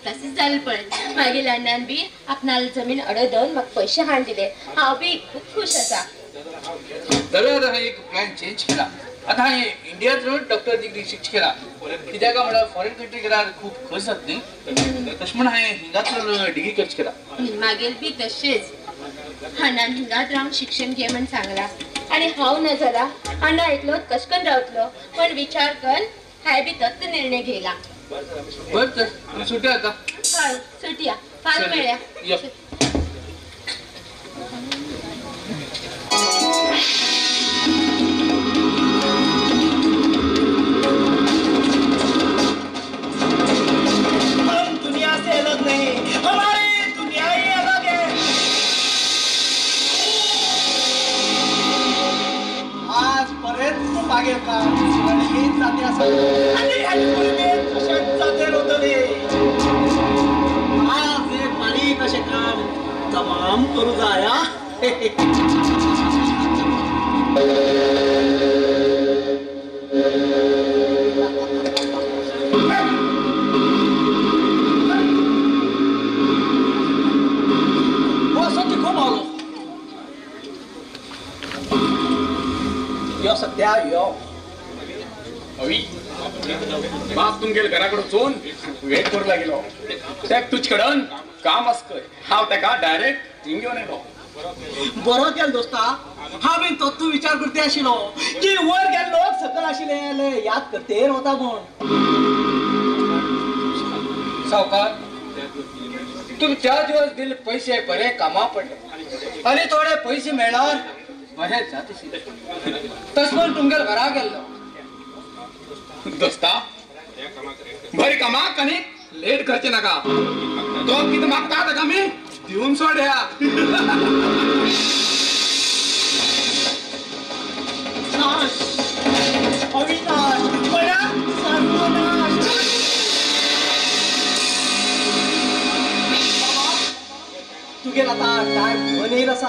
तसेच जालें पळय. मागीर अण्णान बी आपणाली जमीन अडव दवन म्हाका पयशे हाड दिले. हांव बी खूब खूश आसा. जाल्यार हांवें एक प्लॅन चेंज केला. आतां हांवें इंडियांत रावन डॉक्टर डिग्री शिकची केला. कित्याक म्हळ्यार फॉरेन कंट्री गेल्यार खूब खर्च जाता न्ही. तशें म्हण हांवें हिंगाच डिग्री करची केला. मागीर बी तशेंच अण्णान हिंगात रावन शिक्षण घे म्हण सांगला. आणि हांव ना जाल्यार अण्णा एकलोच कशकन रावतलो. पण विचार कर हांवें बी तोच निर्णय घेयला. बरं तर सुट्या आता. हय सुटया फाल्यां मेळया. हम दुनिया से अलग नहीं हमारी दुनिया ही अलग है. आजपर्यंत मागे का येत जाते असं आणि आजपर्यंत कशात जाते होतले. आज एक पाणी कसे काम तमाम करू जाया. खूप आलो यो सध्या यो अवी बाप तुमगेल घराकडे चोन वेट करू लागलो. त्याक तुझ कडन काम असतंय. हांव तेका डायरेक्ट थिंग घेवन येलो. बरो केल दोस्ता. हांव बीन तोच विचार करते आशिल्लो की वर गेल्लो सकल आशिल्ले याद करते होता म्हूण. सावकार तुम्ही 4 दिवस दिले पैसे बरे कामा पडले आणि थोडे पैसे मिळणार बरे जाते. तस पण तुमच्या घरा गेलो दोस्ता बरी कामाक आनी लेट करचे नाका. तो कितें मागता ताका आमी दिवन सोड्या. नाश अविनाश बडा सर्वनाश. तुगेल आता टाइम बनेल असा.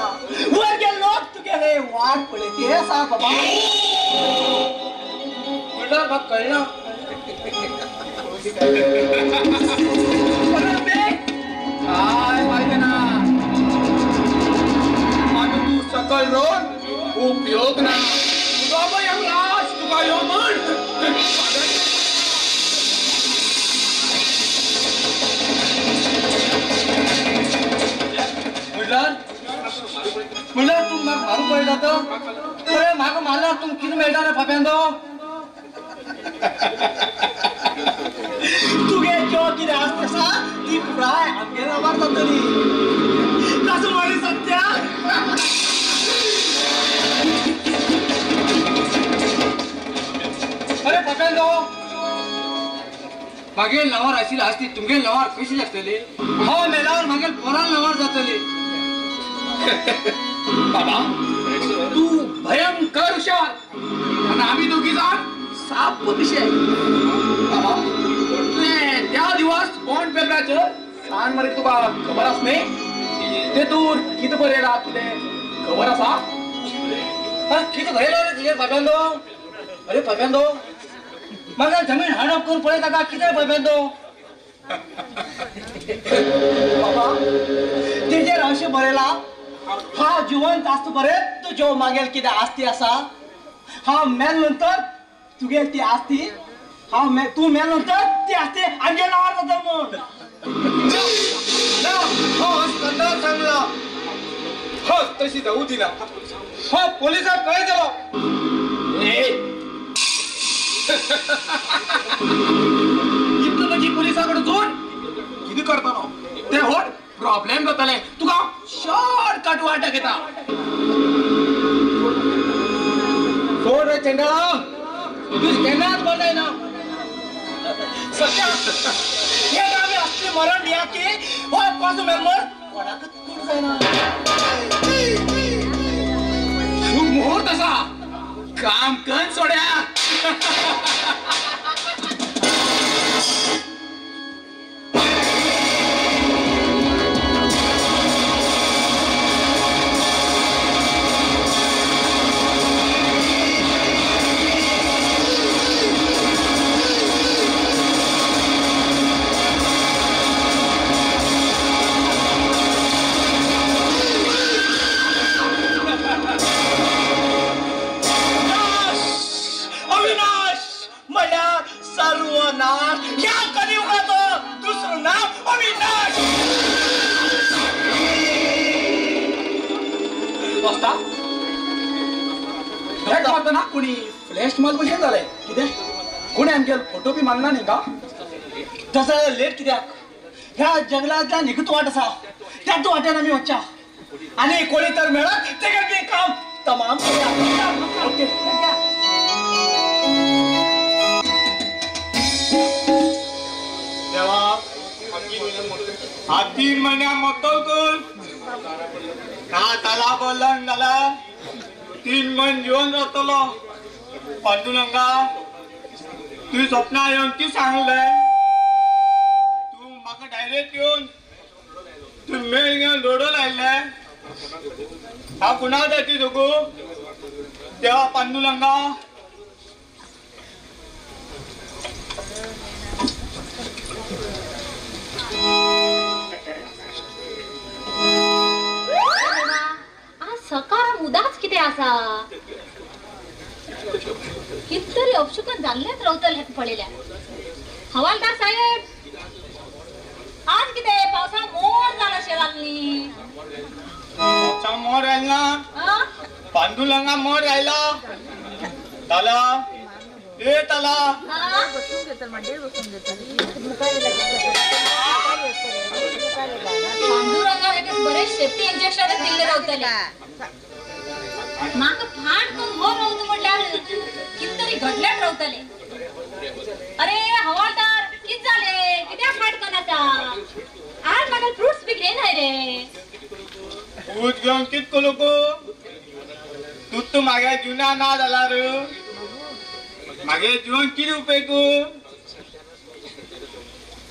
वर गेल्लो तुगेले वाट पळयते आसा बाबा. म्हटलं मग कळलं. काय माहिती ना माझं तू सकल रोड उपयोग ना. बाबा यमराज तुका यो म्हण. म्हणलं तू म्हाका मारूंक पळयता तो. अरे म्हाका मारल्यार तुमकां कितें मेळटा रे फाप्यांदो. तुगे जो कितें आसता सा ती पुराय आमगे नांवार जातली कसो म्हणी सत्या अरे पकडलो मागेल नावार आशिल्ली आसती तुमगेल नावार कशी लागतली हांव मेल्यावर मागेल पोरान नावार जातली बाबा तू भयंकर हुशार आणि आम्ही दोघी जाण साप पिशे बाबा तुझे त्या दिवस बॉन्ड पेपराचेर सांग मरे तुका खबर आसने तेतूर कितें बरयला तुले खबर आसा कितें बरयलो रे तुजे बाब्यांदो अरे बाब्यांदो म्हाका जमीन हाडप करून पळय ताका कितें बाब्यांदो बाबा तेजेर अशें बरयला हा जिवंत आसता बरें तुज्यो मागेल कितें आस्ती आसा हांव मेल नंतर तुगेल ती आस्ती तू मेल नंतर ती आस्ती आमगे नांवार जाता म्हूण कंदार सांगला हो तशी जाऊ दिना हो पोलिसांक कळयतलो इतलो म्हणजे पोलिसांकडे जोड कितें करतलो ते व्हड प्रॉब्लेम जातले तुका शॉर्टकट वाटा घेता सोड रे चेंडळा तुझ केन्नाच बंद ना सत्या हे आमी असली मरण दिया की हो कसो मेंबर कोणाकच कोण जायना शुभ मुहूर्त असा काम कन सोड्या ना कोणी फ्लॅश मॉल कशें जालें कितें कोणी आमगे फोटो बी मारला न्ही का तसं लेट कित्याक ह्या जंगलांतल्या निगूत वाट आसा त्याच वाट्यान आमी वचच्या आनी कोणी तर मेळत तेगे बी काम तमाम करूया ओके देवा हा 3 महिन्या मतल करून का ताला बोलंग जाला 3 महिने जीवन जातलो पांडुरंगा तू स्वप्ना येऊन ती सांगलंय तू म्हाका डायरेक्ट येऊन तू मेळ घेऊन लोडो लायले हा कुणा जाती दोगू देवा पांडुरंगा सकाराम उदास किती आसा कितरी अपशुकन जाल्लेच रावतले पळयल्या हवालदार साहेब आज किती पावसा मोड जाला शे जाल्ली पावसा मोड आयला पांडुरंगा मोड आयला ताला ए ताला पांडुरंगा बरेच सेफ्टी इंजेक्शन दिल्ले रावतले म्हाका फाट करून हो रावता म्हटल्यार कितरी घडल्यात रावतले अरे हवालदार कित जाले कित्याक फाट करून आसा आज म्हाका फ्रुट्स बी घेयनाय रे फ्रूट घेवन कित करू गो तू म्हागे जिवना ना जाला रे म्हागे जिवन कितें उपेग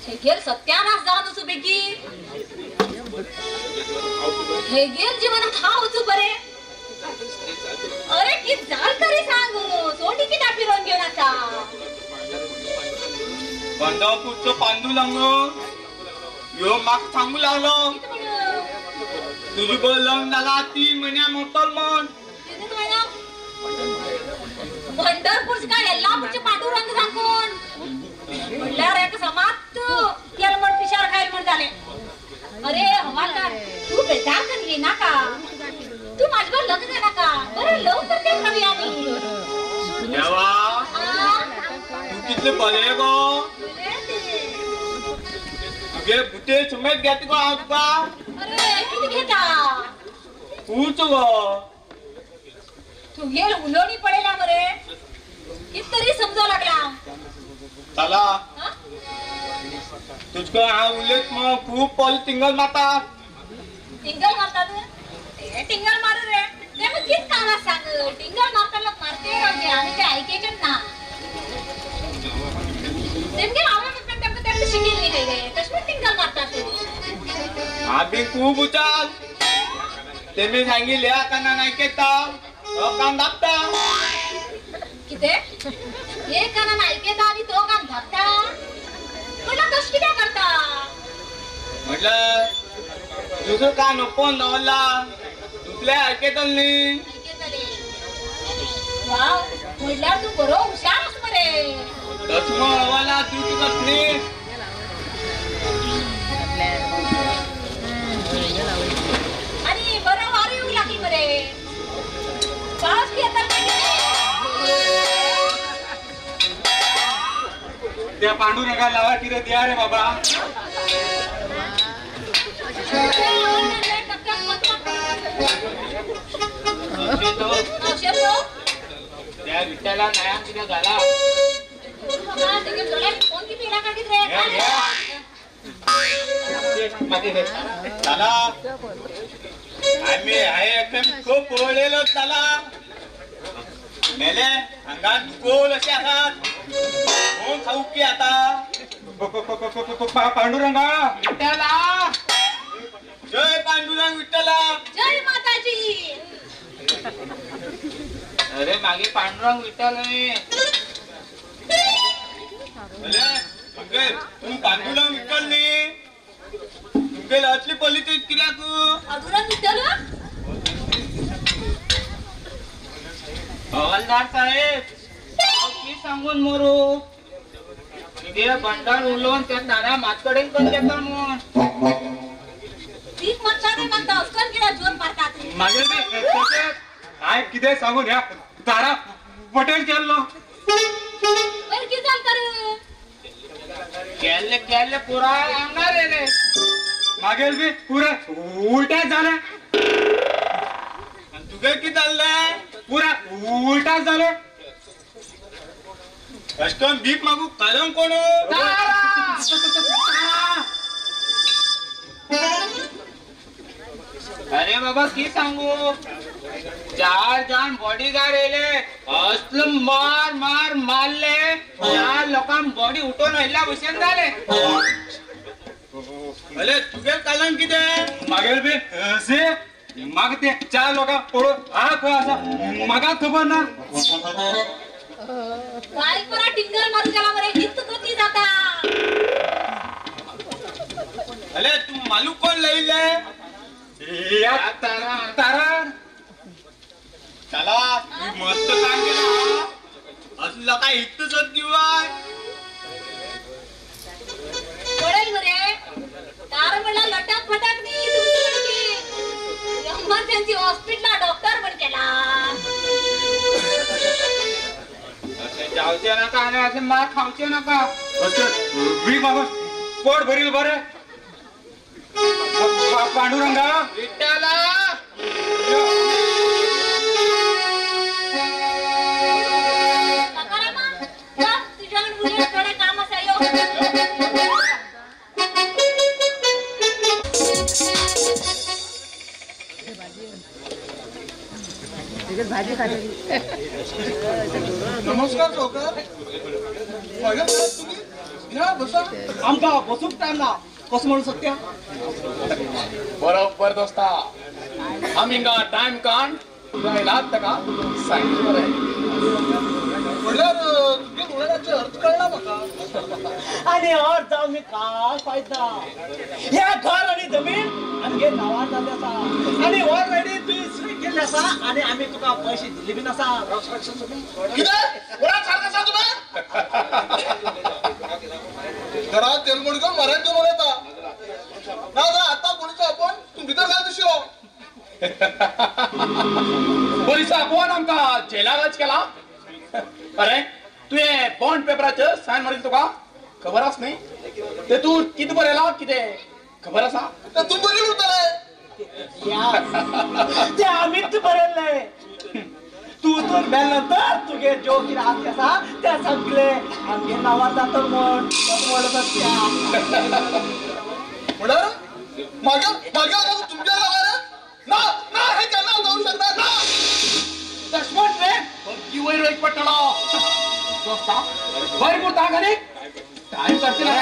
हेगेर सत्यानाश जावन वचू बेगी हेगेर जिवनात हांव वचू बरे अरे कित जाल तरी सांग सोडी कित्या फिरोन घेवन आसा पंढरपूरचो पांडुरंगो ह्यो म्हाका सांगू लागलो तुझी बळ लग्न जाला 3 महिन्या मोटल म्हण पंढरपूरच काय यल्लापूरचे पांडुरंग सांगून म्हणल्यार एक समात केलमण पिशार खायल म्हण जाले अरे हवालदार तू बेजार करून घे नाका तू माझ्यावर लग्न दे नाका बरं लवकर ते करूया आम्ही देवा तू कितले बरे गो तुगे बुटे सुमेत घेत गो हांव तुका अरे किती घेता तूच गो तुगे उलोणी पडेला मरे कितरी समजा लागला चला हा? तुझको हांव उलयत मग खूप पॉल तिंगल माता टिंगल मारतात ते टिंगल मारू रे ते मग कित काना सांग टिंगल मारताना मारते म्हणजे आणि ते ऐकायचे ना नेमके आवाज पण त्यांना शिकेल नाही रे कशी टिंगल मारतात आम्ही खूप उचाल तेमी सांगितले काना नाही केता कान दाबता किती एक काना ऐकेता आणि तो कान धापता तुला कशी किती करता म्हटलं तुझं कान ओपन दवरला तुझल्या ऐकेतल नाही वाव म्हटल्यावर तू बरो हुशार असतो रे तसमो हवाला तुझी कसली आणि बरं वारी येऊ लागली मरे पाच की आता त्या पांडुरंगा लावा की रे द्या रे बाबा त्या विठ्ठला नया किती झाला फोन किती इलाका किती चला आम्ही आहे खूप पोळलेलो चला मेले अंगात दुखोल असे आहात कोण खाऊ की आता पांडुरंगा विठ्ठला जय पांडुरंग विठ्ठला जय माताजी अरे मागे पांडुरंग विठ्ठल तू पांडुरंग विठ्ठल नाही तुमचे असली पॉलिटिक्स किती तू अधुरा विठ्ठल हवालदार साहेब की सांगून मोरू तिथे बंडार उलवून त्या तारा मातकडे पण देता मग तीच म्हणताने म्हणता अस्कर किडा जोर मारतात मागे काय किती सांगून या तारा पटेल चाललो बरं की चाल कर केले केले पुरा आणणार रे मागेल बी पुरा उलट्या झाल्या तुझे किती चाललंय पुरा उलटा झालं कस्टम भीक मागू कारण कोण अरे बाबा की सांगू चार जण बॉडीगार्ड येले असलं मार मार मारले चार लोकांना बॉडी उठवून व्हायला हुशार झाले अरे तुझे कारण किती मागेल बी असे मग ते चार लोक पडून हा असा मगा खबर ना बारीक परा टिंगल मारू गेला मरे हित कधी जाता अरे तू मालूक कोण लईले या तारा तारा चला मस्त काम केलं असलं काय हितच दिवाय पडेल मरे तार मला लटक फटक नाही तुमची इमर्जन्सी हॉस्पिटल डॉक्टर पण केला जाऊचे नका आणि असे मार खाऊचे नका मी बाबा पोट भरील बरे पांडुरंगा विठ्ठला तुझ्याकडे मुली थोडे काम असायो नमस्कार सावकार तुम्ही या बसा आमका बसूक टाइम ना कसं म्हणू सत्या बरोबर दोस्ता आम्ही टाइम काढ तुला का सांगितलं म्हणल्यार तुझ्या बोलण्याचे अर्थ कळला म्हाका आणि और जाऊ मी काय फायदा ह्या घर आणि जमीन आमगे नावार जाल्ले आसा आणि ऑलरेडी तुवें सही केल्ली आसा आणि आम्ही तुका पैसे दिले बीन आसा कितें कोणाक सारकें आसा तुवें घरात तेलगुडको मराठी बोलता ना जा आता कोणीचो आपण तू भितर घाल दिसलो पोलिसा आपोवन आमकां जेलारच केला अरे तुवें बॉन्ड पेपराचेर सायन मारिल्ली तुका खबर आस नाही ते तू किती बरेला किती खबर आसा तू बरेल उरतले ते आम्हीच बरयल्ले तू तर मेल्यानंतर तुगे जो कितें आसा आसा ते सगळे आमगे नांवां जाता म्हण म्हणत म्हणल्यार मागे तुमच्या नावार ना ना हे केन्ना जाऊ शकता ना दशमट रे की वयर एक पडटलो दोस्ता बरें करता घाली टाइम करते ना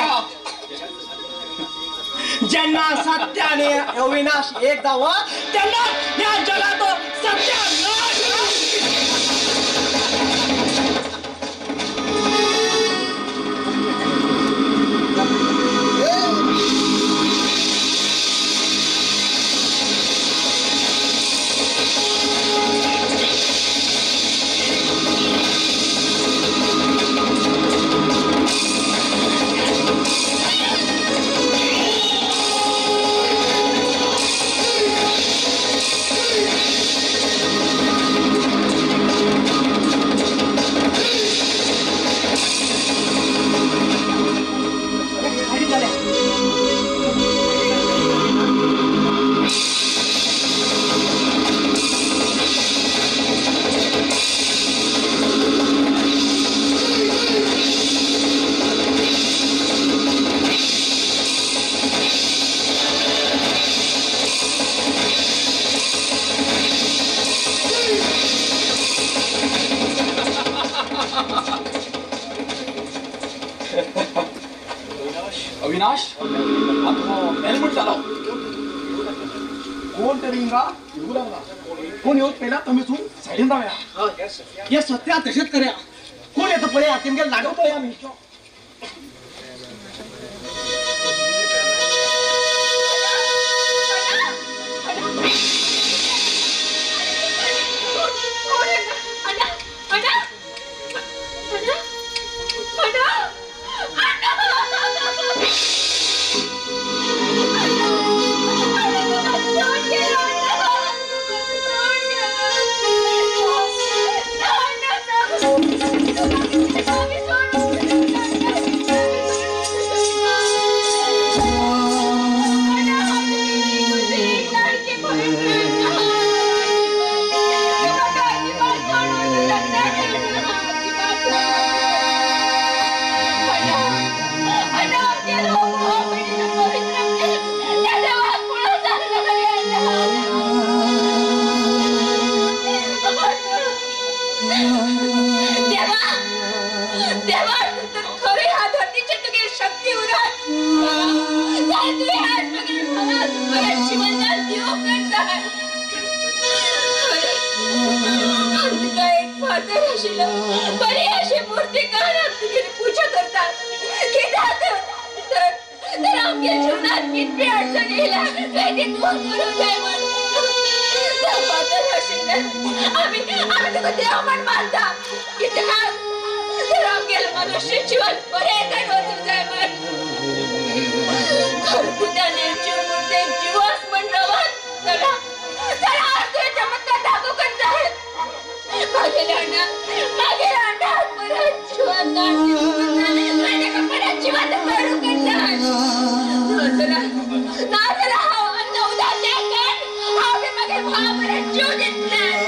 जेन्ना सत्य आनी अविनाश एक जावा तेन्ना ह्या जगाचो सत्यानाश अविनाश आता हेल्मेट झाला कोण तरी इंगा येऊ लागला कोण येऊत पहिला तुम्ही तू साईडीन राहूया हे सत्या तशेंच करया कोण येतो पळया तेमगे लागव पळया आमी बरी अशी मूर्तिकार तुझी पूजा करतात तर आमच्या जीवनात किती अडचण येईल काही दूर करून जाय आम्ही तुका देव म्हण मानता कित्याक तर आमगेलं मनुष्य जीवन बरे काय वचून जाय म्हण तुझ्या निर्जीव मूर्तेक जीवस म्हण रवत चला तुझ्या मत्ता दाखव कर जाय मागे लांडा परत जीवन परत जीवन करू कर जाय ना चला हाव उद्या त्या हाव मागे भाव परत जीव देत नाही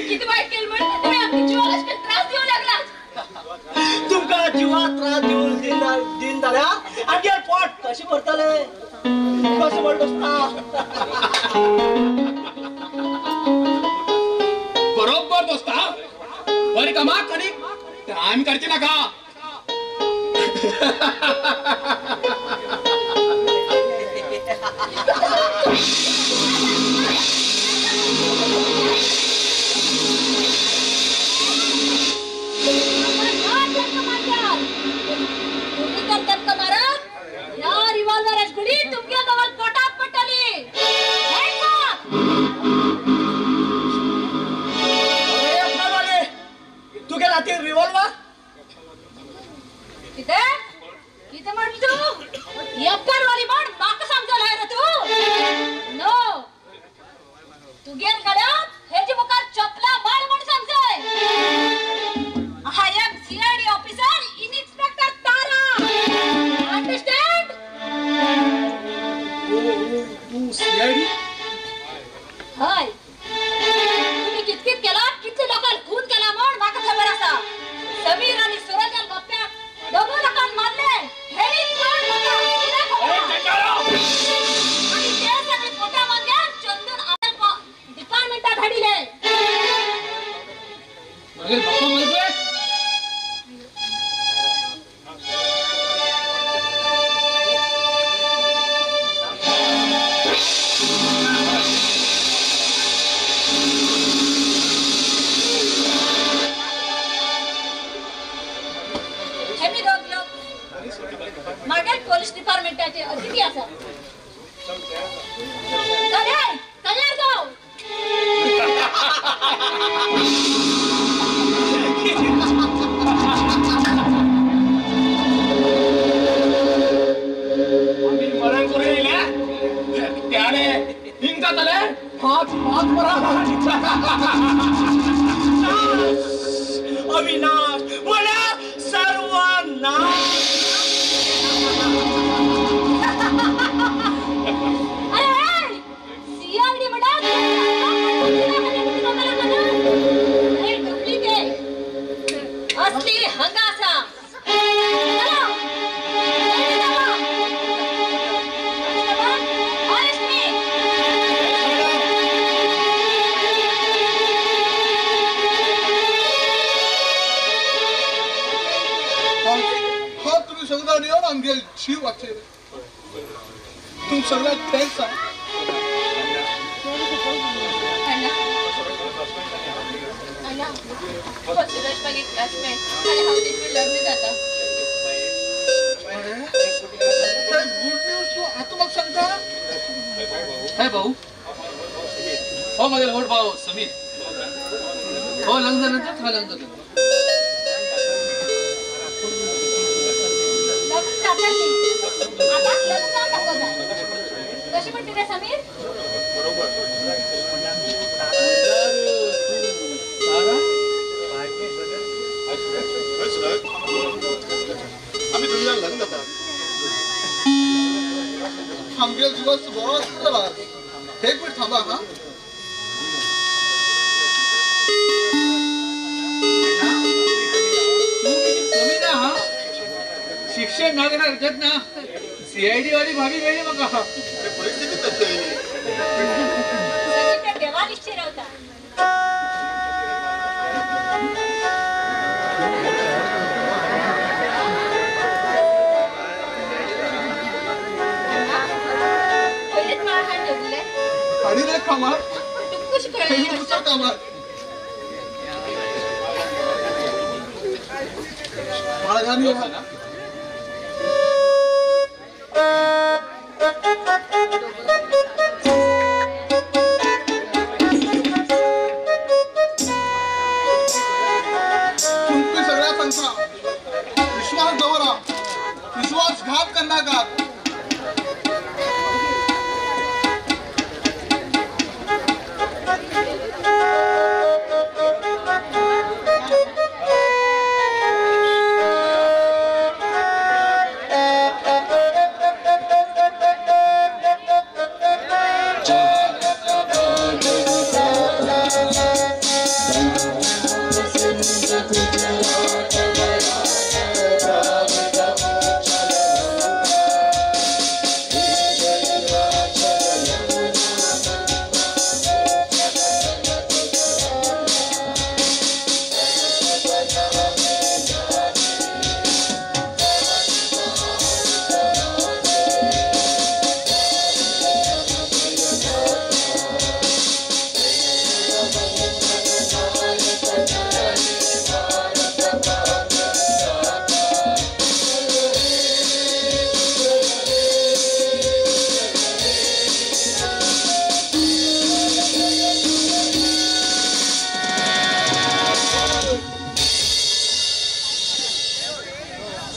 किती वाईट केलं म्हणून तुम्ही आमच्या जीवाला त्रास देऊ लागला. तुमका जीवात त्रास देऊन दिन झाल्या आणि पोट कशी भरताले कसं म्हणतोस ना. बरोबर दोस्ता बरी कमा कधी टाइम करते नका. रिव्हॉल्वर किती किती म्हटली तू एप्पर वाली म्हण माका समजायला आहे ना तू नो तू गेम गड्यात हे जी मुका चपला मार म्हण समजाय. I am CID officer inspector Tara understand. तू सीआयडी हाय तुम्ही कितकित केला किती लोकांना खून केला म्हण माका खबर असा. समीर आणि सूरजल बाप्या दोघं लोकांना मारले हे कोण लोक आणि ते सगळे खोट्या मांग्या चंदन आपल्या डिपार्टमेंटात धाडिले. अरे बाप्पा म्हणतोय मागेल पोलीस डिपार्टमेंटाचे अधिकारी असतात. तयार जाऊ. आम्ही मरण करून येईल त्याने हिंगा झाले हात हात बरा अविनाश मला सर्वनाश. अरे सीआयडी म्हणा डुप्लिकेट असली हंगासा. हा तुम्ही सगळं येऊन आमगे जीव वाचे तू सगळ्यात थँक्स आहे. गुड न्यूज तू आता मग सांगता. है भाऊ हो माझे मोठ भाऊ समीर हो लग्न झालं हा लग्न झालं. कशी म्हणते रे समीर. आम्ही तुझ्या लग्न होतात आमगे दिवस बरोबर एक मिनिट थांबा. हा शिक्षण मागणार ह्याच्यात ना सीआयडी वाली भाभी मिळली मग परिस्थिती तशी आहे. देवा निश्चित होता. आणि रे कामात कशी कळली पुस्तक कामात बाळगाणी तुमची सगळ्या संख्या विश्वास गौरव विश्वासघात करणाघात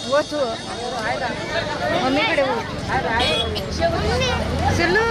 तू मम्मीकडे सिल्लू